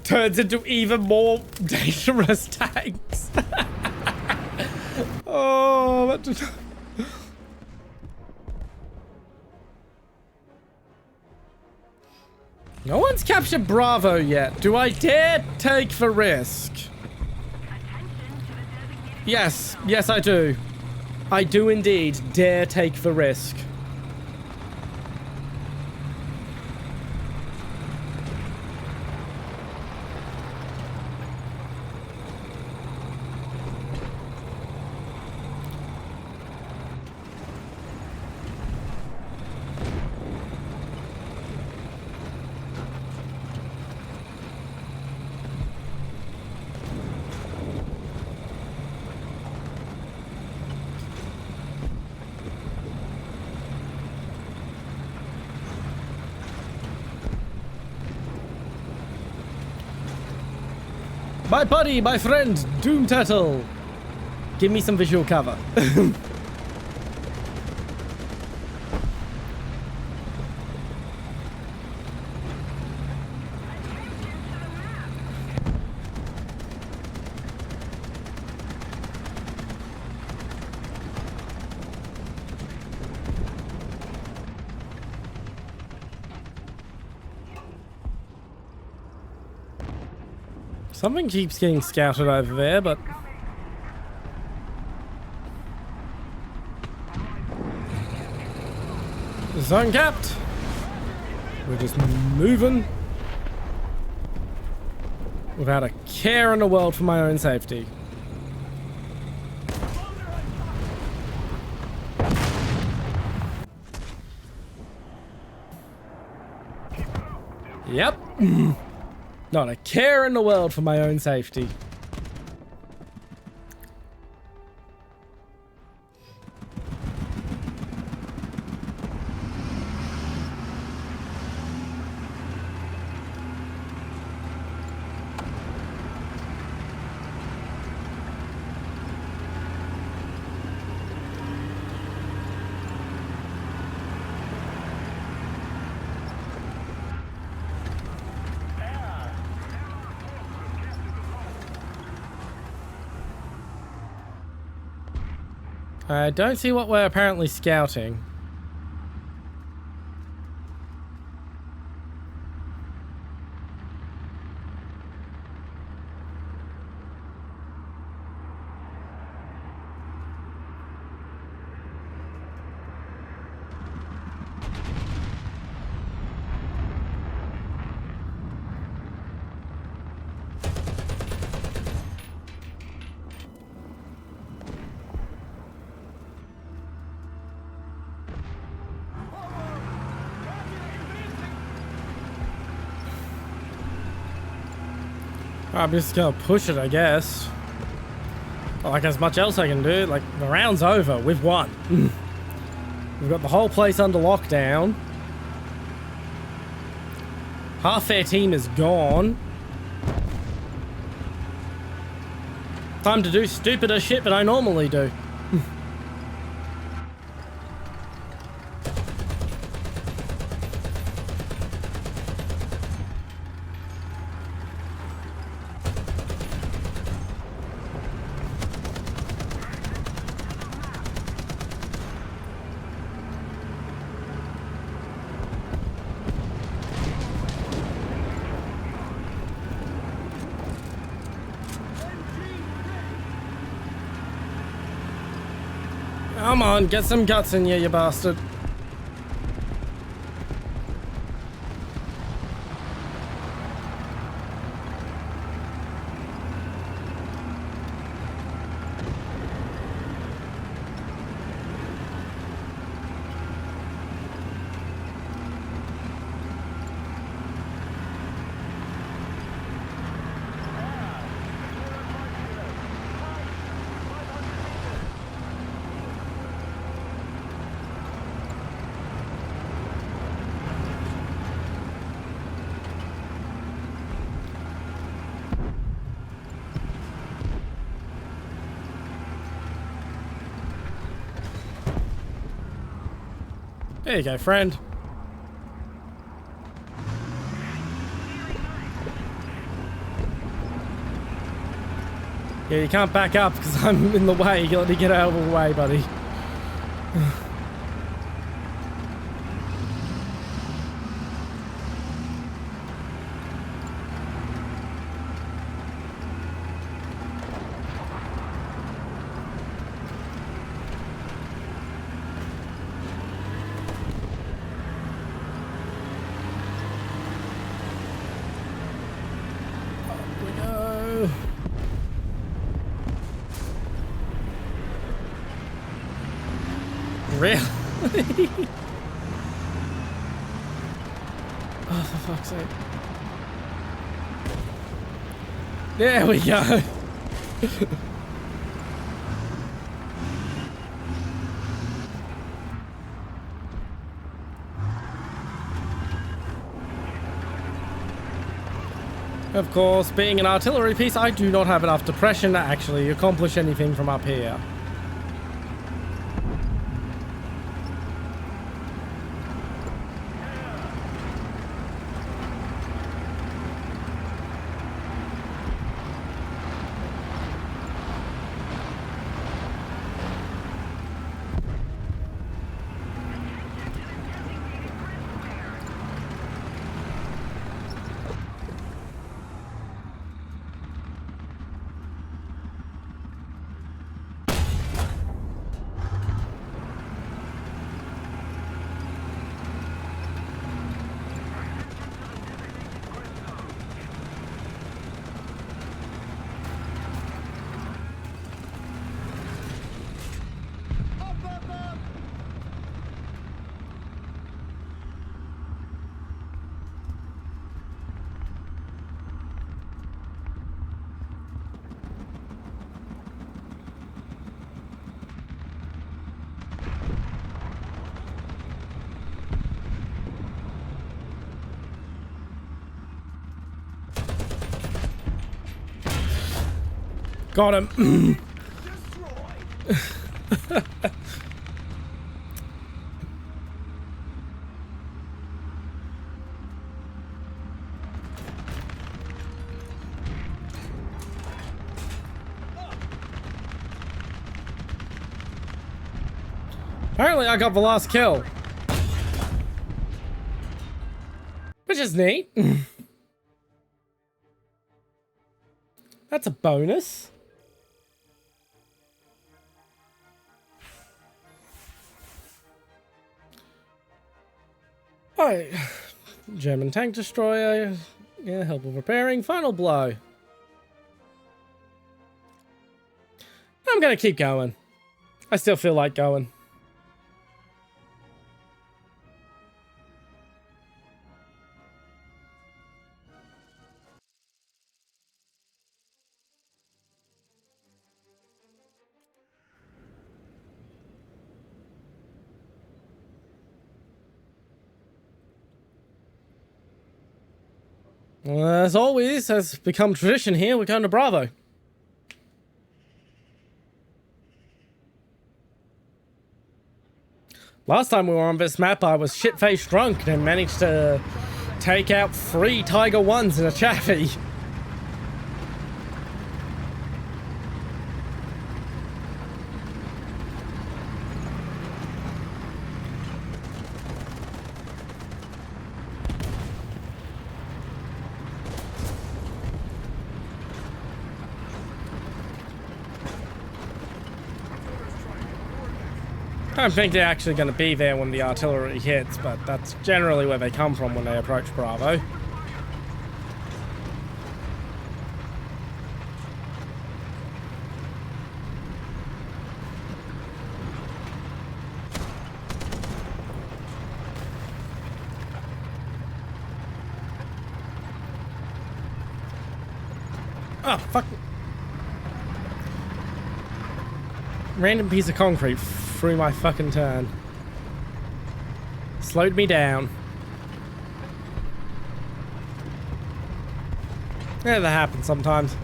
S1: Turns into even more dangerous tanks. Oh, that did... No one's captured Bravo yet. Do I dare take the risk? Yes, yes I do. I do indeed dare take the risk. My buddy, my friend, Doom Turtle. Give me some visual cover. Something keeps getting scouted over there, but... Zone capped. We're just moving. Without a care in the world for my own safety. Yep. Not a care in the world for my own safety. I don't see what we're apparently scouting. I'm just gonna push it, I guess. Not like there's much else I can do. Like, the round's over. We've won. We've got the whole place under lockdown. Half their team is gone. Time to do stupider shit than I normally do. Come on, get some guts in you, you bastard. There you go, friend. Yeah, you can't back up because I'm in the way. You got to get out of the way, buddy. Really? Oh, for fuck's sake. There we go. Of course, being an artillery piece, I do not have enough depression to actually accomplish anything from up here. Got him. Apparently I got the last kill. Which is neat. That's a bonus. Alright. German tank destroyer. Yeah, help with repairing. Final blow. I'm gonna keep going. I still feel like going. As always, has become tradition here, we're going to Bravo. Last time we were on this map, I was shit-faced drunk and managed to take out 3 Tiger 1s in a chaffee. I don't think they're actually going to be there when the artillery hits, but that's generally where they come from when they approach Bravo. Oh, fuck. Random piece of concrete through my fucking turn. Slowed me down. Yeah, that happens sometimes.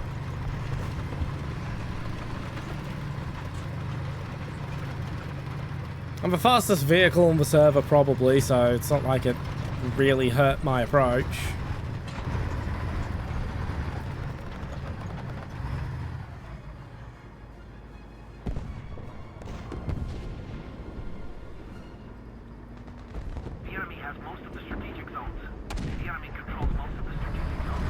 S1: I'm the fastest vehicle on the server probably, so it's not like it really hurt my approach.
S2: The enemy has most of the strategic zones. The enemy controls most of the strategic zones.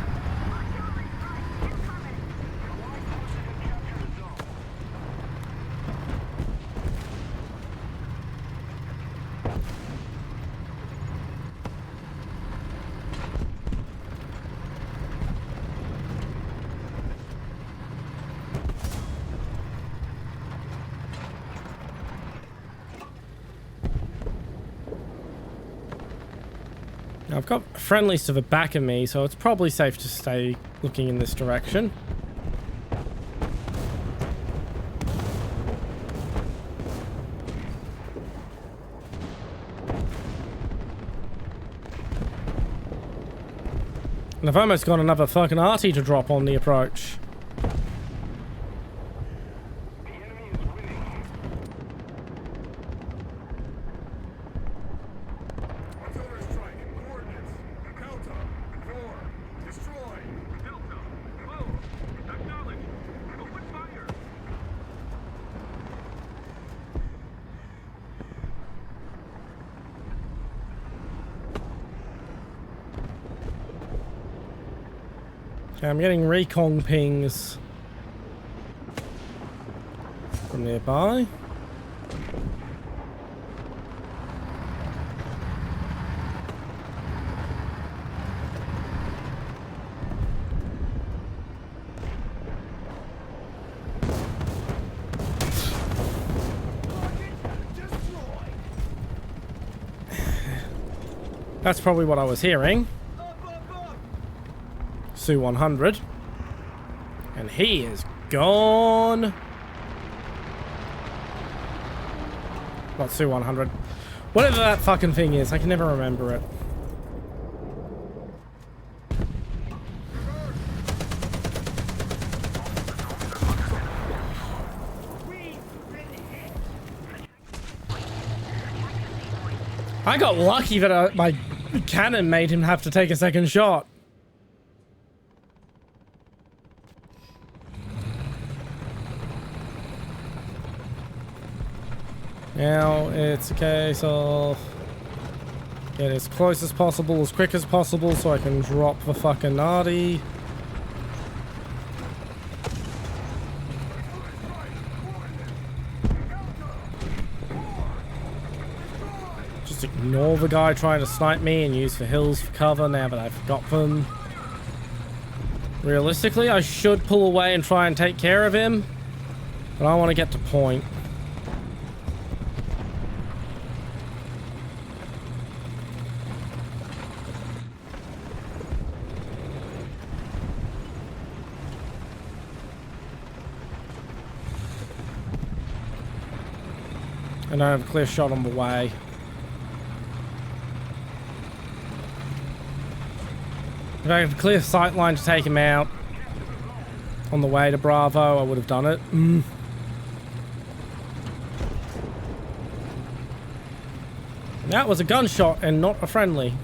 S1: Now, I've got friendlies to the back of me, so it's probably safe to stay looking in this direction. And I've almost got another fucking arty to drop on the approach. Okay, I'm getting recon pings from nearby. That's probably what I was hearing. Su 100. And he is gone. Not Su 100. Whatever that fucking thing is, I can never remember it. I got lucky that my cannon made him have to take a second shot. Now it's a case of get as close as possible, as quick as possible, so I can drop the fucking arty. Just ignore the guy trying to snipe me and use the hills for cover now that I've got them. Realistically, I should pull away and try and take care of him, but I want to get to point. And I have a clear shot on the way. If I had a clear sight line to take him out on the way to Bravo, I would have done it. That was a gunshot and not a friendly.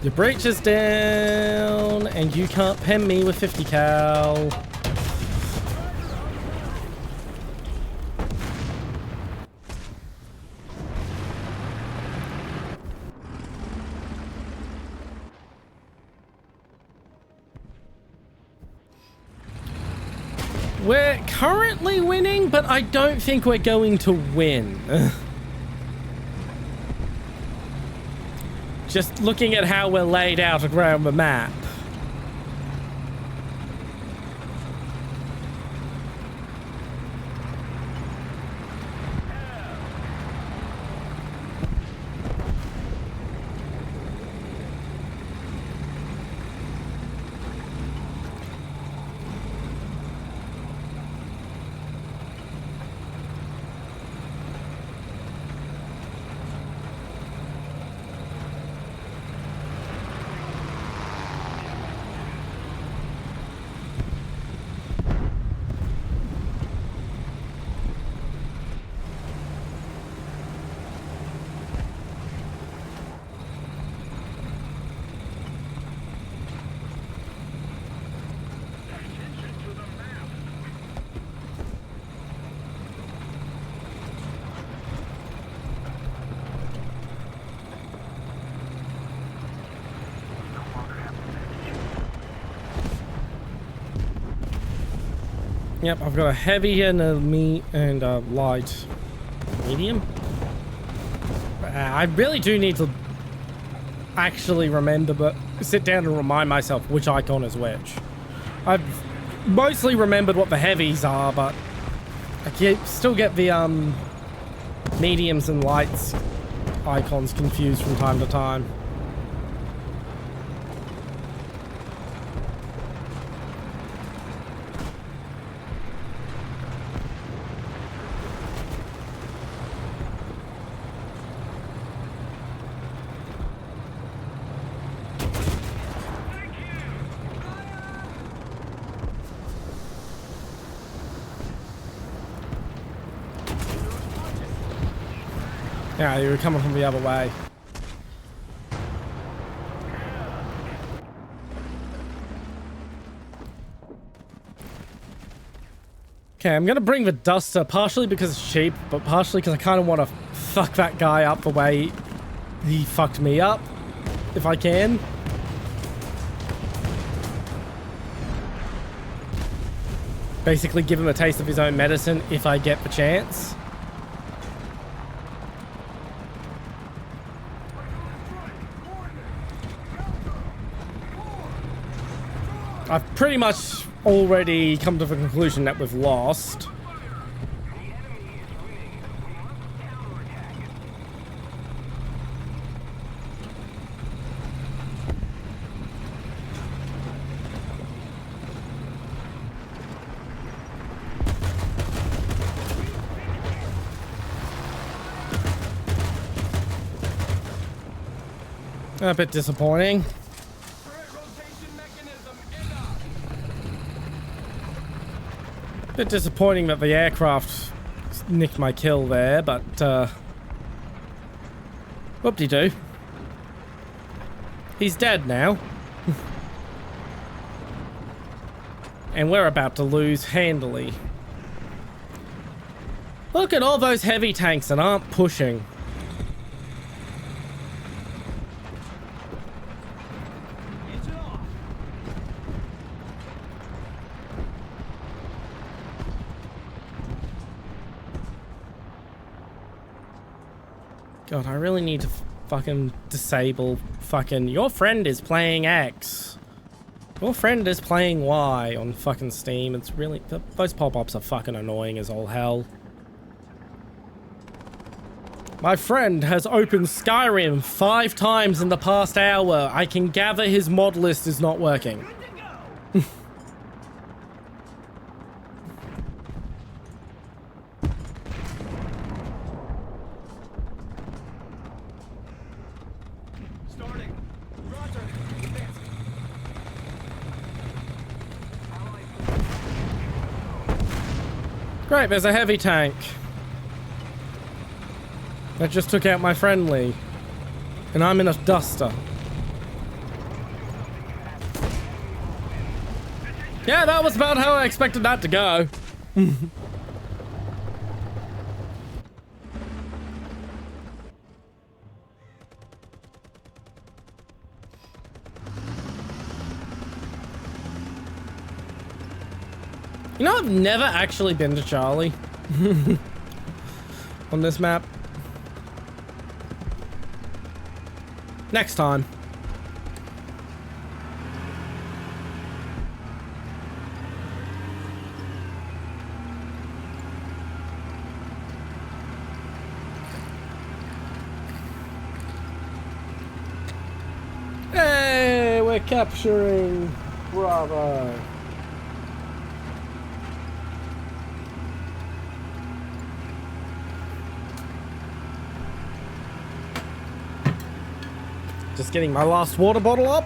S1: Your breach is down, and you can't pen me with 50 cal. We're currently winning, but I don't think we're going to win. Just looking at how we're laid out around the map. Yep, I've got a heavy and a light. Medium? I really do need to actually remember, but sit down and remind myself which icon is which. I've mostly remembered what the heavies are, but I still get the mediums and lights icons confused from time to time. Yeah, you were coming from the other way. Okay, I'm gonna bring the Duster, partially because it's cheap, but partially because I kind of want to fuck that guy up the way he fucked me up, if I can. Basically give him a taste of his own medicine if I get the chance. I've pretty much already come to the conclusion that we've lost. A bit disappointing. Bit disappointing that the aircraft nicked my kill there, but whoop-de-doo. He's dead now. And we're about to lose handily. Look at all those heavy tanks that aren't pushing. God, I really need to fucking disable fucking... Your friend is playing X. Your friend is playing Y on fucking Steam. It's really... Those pop-ups are fucking annoying as all hell. My friend has opened Skyrim 5 times in the past hour. I can gather his mod list is not working. Great, there's a heavy tank. That just took out my friendly. And I'm in a Duster. Yeah, that was about how I expected that to go. You know, I've never actually been to Charlie on this map. Next time. Hey, we're capturing Bravo. Just getting my last water bottle up.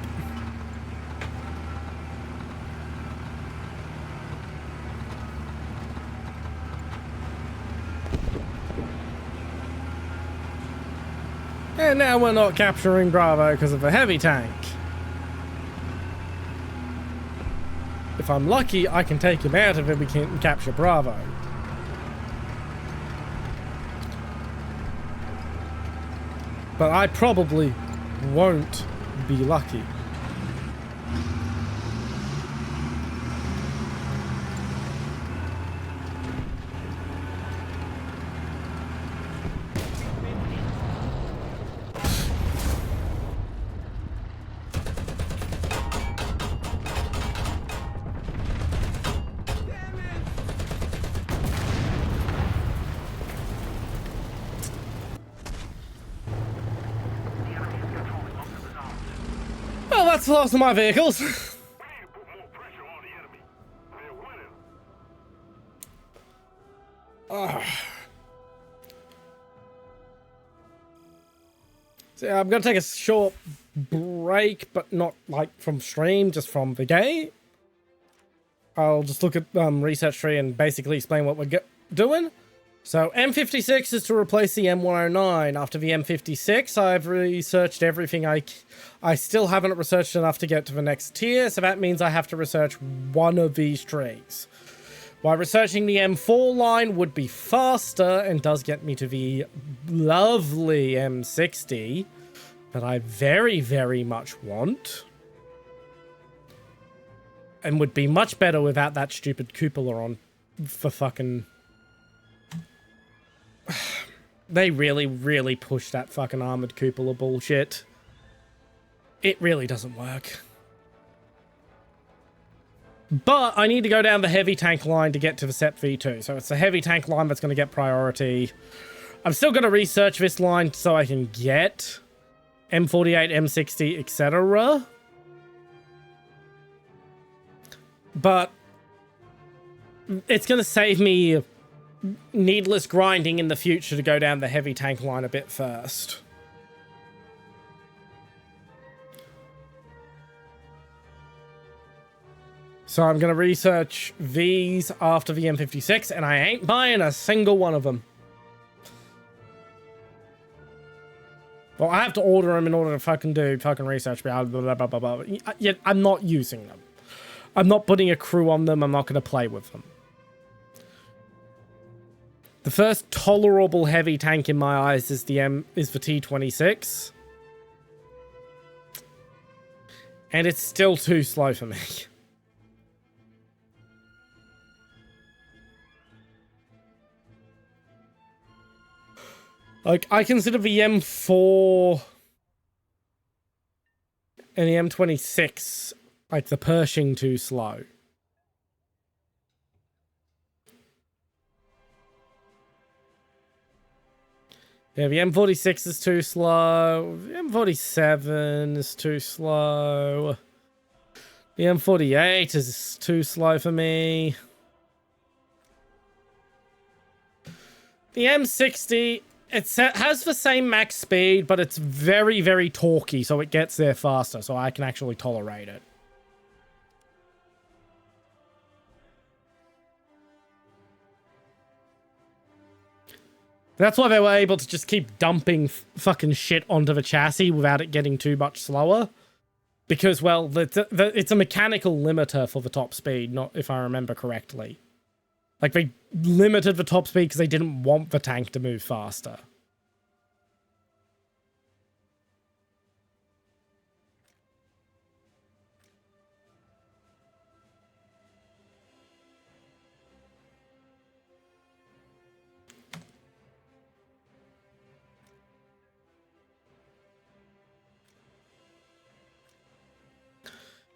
S1: And now we're not capturing Bravo because of a heavy tank. If I'm lucky, I can take him out if we can capture Bravo. But I probably won't be lucky. that's the last of my vehicles.
S2: We need to put more pressure on the enemy. They're winning.
S1: So I'm gonna take a short break, but not like from stream, just from the game. I'll just look at research tree and basically explain what we're doing. So M56 is to replace the M109. After the M56, I've researched everything I still haven't researched enough to get to the next tier, so that means I have to research one of these trees. While researching the M4 line would be faster and does get me to the lovely M60 that I very, very much want. And would be much better without that stupid cupola on for fucking... They really, really push that fucking armored cupola bullshit. It really doesn't work. But I need to go down the heavy tank line to get to the SEP V2. So it's the heavy tank line that's going to get priority. I'm still going to research this line so I can get M48, M60, etc. But it's going to save me needless grinding in the future to go down the heavy tank line a bit first. So I'm going to research these after the M56, and I ain't buying a single one of them. Well, I have to order them in order to fucking do fucking research. Blah, blah, blah, blah, blah. Yet I'm not using them. I'm not putting a crew on them. I'm not going to play with them. The first tolerable heavy tank in my eyes is the T26. And it's still too slow for me. Like, I consider the M4 and the M26, like, the Pershing too slow. Yeah, the M46 is too slow. The M47 is too slow. The M48 is too slow for me. The M60, it has the same max speed, but it's very, very torquey, so it gets there faster, so I can actually tolerate it. That's why they were able to just keep dumping fucking shit onto the chassis without it getting too much slower. Because, well, it's a mechanical limiter for the top speed, not if I remember correctly. Like, they limited the top speed because they didn't want the tank to move faster.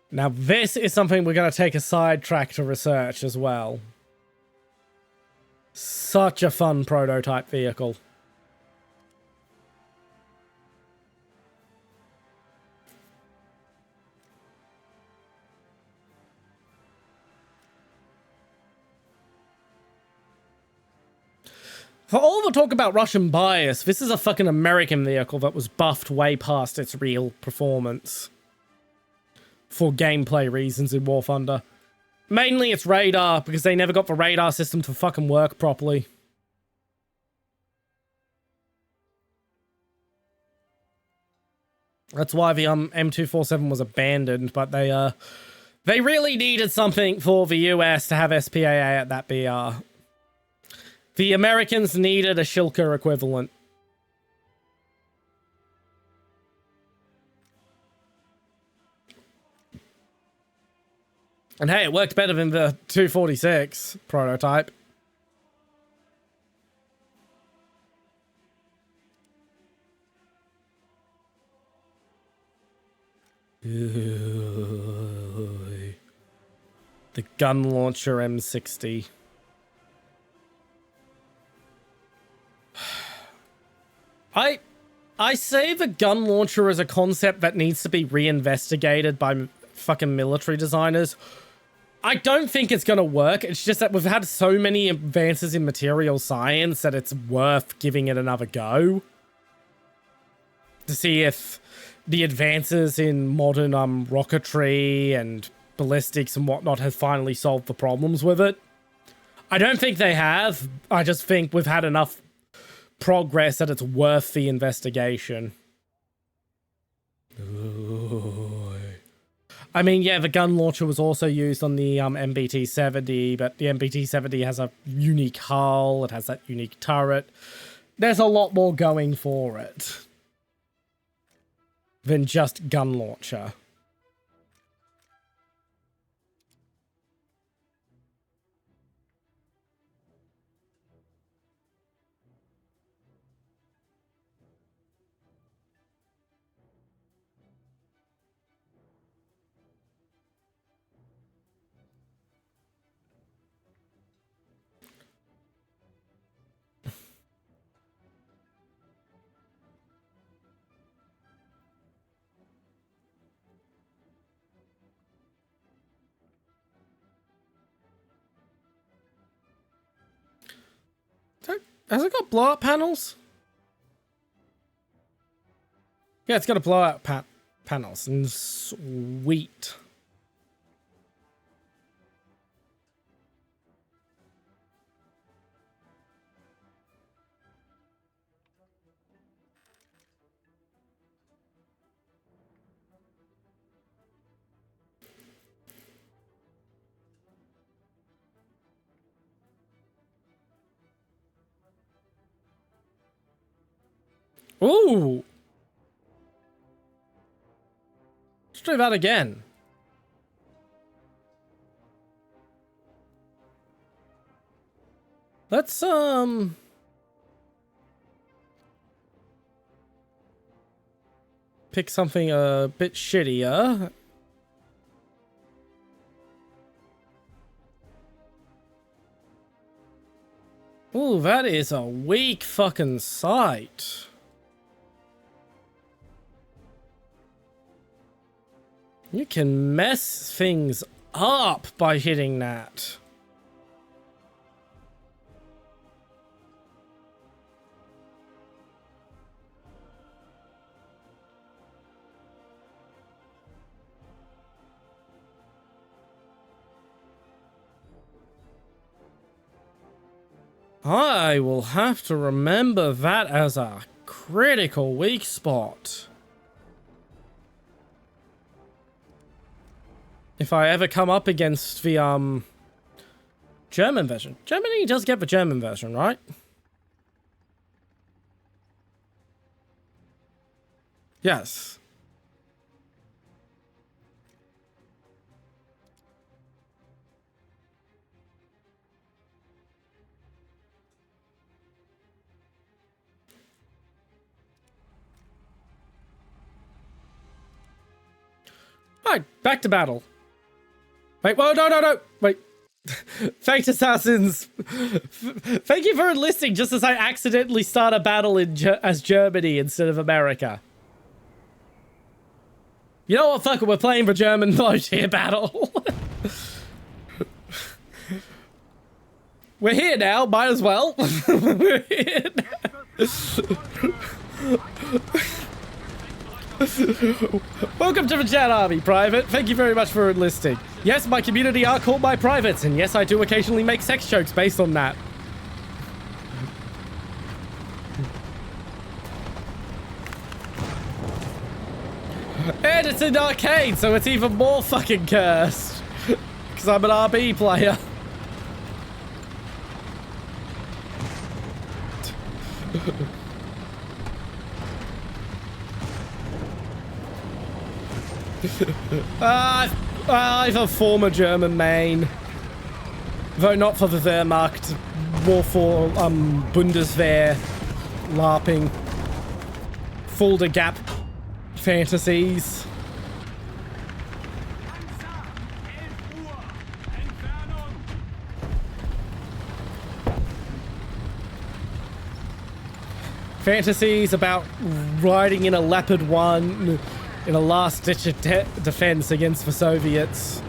S1: Now, this is something we're going to take a sidetrack to research as well. Such a fun prototype vehicle. For all the talk about Russian bias, this is a fucking American vehicle that was buffed way past its real performance. For gameplay reasons in Warthunder. Mainly it's radar, because they never got the radar system to fucking work properly. That's why the M247 was abandoned, but they really needed something for the US to have SPAA at that BR. The Americans needed a Shilker equivalent. And hey, it worked better than the 246 prototype. The gun launcher M60. I say the gun launcher is a concept that needs to be reinvestigated by fucking military designers. I don't think it's going to work. It's just that we've had so many advances in material science that it's worth giving it another go. To see if the advances in modern rocketry and ballistics and whatnot have finally solved the problems with it. I don't think they have. I just think we've had enough progress that it's worth the investigation. Ooh. I mean, yeah, the gun launcher was also used on the MBT-70, but the MBT-70 has a unique hull, it has that unique turret. There's a lot more going for it than just gun launcher. Has it got blow-up panels? Yeah, it's got a blow-up panels. And sweet. Ooh! Let's do that again. Let's, pick something a bit shittier. Ooh, that is a weak fucking sight. You can mess things up by hitting that. I will have to remember that as a critical weak spot. If I ever come up against the, German version. Germany does get the German version, right? Yes. Alright, back to battle. Wait, whoa, no. Wait. Thanks, Assassins. Thank you for enlisting just as I accidentally start a battle in as Germany instead of America. You know what, fuck it, we're playing the German low-tier battle. We're here now, might as well. We're here now. Welcome to the Chat Army, Private. Thank you very much for enlisting. Yes, my community are called my privates, and yes, I do occasionally make sex jokes based on that. And it's an arcade, so it's even more fucking cursed. Because I'm an RB player. I'm a former German main. Though not for the Wehrmacht, more for Bundeswehr, LARPing, Fulda Gap fantasies. fantasies about riding in a Leopard 1 in a last-ditch defense against the Soviets.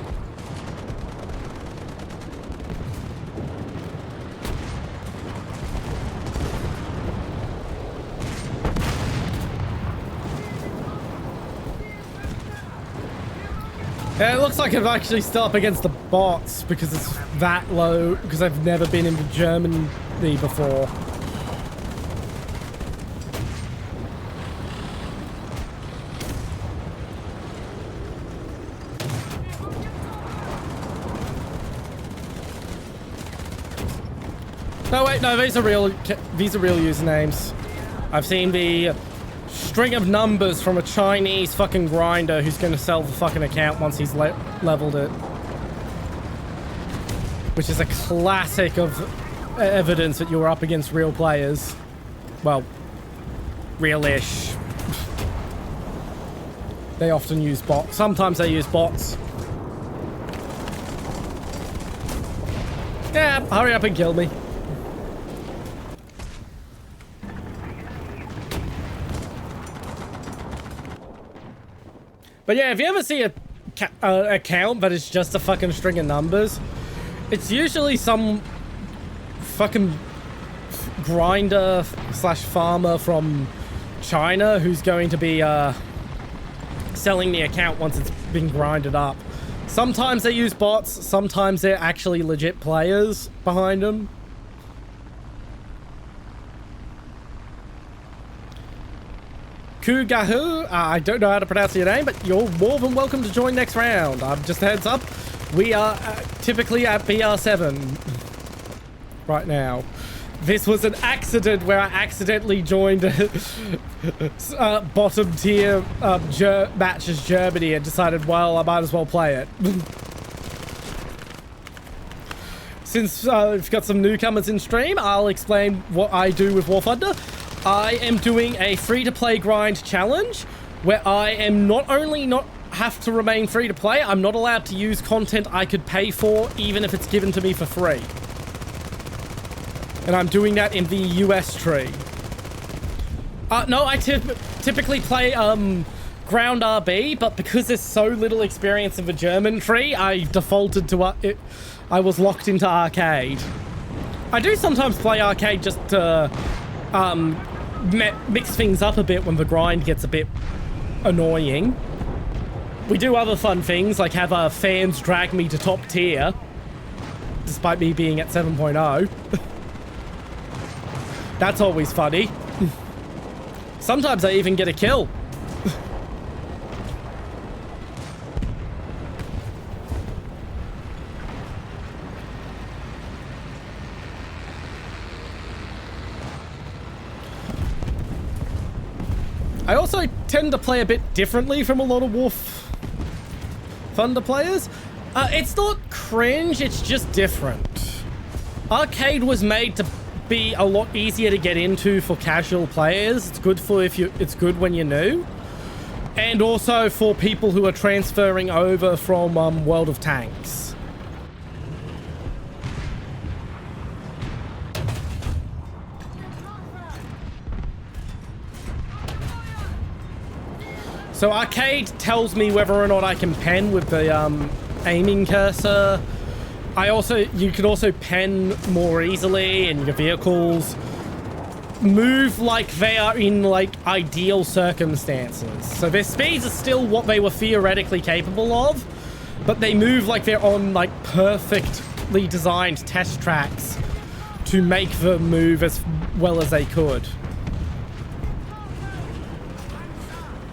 S1: Yeah, it looks like I've actually still up against the bots because it's that low, because I've never been into Germany before. No, wait, no, these are real usernames. I've seen the string of numbers from a Chinese fucking grinder who's going to sell the fucking account once he's leveled it. Which is a classic of evidence that you're up against real players. Well, real-ish. They often use bots. Sometimes they use bots. Yeah, hurry up and kill me. But yeah, if you ever see a account that is just a fucking string of numbers, it's usually some fucking grinder slash farmer from China who's going to be selling the account once it's been grinded up. Sometimes they use bots, sometimes they're actually legit players behind them. Kugahu, I don't know how to pronounce your name, but you're more than welcome to join next round. Just a heads up, we are typically at BR7 right now. This was an accident where I accidentally joined bottom tier match as Germany and decided, well, I might as well play it. Since we've got some newcomers in stream, I'll explain what I do with Warthunder. I am doing a free-to-play grind challenge where I am not only not have to remain free to play, I'm not allowed to use content I could pay for even if it's given to me for free. And I'm doing that in the US tree. No, I typically play ground RB, but because there's so little experience in the German tree, I defaulted to I was locked into arcade. I do sometimes play arcade just to mix things up a bit when the grind gets a bit annoying. We do other fun things, like have fans drag me to top tier, despite me being at 7.0. That's always funny. Sometimes I even get a kill. I also tend to play a bit differently from a lot of Warthunder players. It's not cringe, it's just different. Arcade was made to be a lot easier to get into for casual players. It's good for it's good when you're new. And also for people who are transferring over from World of Tanks. So arcade tells me whether or not I can pen with the aiming cursor. You can also pen more easily, and your vehicles move like they are in like ideal circumstances. So their speeds are still what they were theoretically capable of, but they move like they're on like perfectly designed test tracks to make them move as well as they could.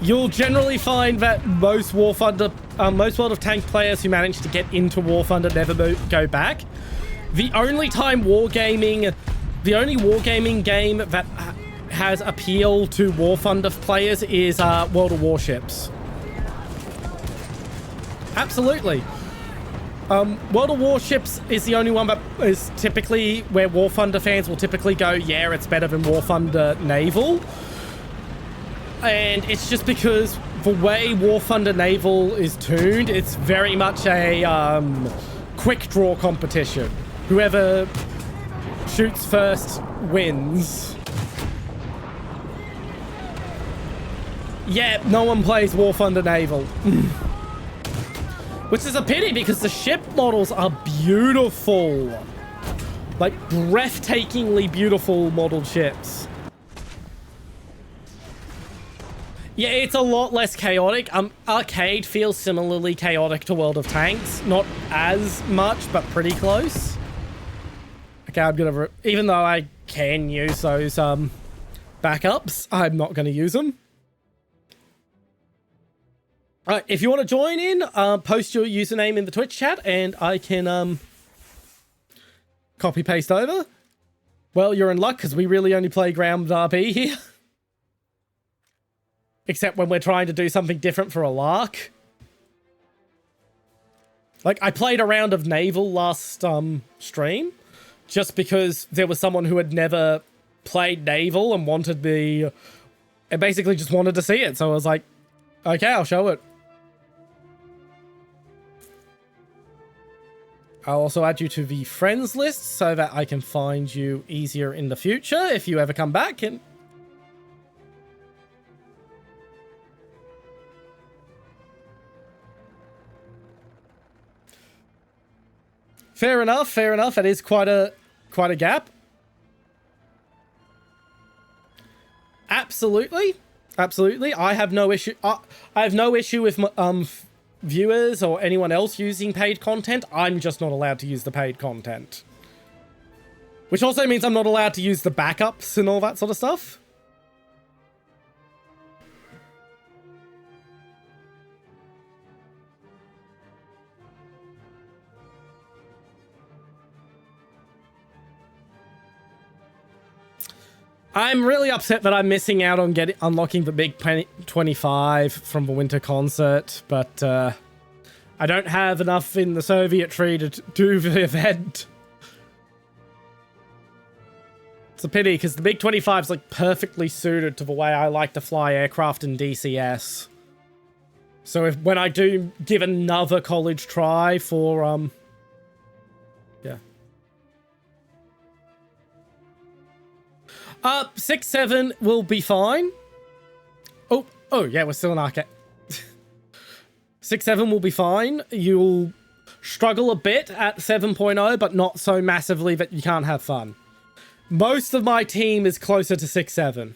S1: You'll generally find that most World of Tank players who manage to get into Warthunder never go back. The only wargaming game that has appeal to Warthunder players is World of Warships. Absolutely. World of Warships is the only one that is typically where Warthunder fans will typically go, yeah, it's better than Warthunder Naval. And it's just because the way Warthunder Naval is tuned, it's very much a quick draw competition. Whoever shoots first wins. Yeah, no one plays Warthunder Naval. Which is a pity because the ship models are beautiful. Like, breathtakingly beautiful modeled ships. Yeah, it's a lot less chaotic. Arcade feels similarly chaotic to World of Tanks. Not as much, but pretty close. Okay, I'm gonna... even though I can use those backups, I'm not gonna use them. Alright, if you want to join in, post your username in the Twitch chat and I can copy paste over. Well, you're in luck because we really only play ground RP here. Except when we're trying to do something different for a lark. Like, I played a round of Naval last stream just because there was someone who had never played Naval and wanted the... and basically just wanted to see it. So I was like, okay, I'll show it. I'll also add you to the friends list so that I can find you easier in the future if you ever come back. And fair enough, fair enough. It is quite a gap. Absolutely, absolutely. I have no issue. I have no issue with viewers or anyone else using paid content. I'm just not allowed to use the paid content, which also means I'm not allowed to use the backups and all that sort of stuff. I'm really upset that I'm missing out on unlocking the big 25 from the winter concert, but I don't have enough in the Soviet tree to do the event. It's a pity because the big 25 is like perfectly suited to the way I like to fly aircraft in DCS. So when I do give another college try for yeah. 6-7 will be fine. Oh yeah, we're still in arcade. 6-7 will be fine. You'll struggle a bit at 7.0, but not so massively that you can't have fun. Most of my team is closer to 6-7.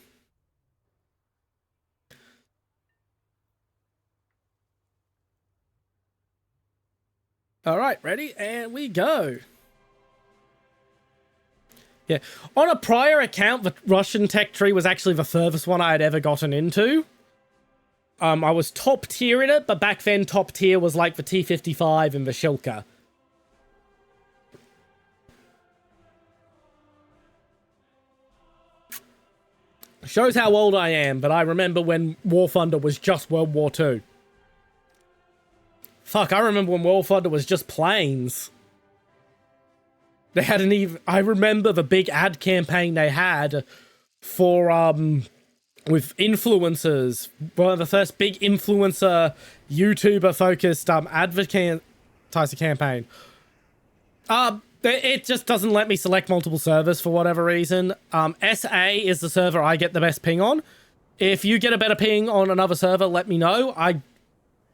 S1: Alright, ready? And we go. Yeah, on a prior account, the Russian tech tree was actually the furthest one I had ever gotten into. I was top tier in it, but back then top tier was like the T-55 and the Shilka. Shows how old I am, but I remember when Warthunder was just World War II. Fuck, I remember when Warthunder was just planes. They hadn't even... I remember the big ad campaign they had for, with influencers. One of the first big influencer, YouTuber-focused, advertiser campaign. It just doesn't let me select multiple servers for whatever reason. SA is the server I get the best ping on. If you get a better ping on another server, let me know. I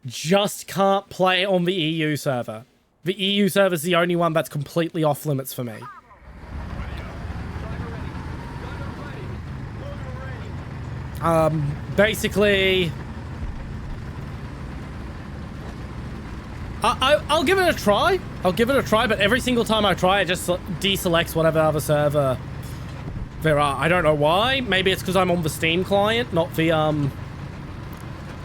S1: just can't play on the EU server. The EU server is the only one that's completely off limits for me. Basically... I'll give it a try. I'll give it a try, but every single time I try, it just deselects whatever other server there are. I don't know why. Maybe it's because I'm on the Steam client, not the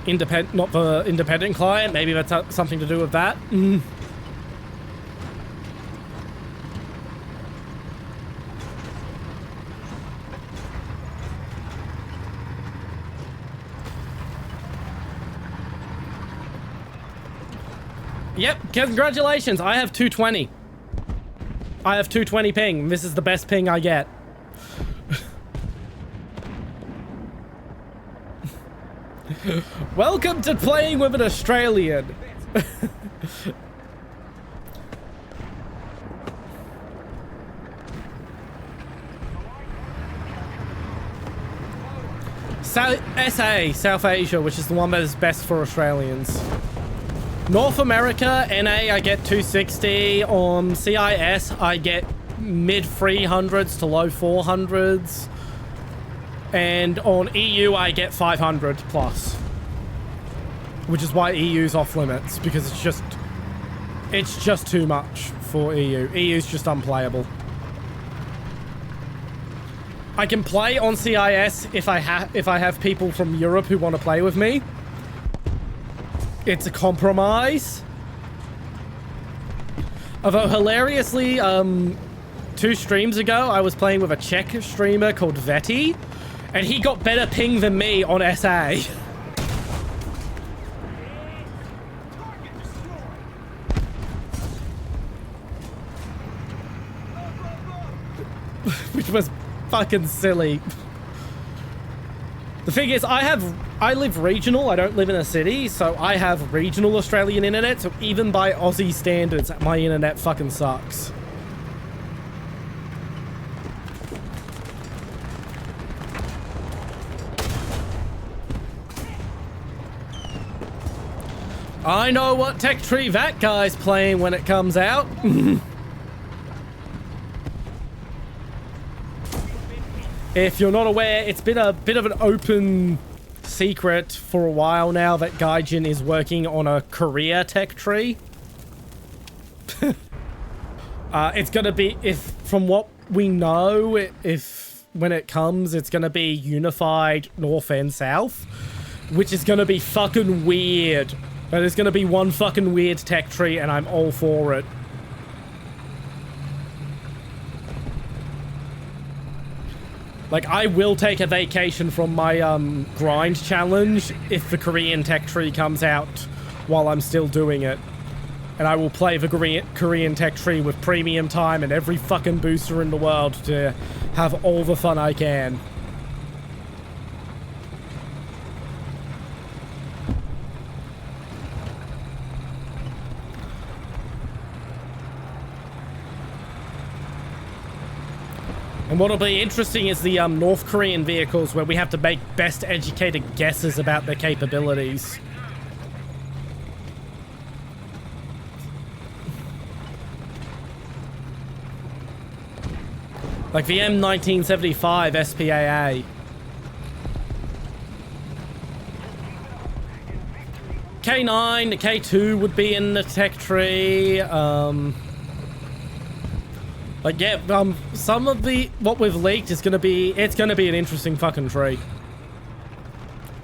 S1: independent client. Maybe that's something to do with that. Yep, congratulations. I have 220. I have 220 ping. This is the best ping I get. Welcome to playing with an Australian. SA, South Asia, which is the one that is best for Australians. North America, NA, I get 260. On CIS, I get mid 300s to low 400s. And on EU, I get 500 plus. Which is why EU's off limits, because it's just too much for EU. EU's just unplayable. I can play on CIS if I have people from Europe who want to play with me. It's a compromise. Although hilariously, 2 streams ago, I was playing with a Czech streamer called Veti, and he got better ping than me on SA. Which was fucking silly. The thing is, I live regional, I don't live in a city, so I have regional Australian internet, so even by Aussie standards, my internet fucking sucks. I know what tech tree that guy's playing when it comes out. If you're not aware, it's been a bit of an open secret for a while now that Gaijin is working on a Korea tech tree. It's gonna be, from what we know, when it comes, it's gonna be unified North and South, which is gonna be fucking weird. But it's gonna be one fucking weird tech tree, and I'm all for it. Like, I will take a vacation from my, grind challenge if the Korean tech tree comes out while I'm still doing it. And I will play the Korean tech tree with premium time and every fucking booster in the world to have all the fun I can. And what'll be interesting is the North Korean vehicles, where we have to make best educated guesses about their capabilities. Like the M1975 SPAA. K9, K2 would be in the tech tree. Like, yeah, some of what we've leaked is it's gonna be an interesting fucking tree.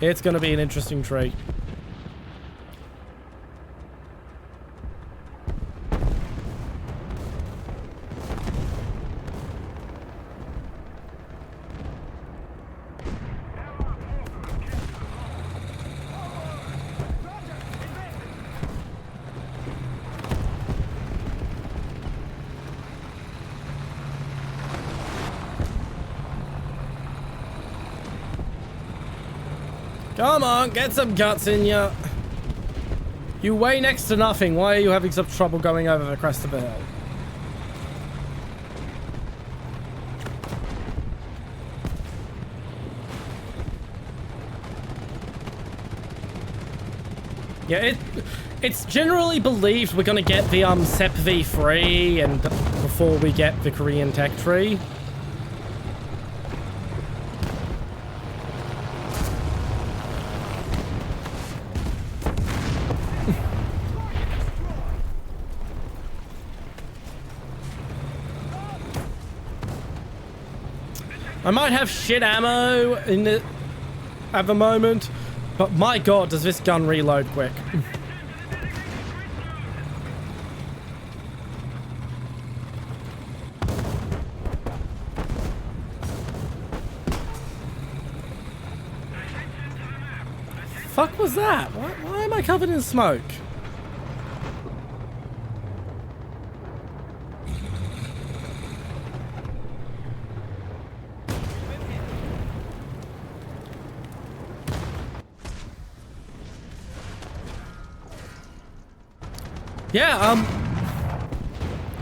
S1: It's gonna be an interesting tree. Come on, get some guts in ya. You weigh next to nothing. Why are you having such trouble going over the crest of the hill? Yeah, it's generally believed we're gonna get the SEP V3 and before we get the Korean tech tree. I might have shit ammo at the moment, but my god, does this gun reload quick. Fuck was that? Why am I covered in smoke?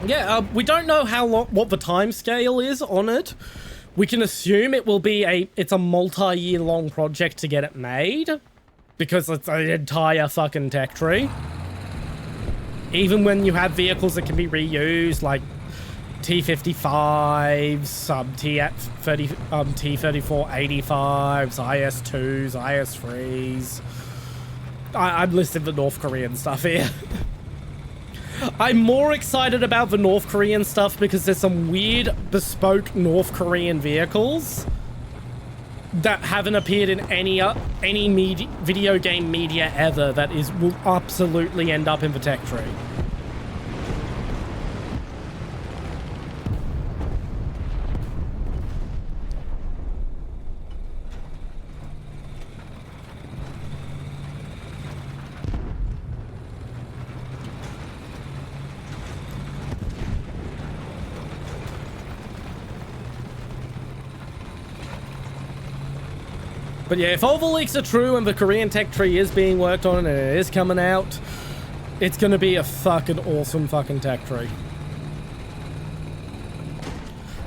S1: Yeah, we don't know how long, what the time scale is on it. We can assume it will be it's a multi-year long project to get it made, because it's an entire fucking tech tree. Even when you have vehicles that can be reused, like T-55s, T-34-85s, IS-2s, IS-3s. I'm listing the North Korean stuff here. I'm more excited about the North Korean stuff because there's some weird bespoke North Korean vehicles that haven't appeared in any video game media ever that will absolutely end up in the tech tree. But yeah, if all the leaks are true and the Korean tech tree is being worked on and it is coming out, it's gonna be a fucking awesome fucking tech tree.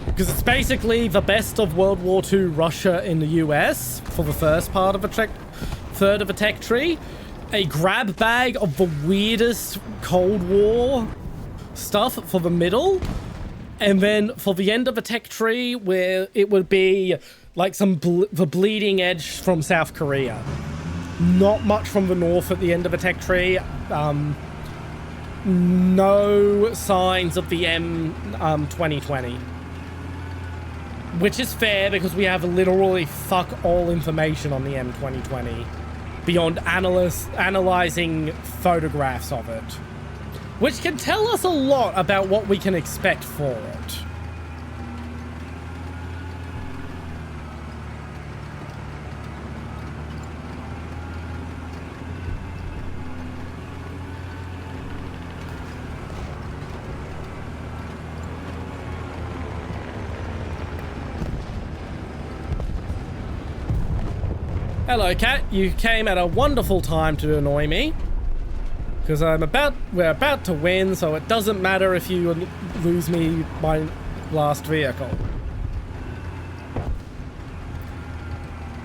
S1: Because it's basically the best of World War II Russia in the US for the first part of a third of a tech tree, a grab bag of the weirdest Cold War stuff for the middle, and then for the end of a tech tree where it would be like the bleeding edge from South Korea. Not much from the north at the end of a tech tree. No signs of the M2020. Which is fair because we have literally fuck all information on the M2020 beyond analyzing photographs of it. Which can tell us a lot about what we can expect for it. Hello, Cat. You came at a wonderful time to annoy me. Because we're about to win, so it doesn't matter if you lose me my last vehicle.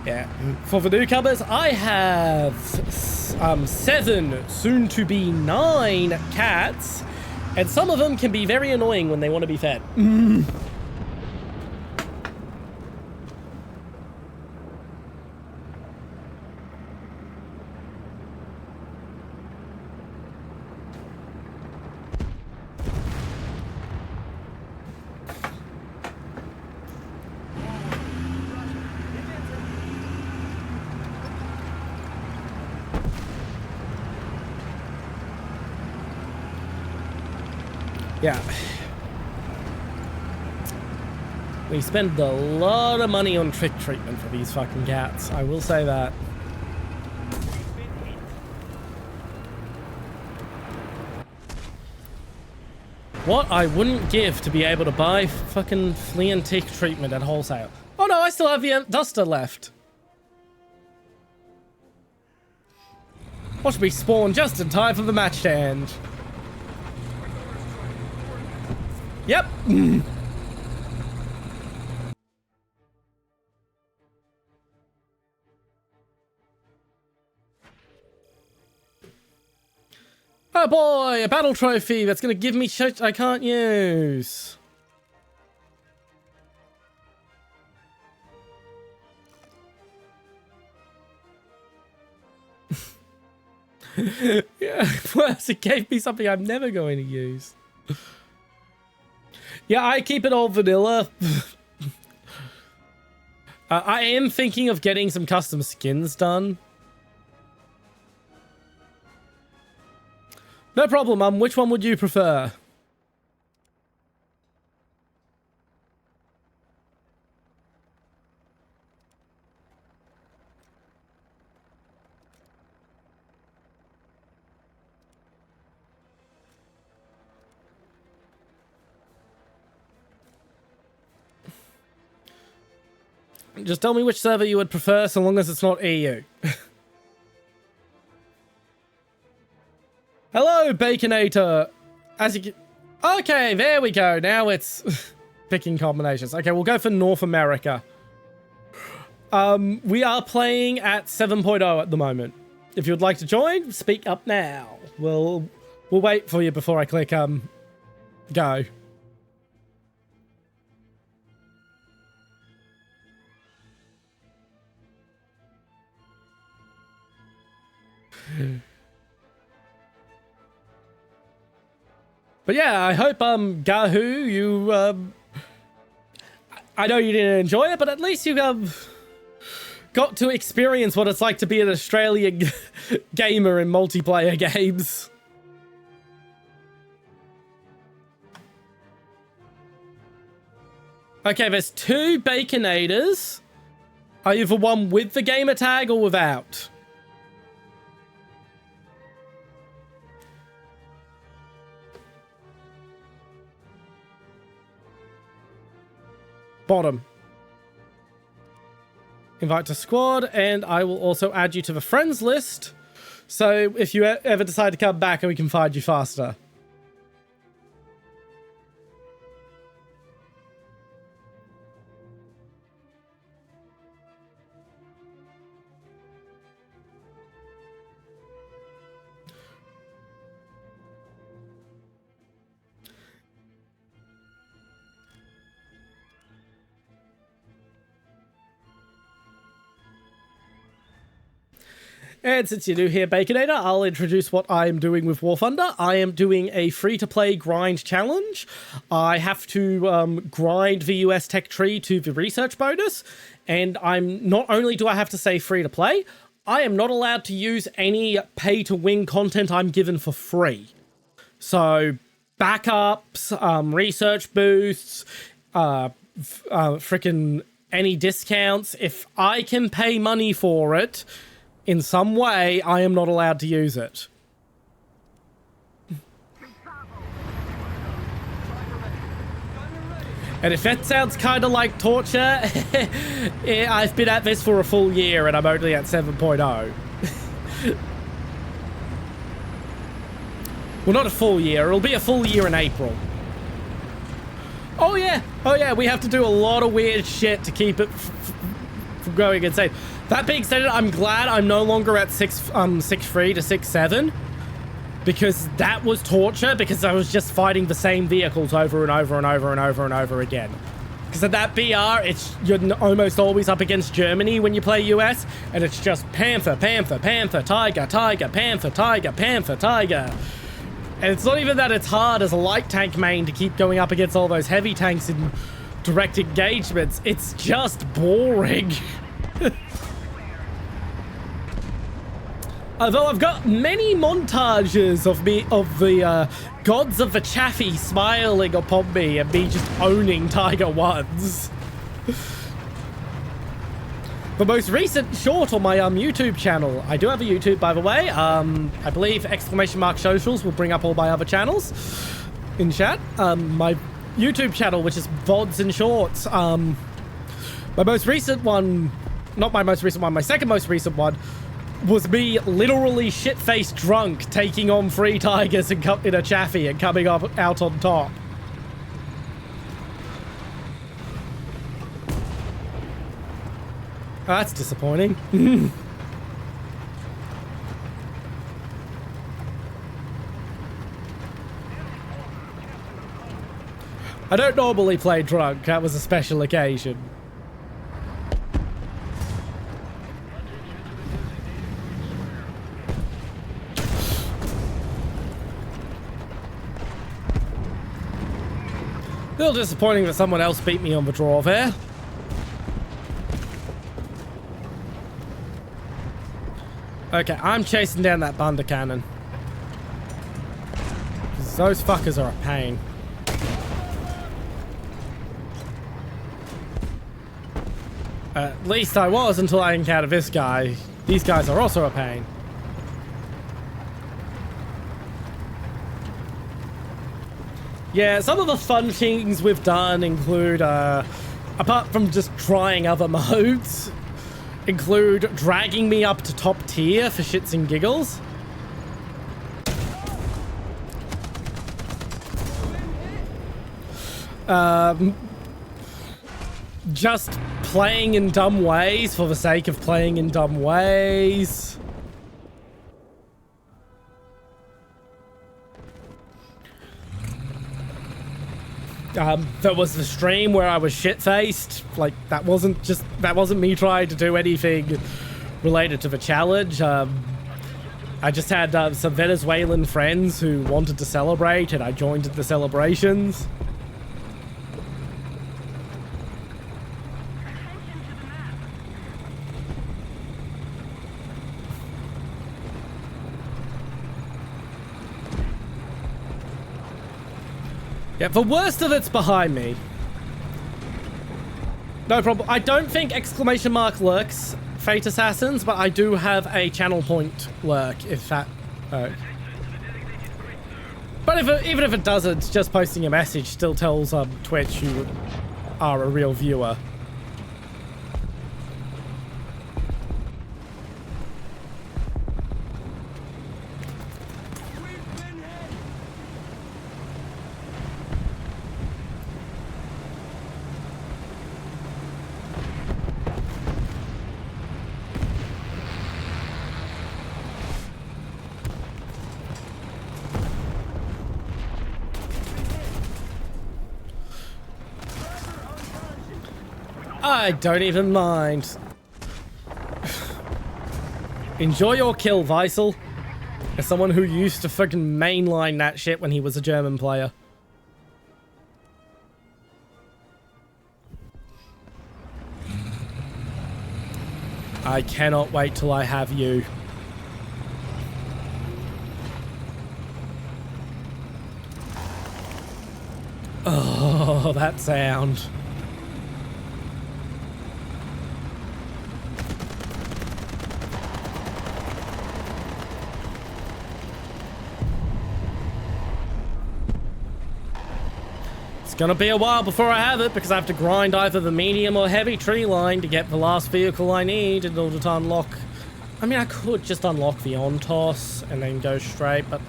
S1: Yeah. For the newcomers, I have 7, soon to be 9 cats, and some of them can be very annoying when they want to be fed. Yeah. We spend a lot of money on trick treatment for these fucking cats. I will say that. What I wouldn't give to be able to buy fucking flea and tick treatment at wholesale. Oh no, I still have the duster left. Watch me spawn just in time for the match to end. Yep. Oh boy, a battle trophy that's gonna give me shit I can't use. Yeah, plus it gave me something I'm never going to use. Yeah, I keep it all vanilla. I am thinking of getting some custom skins done. No problem, which one would you prefer? Just tell me which server you would prefer, so long as it's not EU. Hello, Baconator. As you can... Okay, there we go. Now it's picking combinations. Okay, we'll go for North America. We are playing at 7.0 at the moment. If you'd like to join, speak up now. We'll wait for you before I click go. But yeah, I hope Gahu, you I know you didn't enjoy it, but at least you got to experience what it's like to be an Australian gamer in multiplayer games. Okay, there's 2 Baconators. Are you the one with the gamer tag or without? Bottom. Invite to squad, and I will also add you to the friends list. So if you ever decide to come back, we can find you faster. And since you're new here, Baconator, I'll introduce what I am doing with Warthunder. I am doing a free-to-play grind challenge. I have to grind the US tech tree to the research bonus, and not only do I have to say free-to-play, I am not allowed to use any pay-to-win content I'm given for free. So, backups, research boosts, frickin' any discounts. If I can pay money for it in some way, I am not allowed to use it. And if that sounds kind of like torture, I've been at this for a full year and I'm only at 7.0. Well, not a full year. It'll be a full year in April. Oh yeah, we have to do a lot of weird shit to keep it from going insane. That being said, I'm glad I'm no longer at 6.3 to 6.7, because that was torture, because I was just fighting the same vehicles over and over and over and over and over again. Because at that BR, you're almost always up against Germany when you play US, and it's just Panther, Panther, Panther, Tiger, Tiger, Panther, Tiger, Panther, Tiger. And it's not even that it's hard as a light tank main to keep going up against all those heavy tanks in direct engagements. It's just boring. Although I've got many montages of the gods of the Chaffee smiling upon me and me just owning Tiger 1s. The most recent short on my YouTube channel. I do have a YouTube, by the way. I believe !socials will bring up all my other channels in chat. My YouTube channel, which is VODs and Shorts. My most recent one, not my most recent one, my second most recent one, was me literally shit-faced drunk taking on 3 tigers in a Chaffee and coming up out on top. Oh, that's disappointing. I don't normally play drunk. That was a special occasion. A little disappointing that someone else beat me on the draw there. Okay, I'm chasing down that Thunder Cannon. Those fuckers are a pain. At least I was until I encountered this guy. These guys are also a pain. Yeah, some of the fun things we've done include, apart from just trying other modes, include dragging me up to top tier for shits and giggles. just playing in dumb ways for the sake of playing in dumb ways. There was the stream where I was shit-faced. Like, that wasn't me trying to do anything related to the challenge. I just had some Venezuelan friends who wanted to celebrate, and I joined the celebrations. Yeah, the worst of it's behind me. No problem. I don't think exclamation mark lurks Fate Assassins, but I do have a channel point lurk, if that... But even if it doesn't, just posting a message still tells Twitch you are a real viewer. I don't even mind. Enjoy your kill, Weissel. As someone who used to fucking mainline that shit when he was a German player. I cannot wait till I have you. Oh, that sound. It's gonna be a while before I have it because I have to grind either the medium or heavy tree line to get the last vehicle I need in order to unlock. I mean, I could just unlock the on-toss and then go straight, but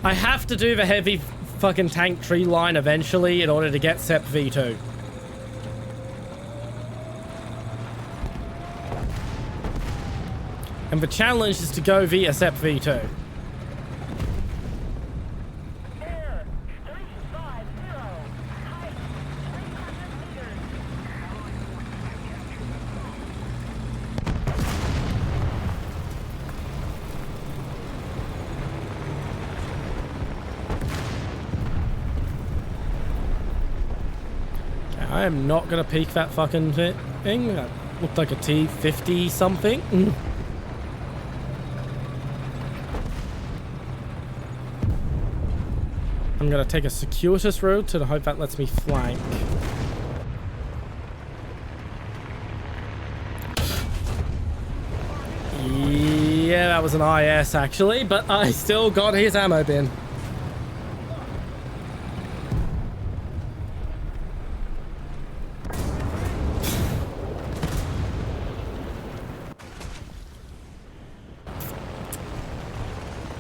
S1: I have to do the heavy fucking tank tree line eventually in order to get SEP V2. And the challenge is to go via SEP V2. I am not gonna peek that fucking thing. That looked like a T-50 something. I'm gonna take a circuitous route and hope that lets me flank. Yeah, that was an IS actually, but I still got his ammo bin.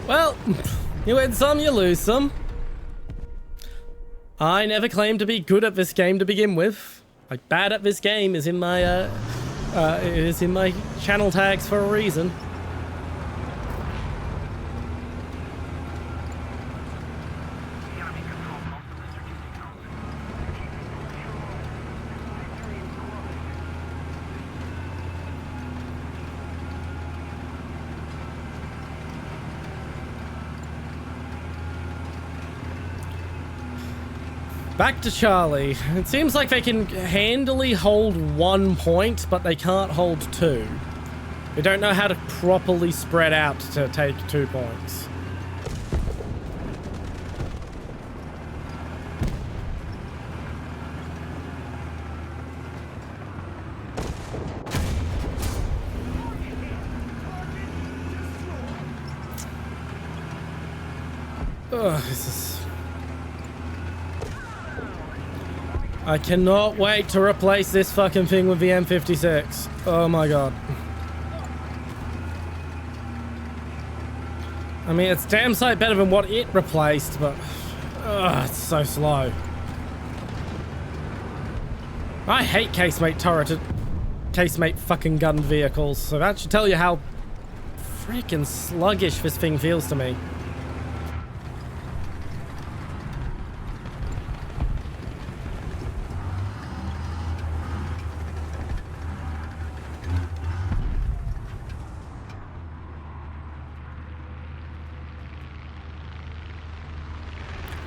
S1: Well, you win some, you lose some. I never claimed to be good at this game to begin with. Like, bad at this game is in my channel tags for a reason. Back to Charlie. It seems like they can handily hold 1 point, but they can't hold 2. They don't know how to properly spread out to take 2 points. Ugh, this is... I cannot wait to replace this fucking thing with the M56. Oh my god. I mean, it's damn sight better than what it replaced, but... Ugh, it's so slow. I hate casemate fucking gun vehicles, so that should tell you how freaking sluggish this thing feels to me.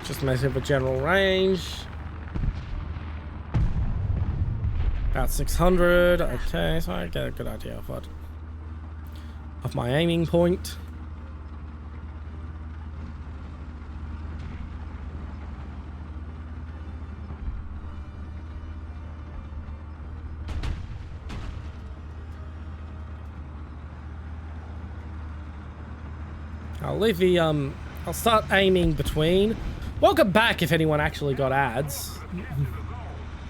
S1: Just messing with general range. About 600. Okay, so I get a good idea of my aiming point. I'll leave the I'll start aiming between. Welcome back if anyone actually got ads.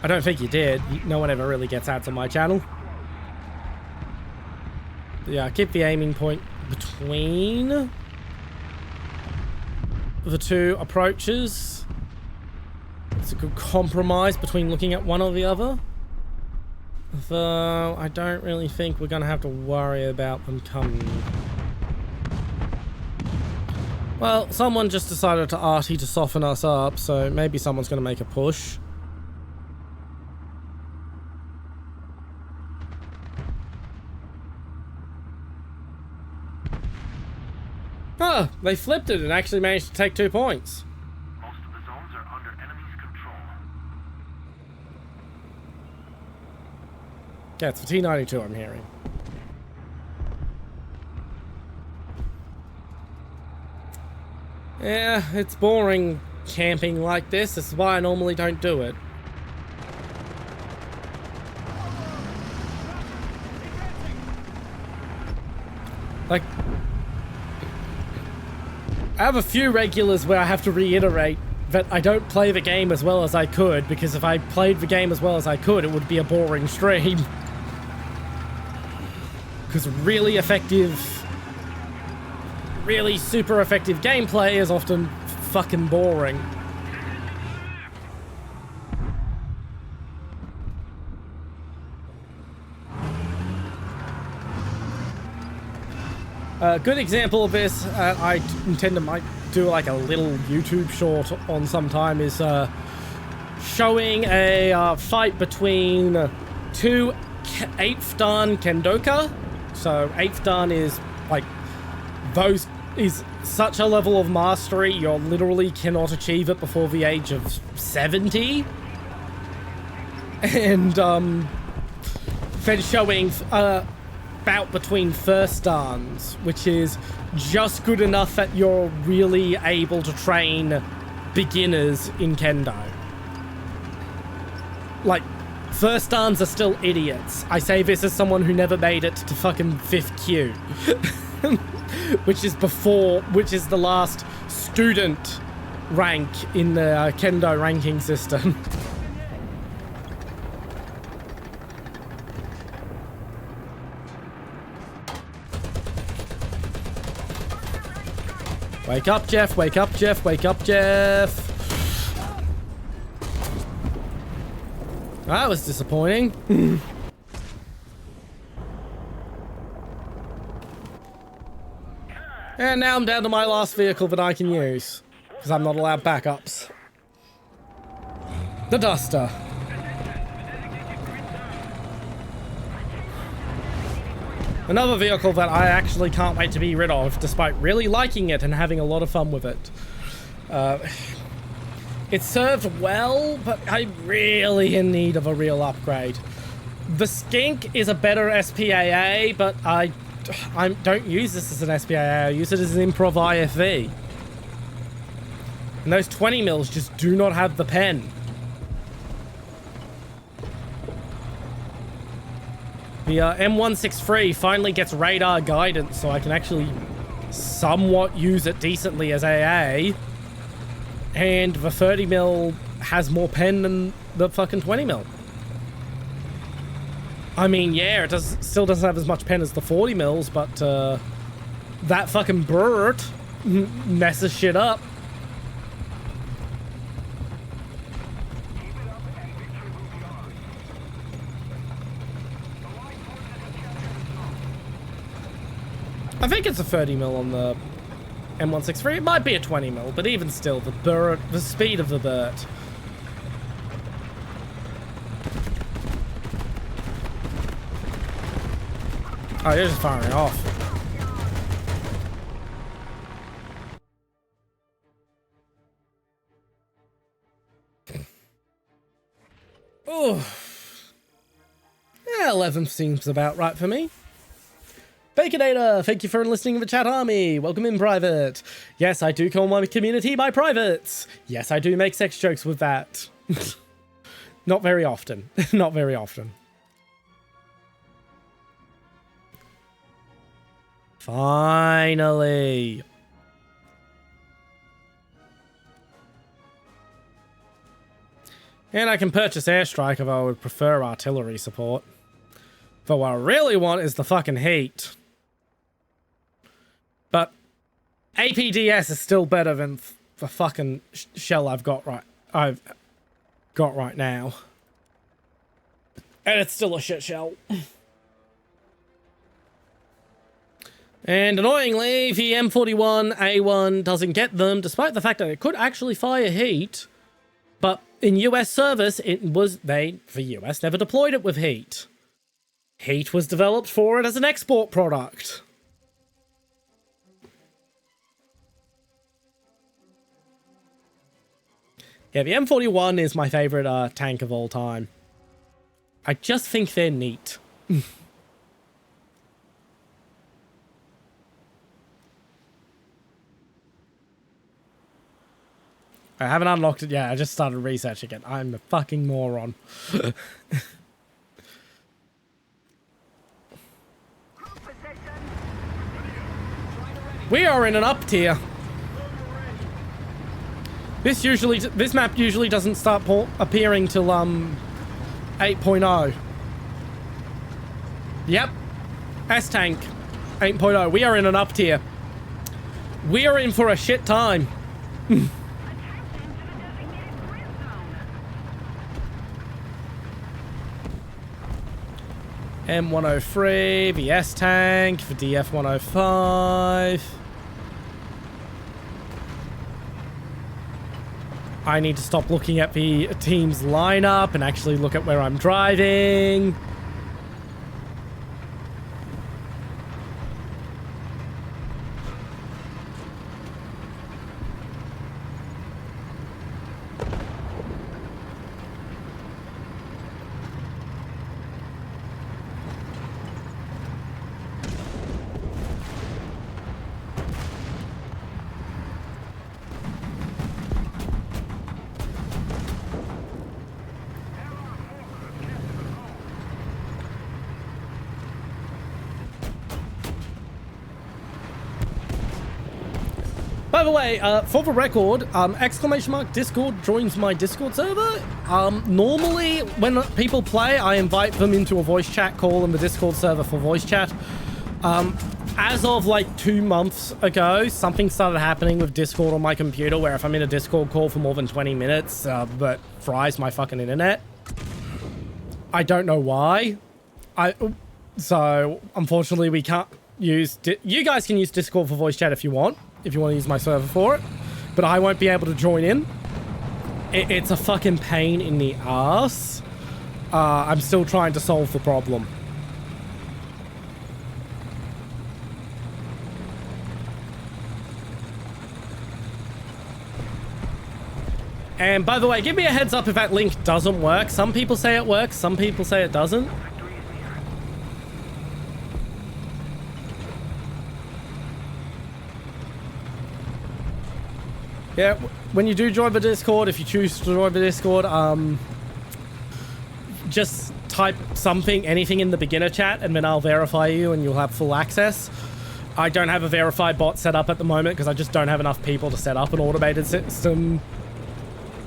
S1: I don't think you did. No one ever really gets ads on my channel. But yeah, keep the aiming point between the two approaches. It's a good compromise between looking at one or the other. Though I don't really think we're going to have to worry about them coming. Well, someone just decided to arty to soften us up, so maybe someone's going to make a push. Ah, they flipped it and actually managed to take 2 points.
S2: Most of the zones are under enemy's control.
S1: Yeah, it's the T-92 I'm hearing. Yeah, it's boring camping like this. This is why I normally don't do it. Like, I have a few regulars where I have to reiterate that I don't play the game as well as I could, because if I played the game as well as I could, it would be a boring stream. Because really super effective gameplay is often fucking boring. A good example of this, I intend to might do like a little YouTube short on sometime, is showing a fight between two 8th Dan Kendoka. So 8th Dan is like those is such a level of mastery you literally cannot achieve it before the age of 70. And then showing bout between 1st Dans, which is just good enough that you're really able to train beginners in Kendo. Like, 1st Dans are still idiots. I say this as someone who never made it to fucking 5th Q. which is the last student rank in the Kendo ranking system. Wake up, Jeff. Wake up, Jeff. Wake up, Jeff. That was disappointing. And now I'm down to my last vehicle that I can use, because I'm not allowed backups. The Duster. Another vehicle that I actually can't wait to be rid of, despite really liking it and having a lot of fun with it. It served well, but I'm really in need of a real upgrade. The Skink is a better SPAA, but I don't use this as an SPAA, I use it as an improv IFV. And those 20 mils just do not have the pen. The M163 finally gets radar guidance, so I can actually somewhat use it decently as AA. And the 30 mil has more pen than the fucking 20 mil. I mean, yeah, it still doesn't have as much pen as the 40 mils, but that fucking bird messes shit up. I think it's a 30 mil on the M163. It might be a 20 mil, but even still, the speed of the bird. Oh, you're just firing off. Oh. Yeah, 11 seems about right for me. Baconator, thank you for enlisting in the chat army. Welcome in, Private. Yes, I do call my community my privates. Yes, I do make sex jokes with that. Not very often. Not very often. Finally. And I can purchase airstrike if I would prefer artillery support. But what I really want is the fucking heat. But APDS is still better than the fucking shell I've got right now. And it's still a shit shell. And annoyingly, the M41A1 doesn't get them, despite the fact that it could actually fire heat. But in US service, the US never deployed it with heat. Heat was developed for it as an export product. Yeah, the M41 is my favorite tank of all time. I just think they're neat. I haven't unlocked it yet. I just started researching it. I'm a fucking moron. We are in an up tier. This map usually doesn't start appearing till 8.0. Yep. S-Tank 8.0. We are in an up tier. We are in for a shit time. M103, the S-Tank, the DF105. I need to stop looking at the team's lineup and actually look at where I'm driving. By the way, for the record, !Discord joins my Discord server. Normally, when people play, I invite them into a voice chat call in the Discord server for voice chat. As of like 2 months ago, something started happening with Discord on my computer where if I'm in a Discord call for more than 20 minutes, that fries my fucking internet. I don't know why. So, unfortunately, we can't use... You guys can use Discord for voice chat if you want to use my server for it, but I won't be able to join in. It's a fucking pain in the ass. I'm still trying to solve the problem. And by the way, give me a heads up if that link doesn't work. Some people say it works, some people say it doesn't. Yeah, when you do join the Discord, if you choose to join the Discord, just type something, anything in the beginner chat, and then I'll verify you and you'll have full access. I don't have a verified bot set up at the moment because I just don't have enough people to set up an automated system.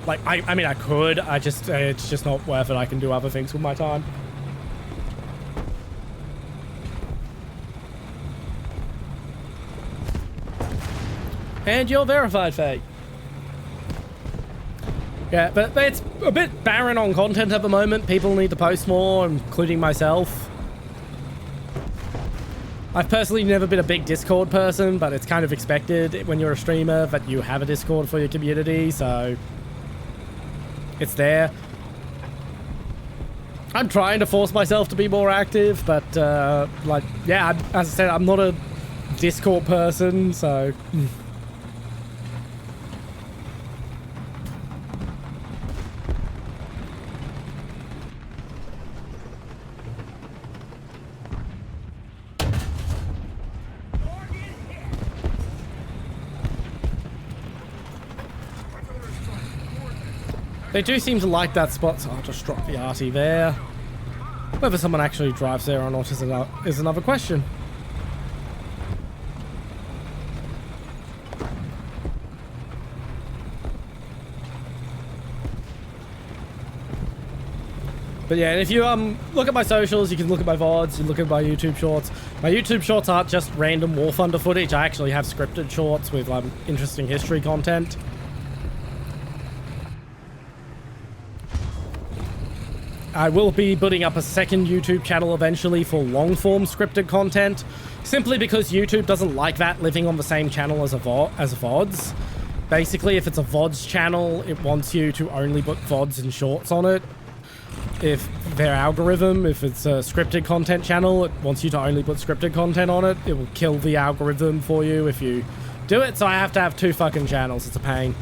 S1: Like, I mean, I could, it's just not worth it. I can do other things with my time. And you're verified, Faye. Yeah, but it's a bit barren on content at the moment. People need to post more, including myself. I've personally never been a big Discord person, but it's kind of expected when you're a streamer that you have a Discord for your community, so it's there. I'm trying to force myself to be more active, but like, yeah, as I said, I'm not a Discord person, so they do seem to like that spot, so I'll just drop the arty there. Whether someone actually drives there or not is another question. But yeah, and if you look at my socials, you can look at my VODs, you look at my YouTube shorts. My YouTube shorts aren't just random Warthunder footage. I actually have scripted shorts with interesting history content. I will be putting up a second YouTube channel eventually for long-form scripted content, simply because YouTube doesn't like that living on the same channel as VODs. Basically, if it's a VODs channel, it wants you to only put VODs and shorts on it. If their algorithm, if it's a scripted content channel, it wants you to only put scripted content on it. It will kill the algorithm for you if you do it, so I have to have two fucking channels. It's a pain.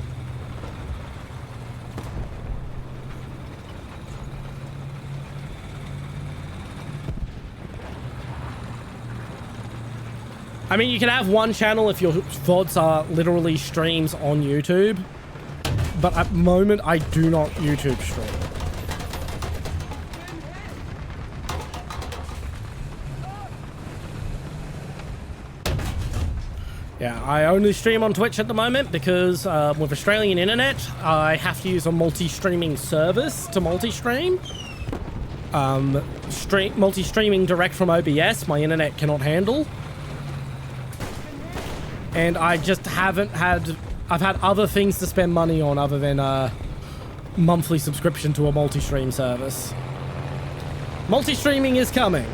S1: I mean, you can have one channel if your VODs are literally streams on YouTube, but at the moment, I do not YouTube stream. Yeah, I only stream on Twitch at the moment because with Australian internet, I have to use a multi-streaming service to multi-stream. Multi-streaming direct from OBS, my internet cannot handle. And I just haven't had... I've had other things to spend money on other than a monthly subscription to a multi-stream service. Multi-streaming is coming.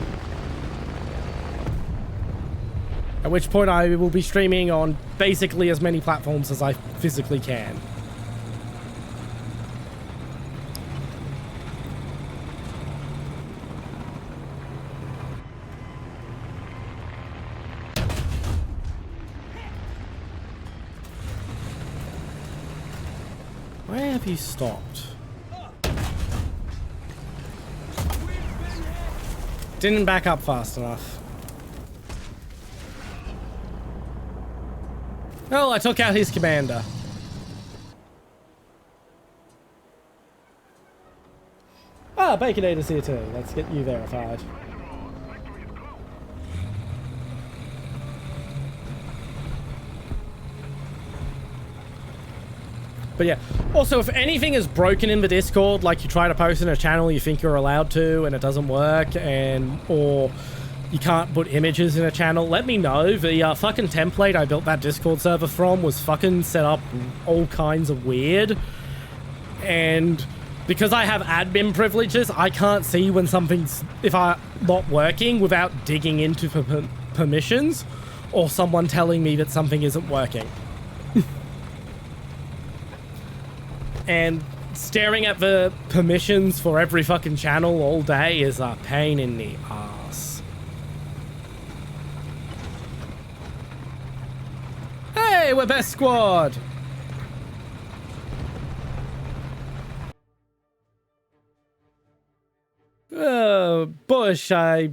S1: At which point I will be streaming on basically as many platforms as I physically can. Where have you stopped? Didn't back up fast enough. Oh, I took out his commander. Ah, Baconator's here too. Let's get you verified. But yeah, also if anything is broken in the Discord, like you try to post in a channel you think you're allowed to and it doesn't work, or you can't put images in a channel, let me know. The fucking template I built that Discord server from was fucking set up all kinds of weird. And because I have admin privileges, I can't see when something's not working without digging into permissions or someone telling me that something isn't working. And staring at the permissions for every fucking channel all day is a pain in the ass. Hey, we're best squad! Bush, I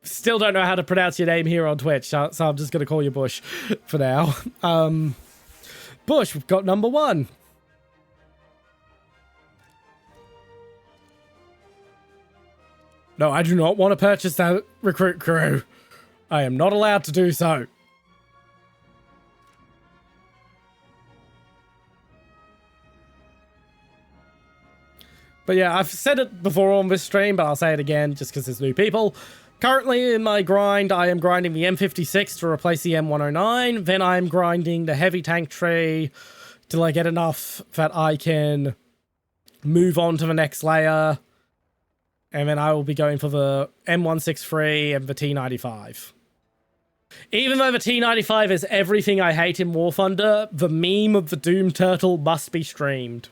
S1: still don't know how to pronounce your name here on Twitch, so I'm just gonna call you Bush for now. Bush, we've got number 1. No, I do not want to purchase that recruit crew. I am not allowed to do so. But yeah, I've said it before on this stream, but I'll say it again just because there's new people. Currently in my grind, I am grinding the M56 to replace the M109. Then I'm grinding the heavy tank tree till I get enough that I can move on to the next layer. And then I will be going for the M163 and the T95. Even though the T95 is everything I hate in Warthunder, the meme of the Doom Turtle must be streamed.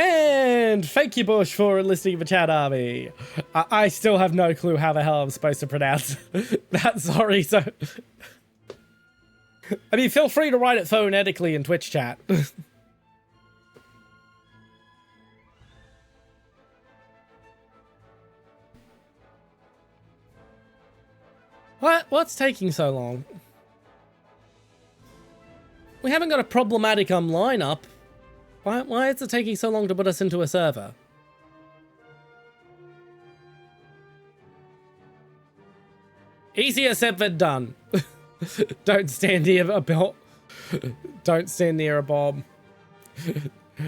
S1: And thank you, Bush, for listening to the chat army. I still have no clue how the hell I'm supposed to pronounce that. Sorry. So, I mean, feel free to write it phonetically in Twitch chat. What's taking so long? We haven't got a problematic lineup. Why is it taking so long to put us into a server? Easier said than done. Don't stand near a bomb. Don't stand near a bomb.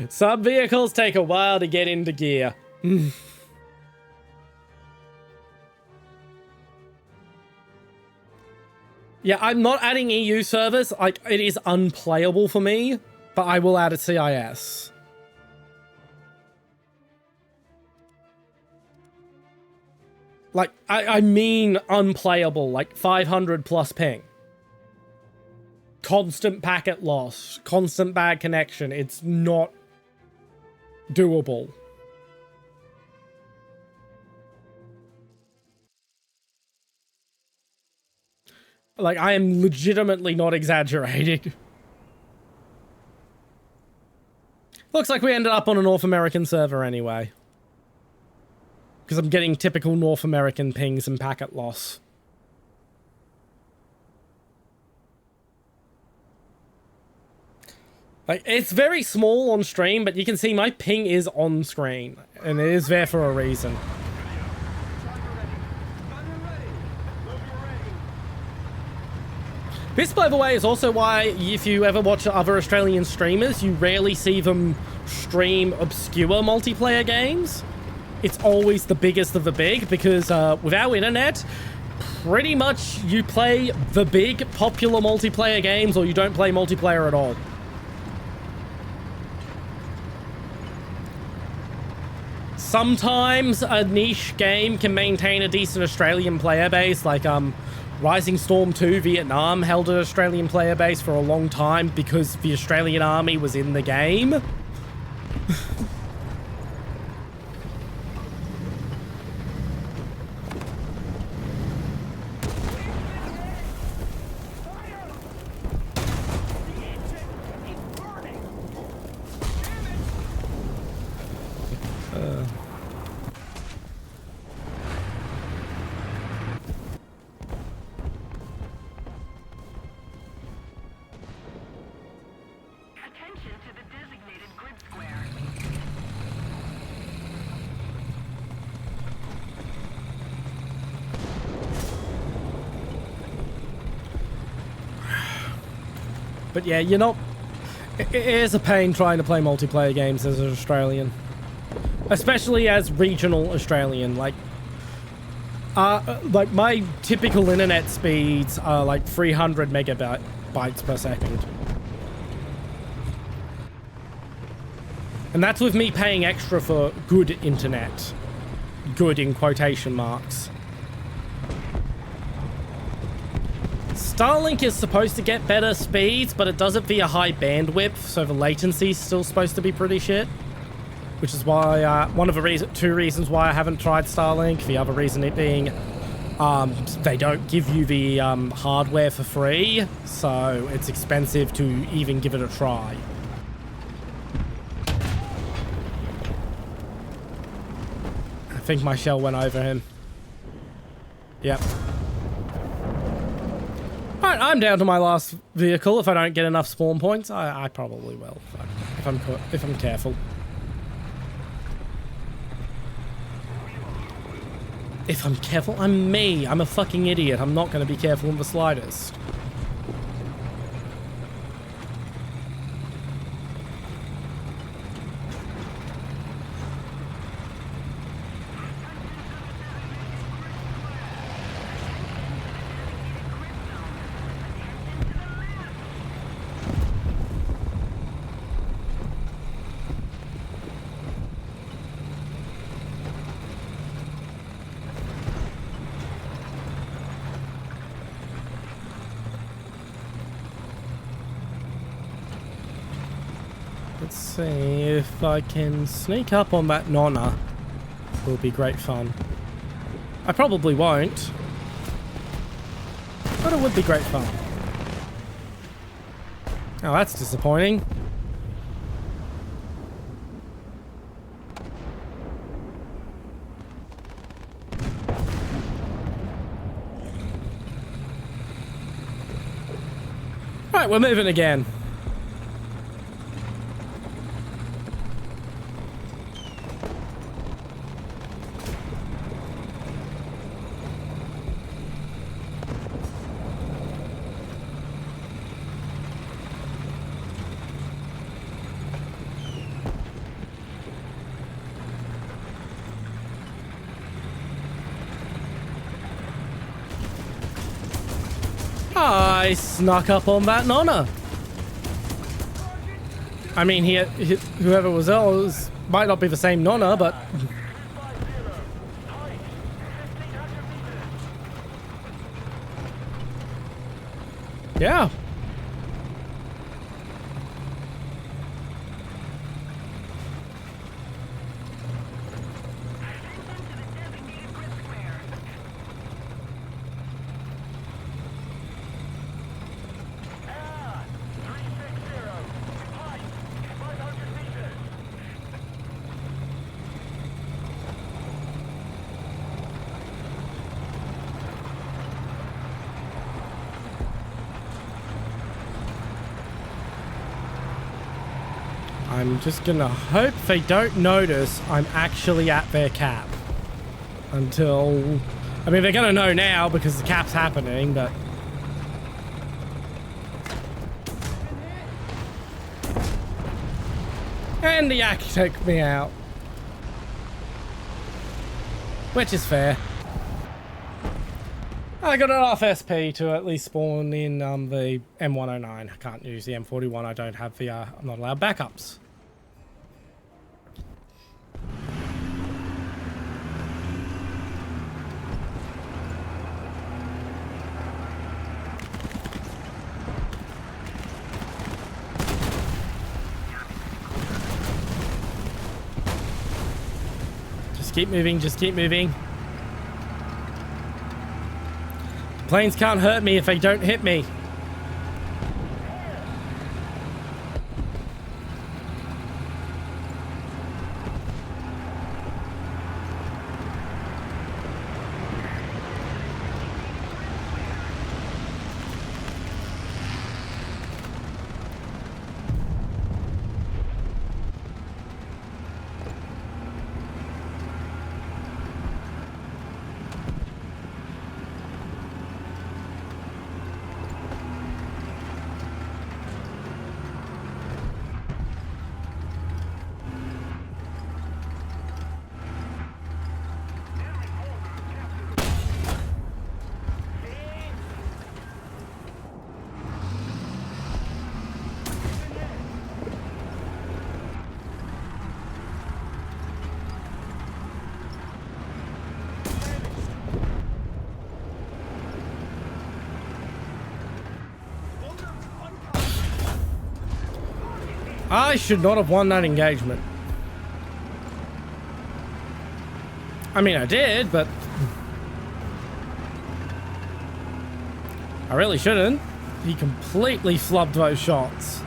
S1: Some vehicles take a while to get into gear. Yeah, I'm not adding EU servers. Like, it is unplayable for me. But I will add a CIS. Like, I mean unplayable, like 500 plus ping. Constant packet loss, constant bad connection. It's not doable. Like, I am legitimately not exaggerating. Looks like we ended up on a North American server anyway. Because I'm getting typical North American pings and packet loss. Like, it's very small on stream, but you can see my ping is on screen. And it is there for a reason. This, by the way, is also why, if you ever watch other Australian streamers, you rarely see them stream obscure multiplayer games. It's always the biggest of the big, because with our internet, pretty much you play the big popular multiplayer games, or you don't play multiplayer at all. Sometimes a niche game can maintain a decent Australian player base, like Rising Storm 2 Vietnam held an Australian player base for a long time because the Australian army was in the game. But yeah, you're not... It is a pain trying to play multiplayer games as an Australian. Especially as regional Australian. Like my typical internet speeds are like 300 megabytes per second. And that's with me paying extra for good internet. Good in quotation marks. Starlink is supposed to get better speeds, but it does it via high bandwidth, so the latency is still supposed to be pretty shit. Which is why, one of the two reasons why I haven't tried Starlink. The other reason it being, they don't give you the hardware for free, so it's expensive to even give it a try. I think my shell went over him. Yep. Alright, I'm down to my last vehicle. If I don't get enough spawn points, I probably will. If I'm careful. If I'm careful, I'm me. I'm a fucking idiot. I'm not going to be careful in the slightest. Let's see if I can sneak up on that Nonna. It will be great fun. I probably won't, but it would be great fun. Oh, that's disappointing. Right, we're moving again. I snuck up on that Nonna. I mean, whoever was else might not be the same Nonna, but... yeah. I'm just gonna hope they don't notice I'm actually at their cap. Until... I mean, they're gonna know now because the cap's happening, but... and the yak took me out. Which is fair. I got enough SP to at least spawn in the M109. I can't use the M41. I don't have the... I'm not allowed backups. Just keep moving, just keep moving. Planes can't hurt me if they don't hit me. I should not have won that engagement. I mean, I did, but... I really shouldn't. He completely flubbed those shots.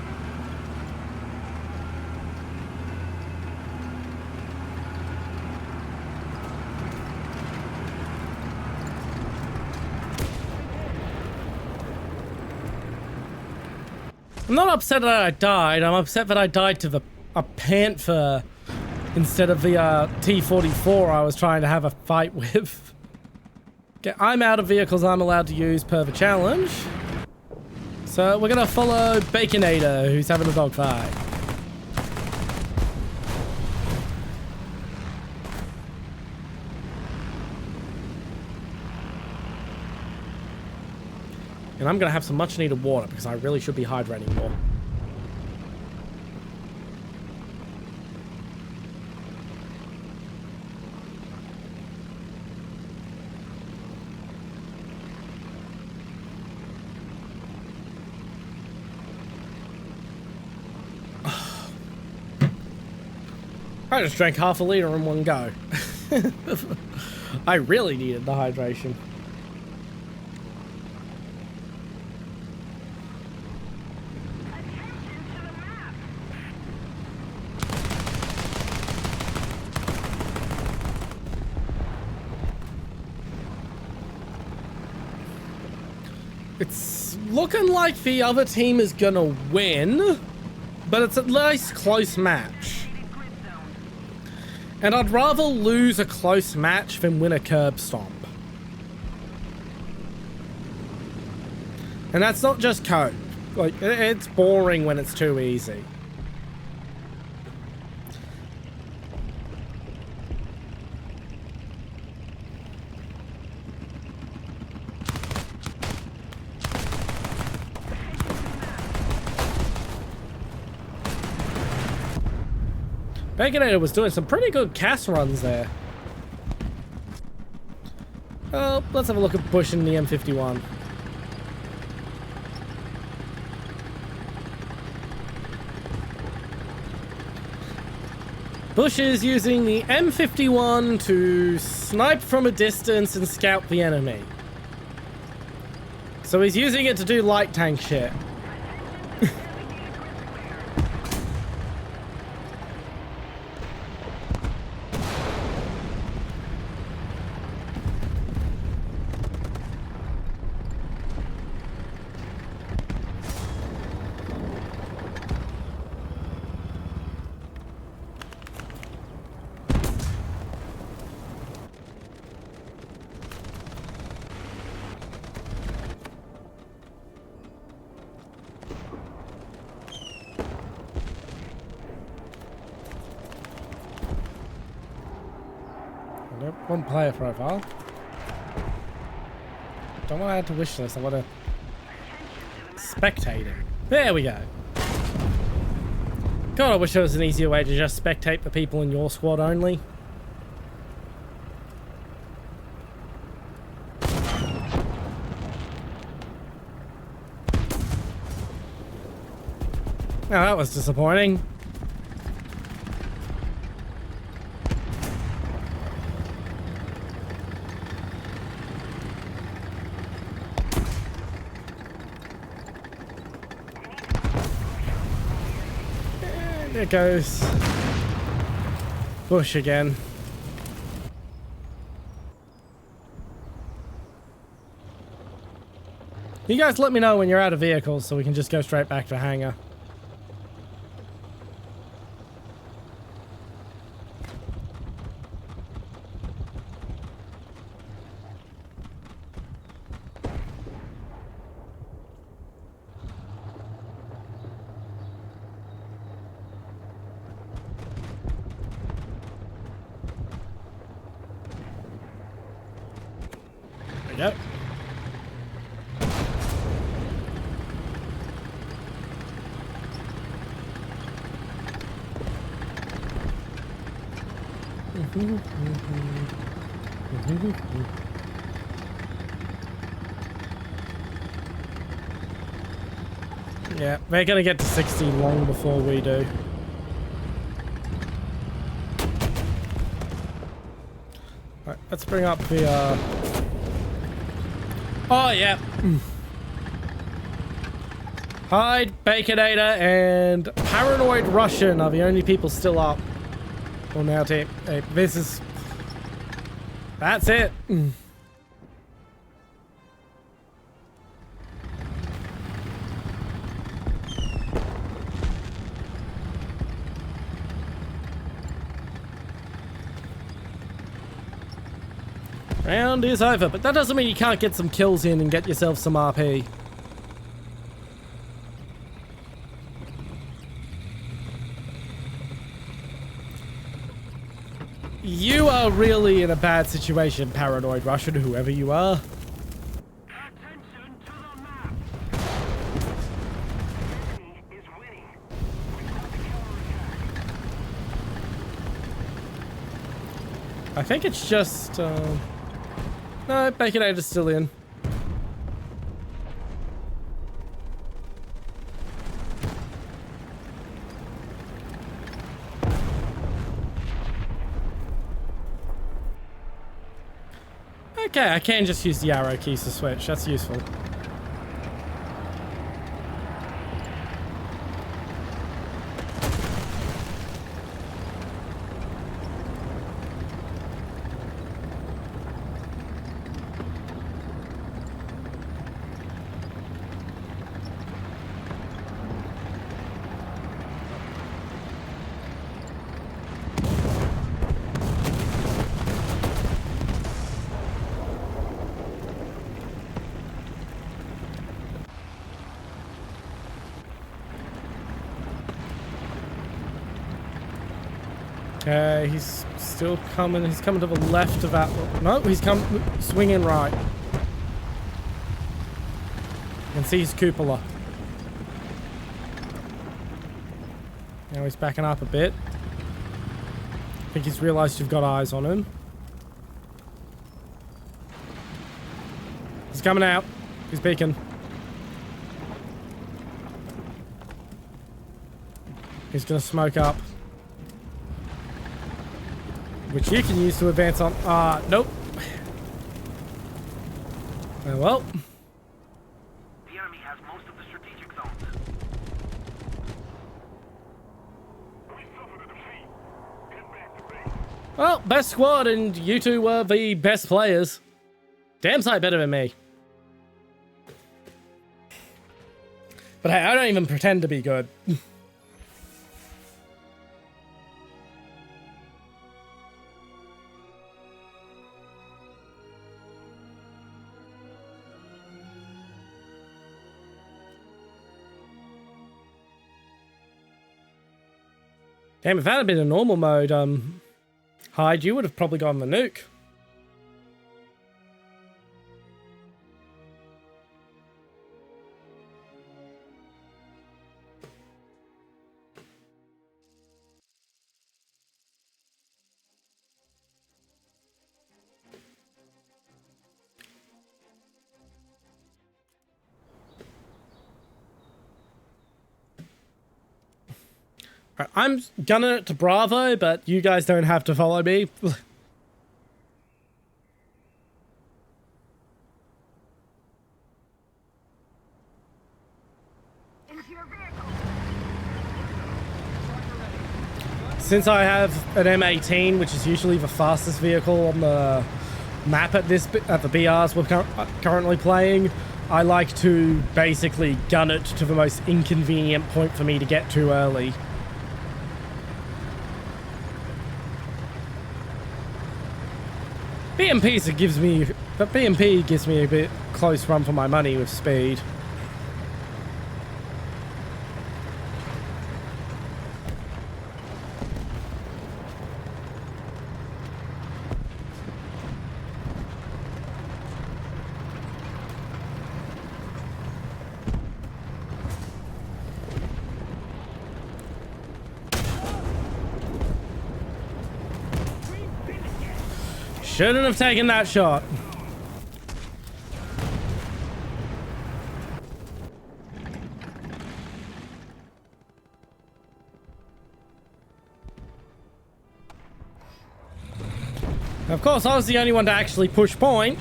S1: I'm not upset that I died. I'm upset that I died to a Panther instead of the T-44 I was trying to have a fight with. Okay, I'm out of vehicles I'm allowed to use per the challenge. So we're gonna follow Baconator, who's having a dogfight. And I'm gonna have some much needed water because I really should be hydrating more. I just drank half a liter in one go. I really needed the hydration. It's looking like the other team is gonna win, but it's at least close match. And I'd rather lose a close match than win a curb stomp. And that's not just code. Like, it's boring when it's too easy. Baconator was doing some pretty good cast runs there. Well, let's have a look at Bush in the M51. Bush is using the M51 to snipe from a distance and scout the enemy. So he's using it to do light tank shit. One player profile. Don't want to add to wish list. I want to spectate it. There we go. God, I wish there was an easier way to just spectate the people in your squad only. Oh, that was disappointing. There goes Bush again. You guys let me know when you're out of vehicles so we can just go straight back to hangar. Yep. Yeah, they're gonna get to 60 long before we do. Alright, let's bring up the oh, yeah. Hyde, Baconator, and Paranoid Russian are the only people still up. Well, now, team. Hey, this is... That's it. Round is over, but that doesn't mean you can't get some kills in and get yourself some RP. You are really in a bad situation, Paranoid Russian, whoever you are.
S2: Attention to the map. Enemy is winning. We got the counterattack.
S1: I think it's just, no, Baconator's still in. Okay, I can just use the arrow keys to switch. That's useful. Okay, he's still coming. He's coming to the left of that. No, he's swinging right. You can see his cupola. Now he's backing up a bit. I think he's realized you've got eyes on him. He's coming out. He's peeking. He's gonna smoke up. Which you can use to advance on. Nope. Oh, well.
S2: The enemy has most of the strategic zones. We suffered a defeat. Get back to base.
S1: Well, best squad, and you two were the best players. Damn sight better than me. But hey, I don't even pretend to be good. Damn, if that had been a normal mode, Hyde, you would have probably gotten the nuke. Right, I'm gunning it to Bravo, but you guys don't have to follow me. Since I have an M18, which is usually the fastest vehicle on the map at the BRs we're currently playing, I like to basically gun it to the most inconvenient point for me to get to early. BMP gives me a bit close run for my money with speed. Shouldn't have taken that shot. Of course, I was the only one to actually push point.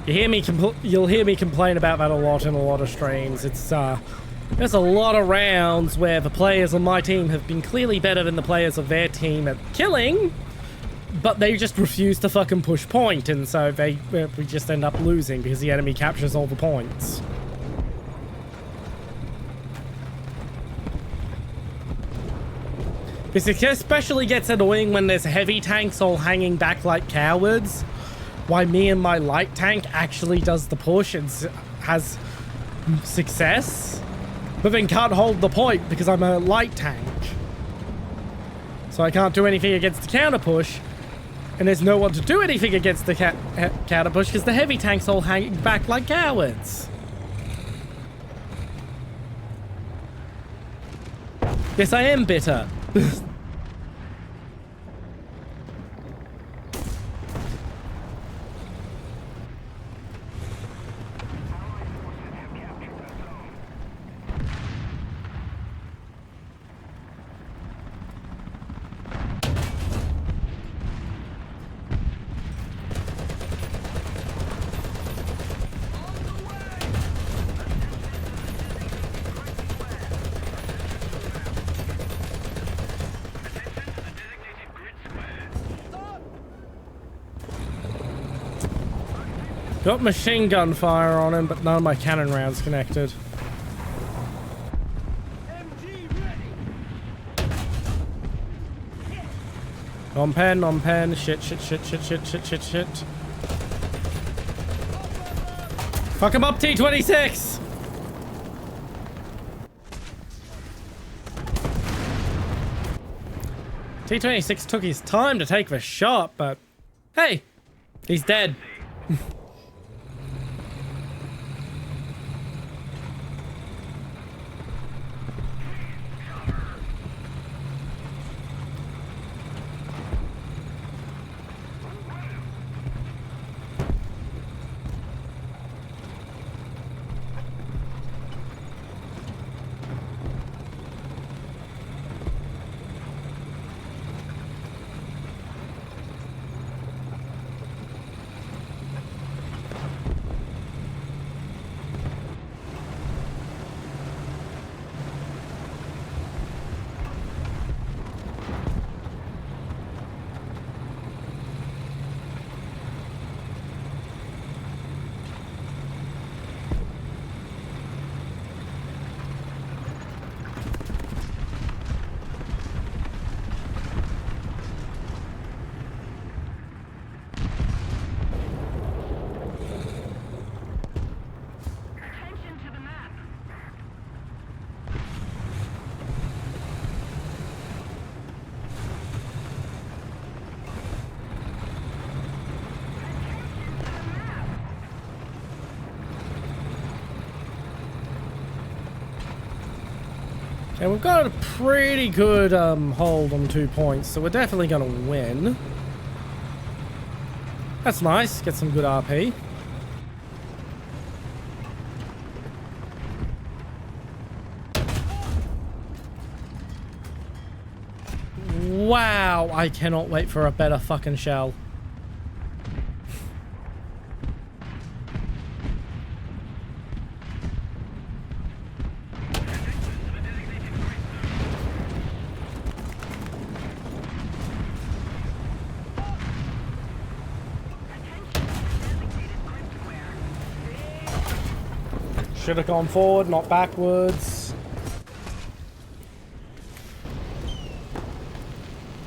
S1: You'll hear me complain about that a lot in a lot of streams. It's there's a lot of rounds where the players on my team have been clearly better than the players of their team at killing, but they just refuse to fucking push point, and so we just end up losing because the enemy captures all the points. This especially gets annoying when there's heavy tanks all hanging back like cowards. Why me and my light tank actually does the push and has success, but then can't hold the point because I'm a light tank. So I can't do anything against the counter push, and there's no one to do anything against the counter push because the heavy tanks all hanging back like cowards. Yes, I am bitter. Got machine gun fire on him, but none of my cannon rounds connected. On pen, on pen. Shit, shit, shit, shit, shit, shit, shit, shit. Fuck him up, T-26! T-26 took his time to take the shot, but hey, he's dead. And we've got a pretty good hold on 2 points, so we're definitely going to win. That's nice. Get some good RP. Wow, I cannot wait for a better fucking shell. Should have gone forward, not backwards.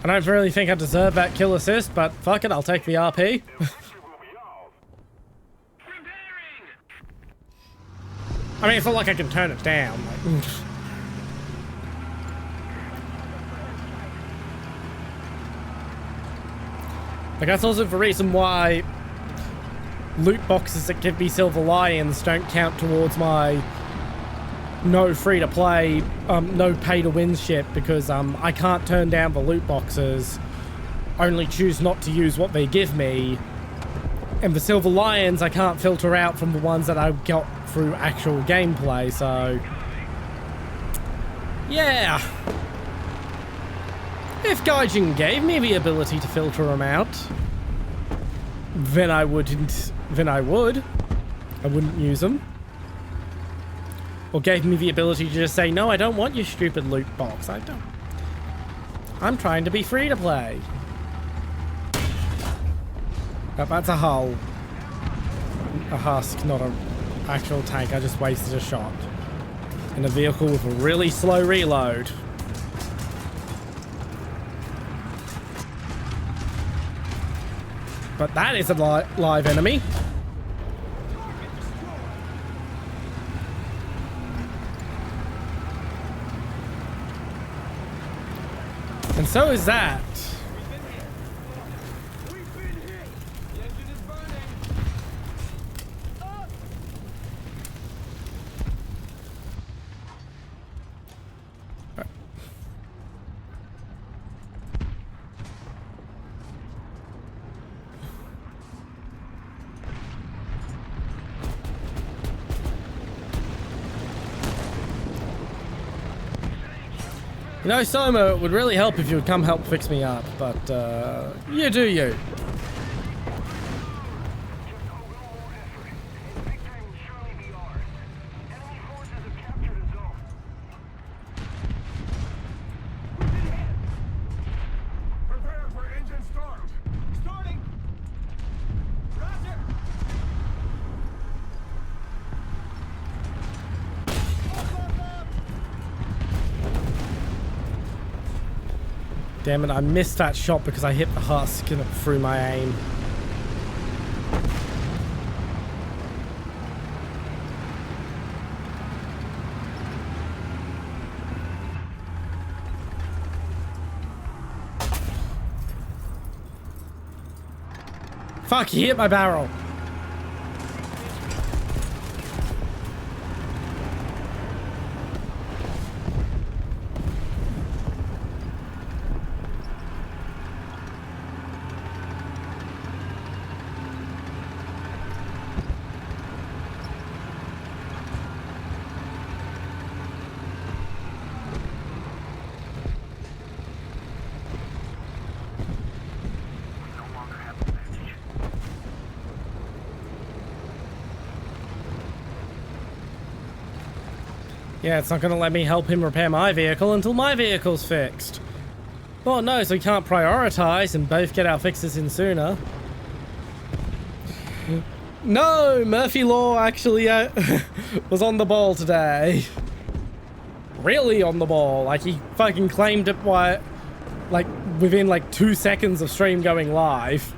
S1: I don't really think I deserve that kill assist, but fuck it, I'll take the RP. I mean, it's not like I can turn it down. Like, that's also the reason why loot boxes that give me silver lions don't count towards my no free-to-play, no pay-to-win shit, because I can't turn down the loot boxes, only choose not to use what they give me, and the silver lions I can't filter out from the ones that I got through actual gameplay, so yeah. If Gaijin gave me the ability to filter them out, then I wouldn't. I wouldn't use them. Or gave me the ability to just say, no, I don't want your stupid loot box. I don't. I'm trying to be free to play. But that's a hull. A husk, not an actual tank. I just wasted a shot. In a vehicle with a really slow reload. But that is a live enemy. And so is that. You know, Soma, it would really help if you would come help fix me up, but, you do you. Damn it, I missed that shot because I hit the husk and it threw my aim. Fuck, he hit my barrel. Yeah, it's not going to let me help him repair my vehicle until my vehicle's fixed. Oh no, so we can't prioritize and both get our fixes in sooner. No, Murphy Law actually was on the ball today. Really on the ball. Like, he fucking claimed it like within like 2 seconds of stream going live.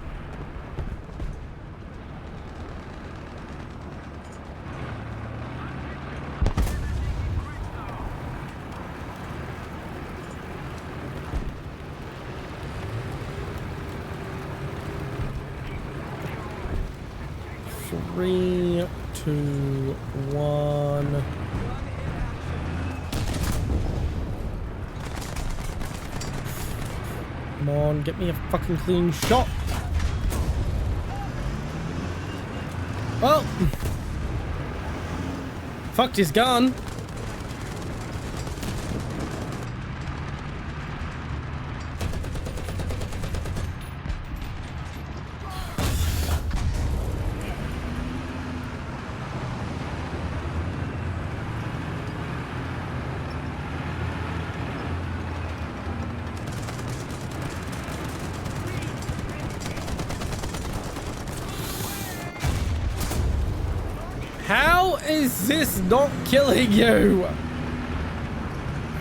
S1: Three, two, one. Come on, get me a fucking clean shot. Well, fucked his gun. How is this not killing you?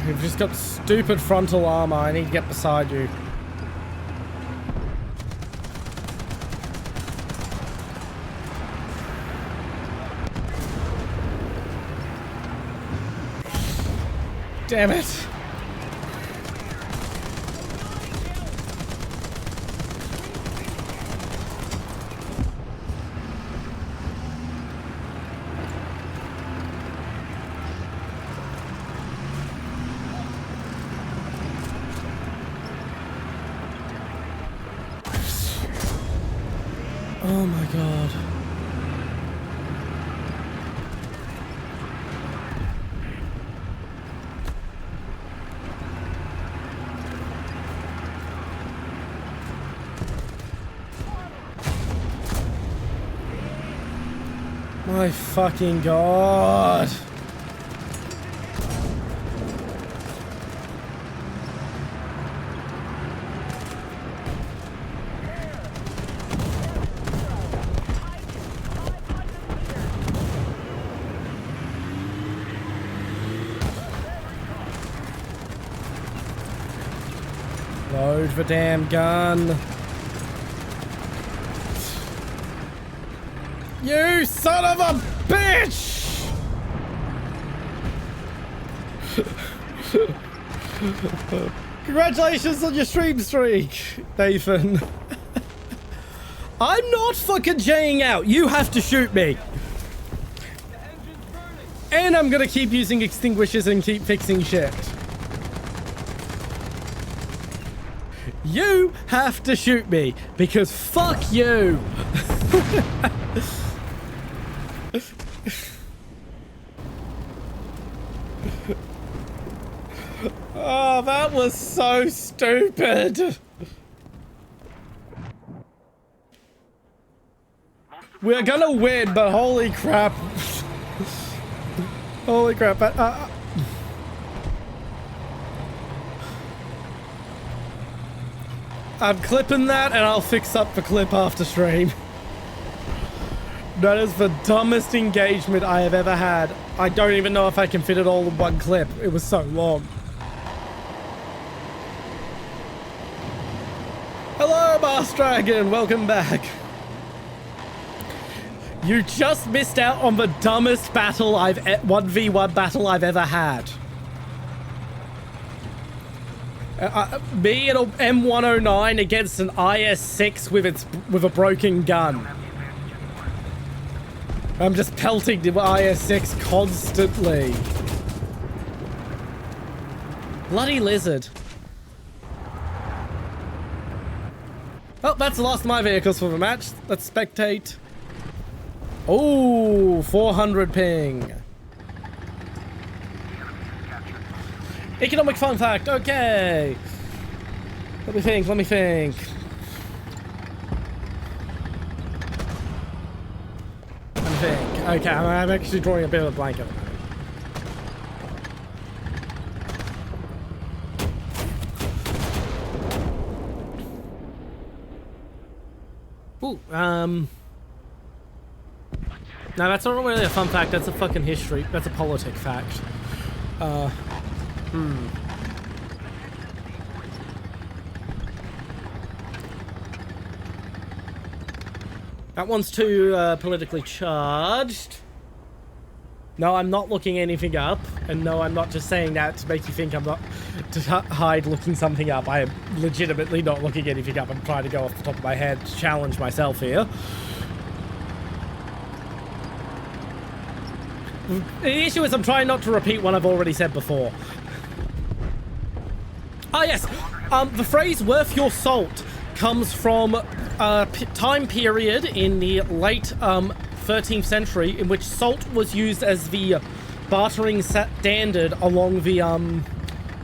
S1: You've just got stupid frontal armor. I need to get beside you. Damn it. Oh my god. My fucking god. Load the damn gun. You son of a bitch! Congratulations on your stream streak, Nathan. I'm not fucking J'ing out. You have to shoot me. And I'm gonna keep using extinguishers and keep fixing shit. You have to shoot me, because fuck you! Oh, that was so stupid! We're gonna win, but holy crap. Holy crap. I'm clipping that and I'll fix up the clip after stream. That is the dumbest engagement I have ever had. I don't even know if I can fit it all in one clip. It was so long. Bass Dragon, welcome back. You just missed out on the dumbest battle 1v1 battle I've ever had. Me at an M109 against an IS-6 with a broken gun. I'm just pelting the IS-6 constantly. Bloody lizard. Oh, that's the last of my vehicles for the match. Let's spectate. Oh, 400 ping. Economic fun fact, okay. Let me think. Okay, I'm actually drawing a bit of a blank at the moment. Ooh, no, that's not really a fun fact, that's a fucking history. That's a politic fact. That one's too politically charged. No, I'm not looking anything up. And no, I'm not just saying that to make you think I'm not... to hide looking something up. I am legitimately not looking anything up. I'm trying to go off the top of my head to challenge myself here. The issue is I'm trying not to repeat what I've already said before. Ah, yes. The phrase "worth your salt" comes from a time period in the late 13th century in which salt was used as the bartering standard along the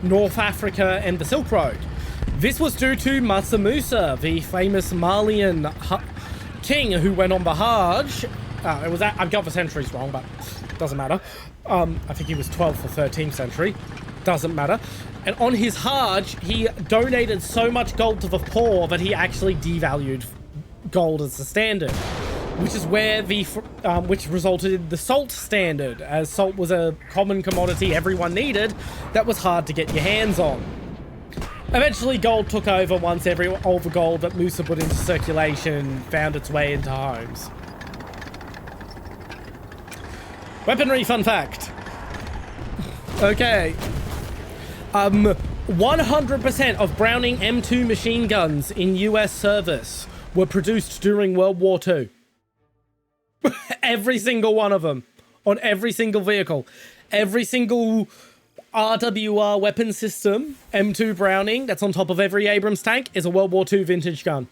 S1: North Africa and the Silk Road. This was due to Mansa Musa, the famous Malian king who went on the Hajj. I've got the centuries wrong, but doesn't matter. I think he was 12th or 13th century. Doesn't matter. And on his Hajj, he donated so much gold to the poor that he actually devalued gold as the standard, which is where which resulted in the salt standard, as salt was a common commodity everyone needed that was hard to get your hands on. Eventually, gold took over once all the gold that Musa put into circulation found its way into homes. Weaponry fun fact. Okay. 100% of Browning M2 machine guns in US service were produced during World War II. Every single one of them. On every single vehicle. Every single RWR weapon system, M2 Browning, that's on top of every Abrams tank, is a World War II vintage gun.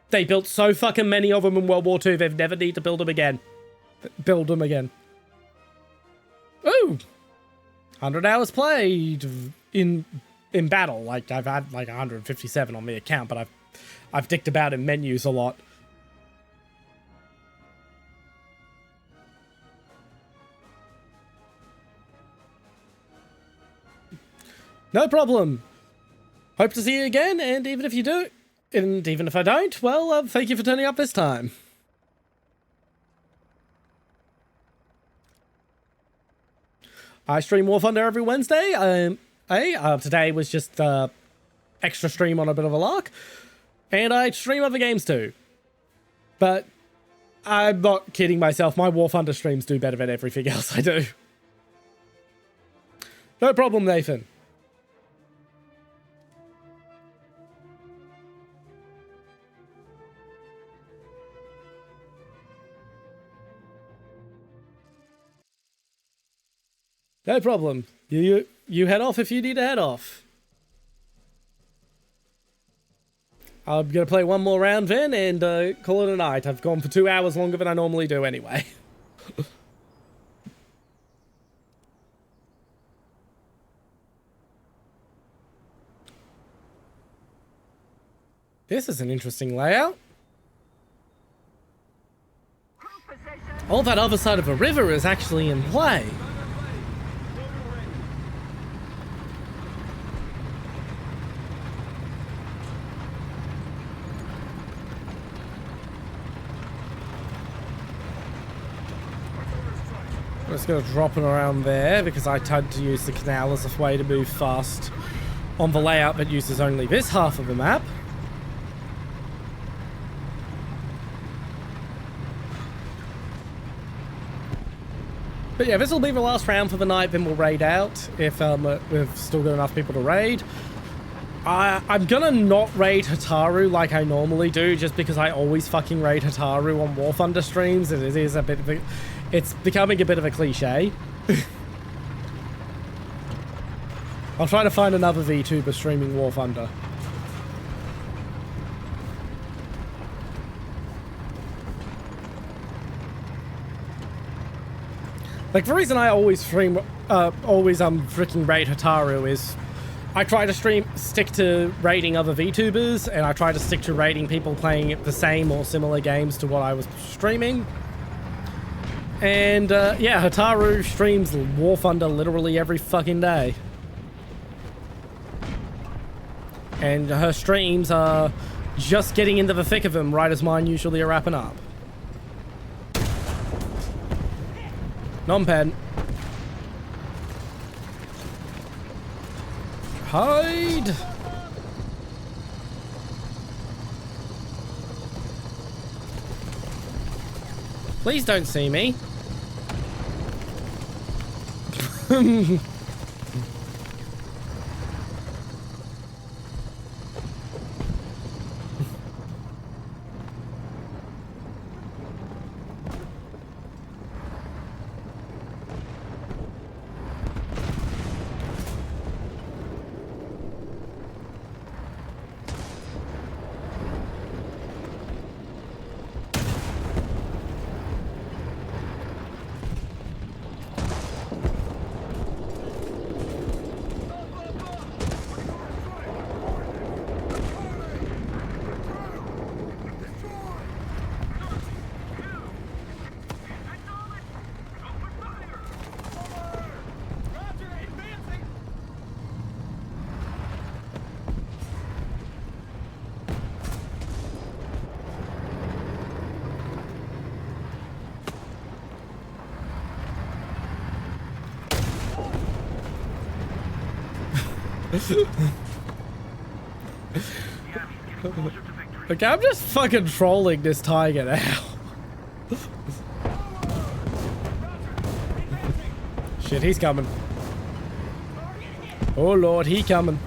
S1: They built so fucking many of them in World War II, they've never need to build them again. Ooh! 100 hours played in battle. Like, I've had like 157 on the account, but I've dicked about in menus a lot. No problem. Hope to see you again, and even if you do, and even if I don't, well, thank you for turning up this time. I stream Warthunder every Wednesday. Today was just extra stream on a bit of a lark, and I stream other games too. But I'm not kidding myself. My Warthunder streams do better than everything else I do. No problem, Nathan. No problem. You head off if you need to head off. I'm gonna play one more round then and call it a night. I've gone for 2 hours longer than I normally do anyway. This is an interesting layout. All that other side of a river is actually in play. I'm just going to drop it around there because I tried to use the canal as a way to move fast on the layout that uses only this half of the map. But yeah, this will be the last round for the night, then we'll raid out if we've still got enough people to raid. I'm gonna not raid Hataru like I normally do, just because I always fucking raid Hataru on Warthunder streams, and it is a bit of a, it's becoming a bit of a cliche. I'll try to find another VTuber streaming Warthunder. Like, the reason I always stream, freaking raid Hataru is I try to stick to raiding other VTubers, and I try to stick to raiding people playing the same or similar games to what I was streaming. And, yeah, Hataru streams Warthunder literally every fucking day. And her streams are just getting into the thick of them right as mine usually are wrapping up. Non-pen. Hide! Please don't see me. Okay, I'm just fucking trolling this tiger now. Shit, he's coming. Oh lord, he coming.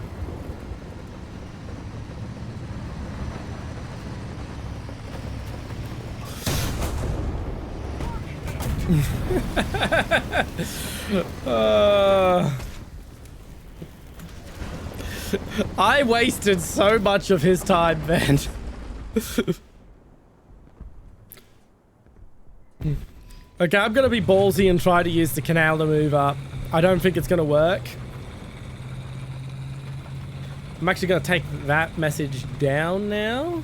S1: I wasted so much of his time then. Okay, I'm gonna be ballsy and try to use the canal to move up. I don't think it's gonna work. I'm actually gonna take that message down now.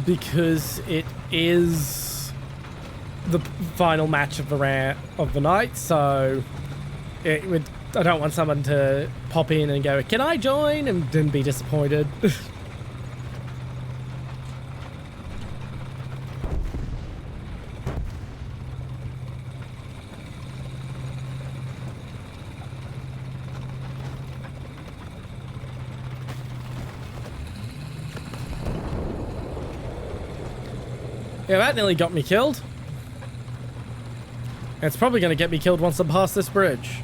S1: Because it is the final match of the night, so I don't want someone to pop in and go, "Can I join?" and then be disappointed. Yeah, that nearly got me killed. It's probably going to get me killed once I pass this bridge.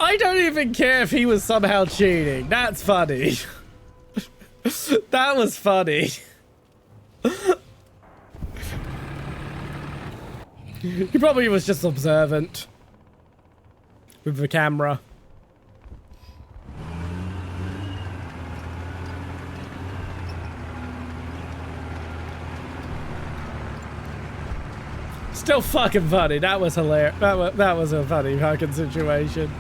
S1: I don't even care if he was somehow cheating. That's funny. That was funny. He probably was just observant with the camera. Still fucking funny. That was hilarious. That was a funny fucking situation.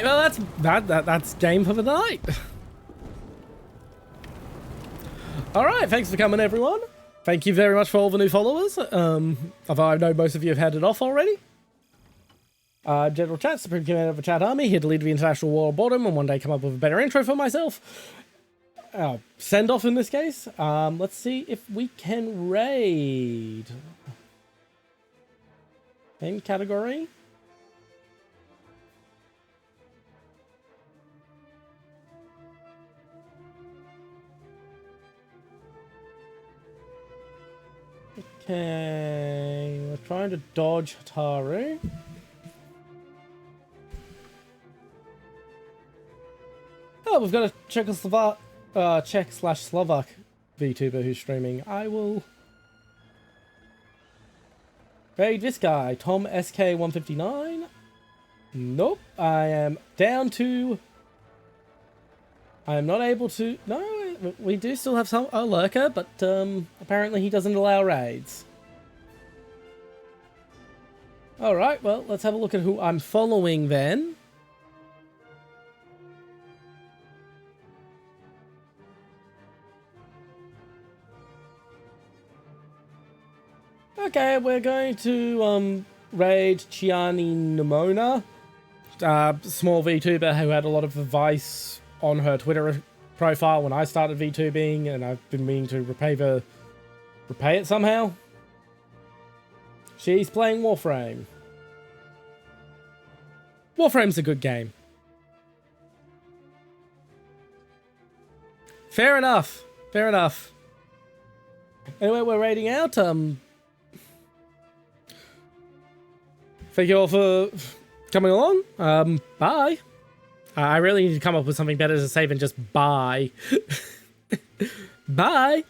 S1: right, well that's game for the night. All right, thanks for coming, everyone. Thank you very much for all the new followers. Although I know most of you have had it off already. General Chat, Supreme Commander of the Chat Army, here to lead the International War of Boredom and one day come up with a better intro for myself. Send off in this case. Let's see if we can raid. In category. Okay, we're trying to dodge Hataru. Oh, we've got a Czech/Slovak VTuber who's streaming. I will raid this guy, Tom SK159. Nope, I am down to. I am not able to. No, we do still have a lurker, but apparently he doesn't allow raids. All right, well, let's have a look at who I'm following then. Okay, we're going to raid Chiani Nimona, small VTuber who had a lot of advice on her Twitter profile when I started VTubing, and I've been meaning to repay it somehow. She's playing Warframe. Warframe's a good game. Fair enough. Fair enough. Anyway, we're raiding out. Thank you all for coming along. Bye. I really need to come up with something better to say than just bye. Bye.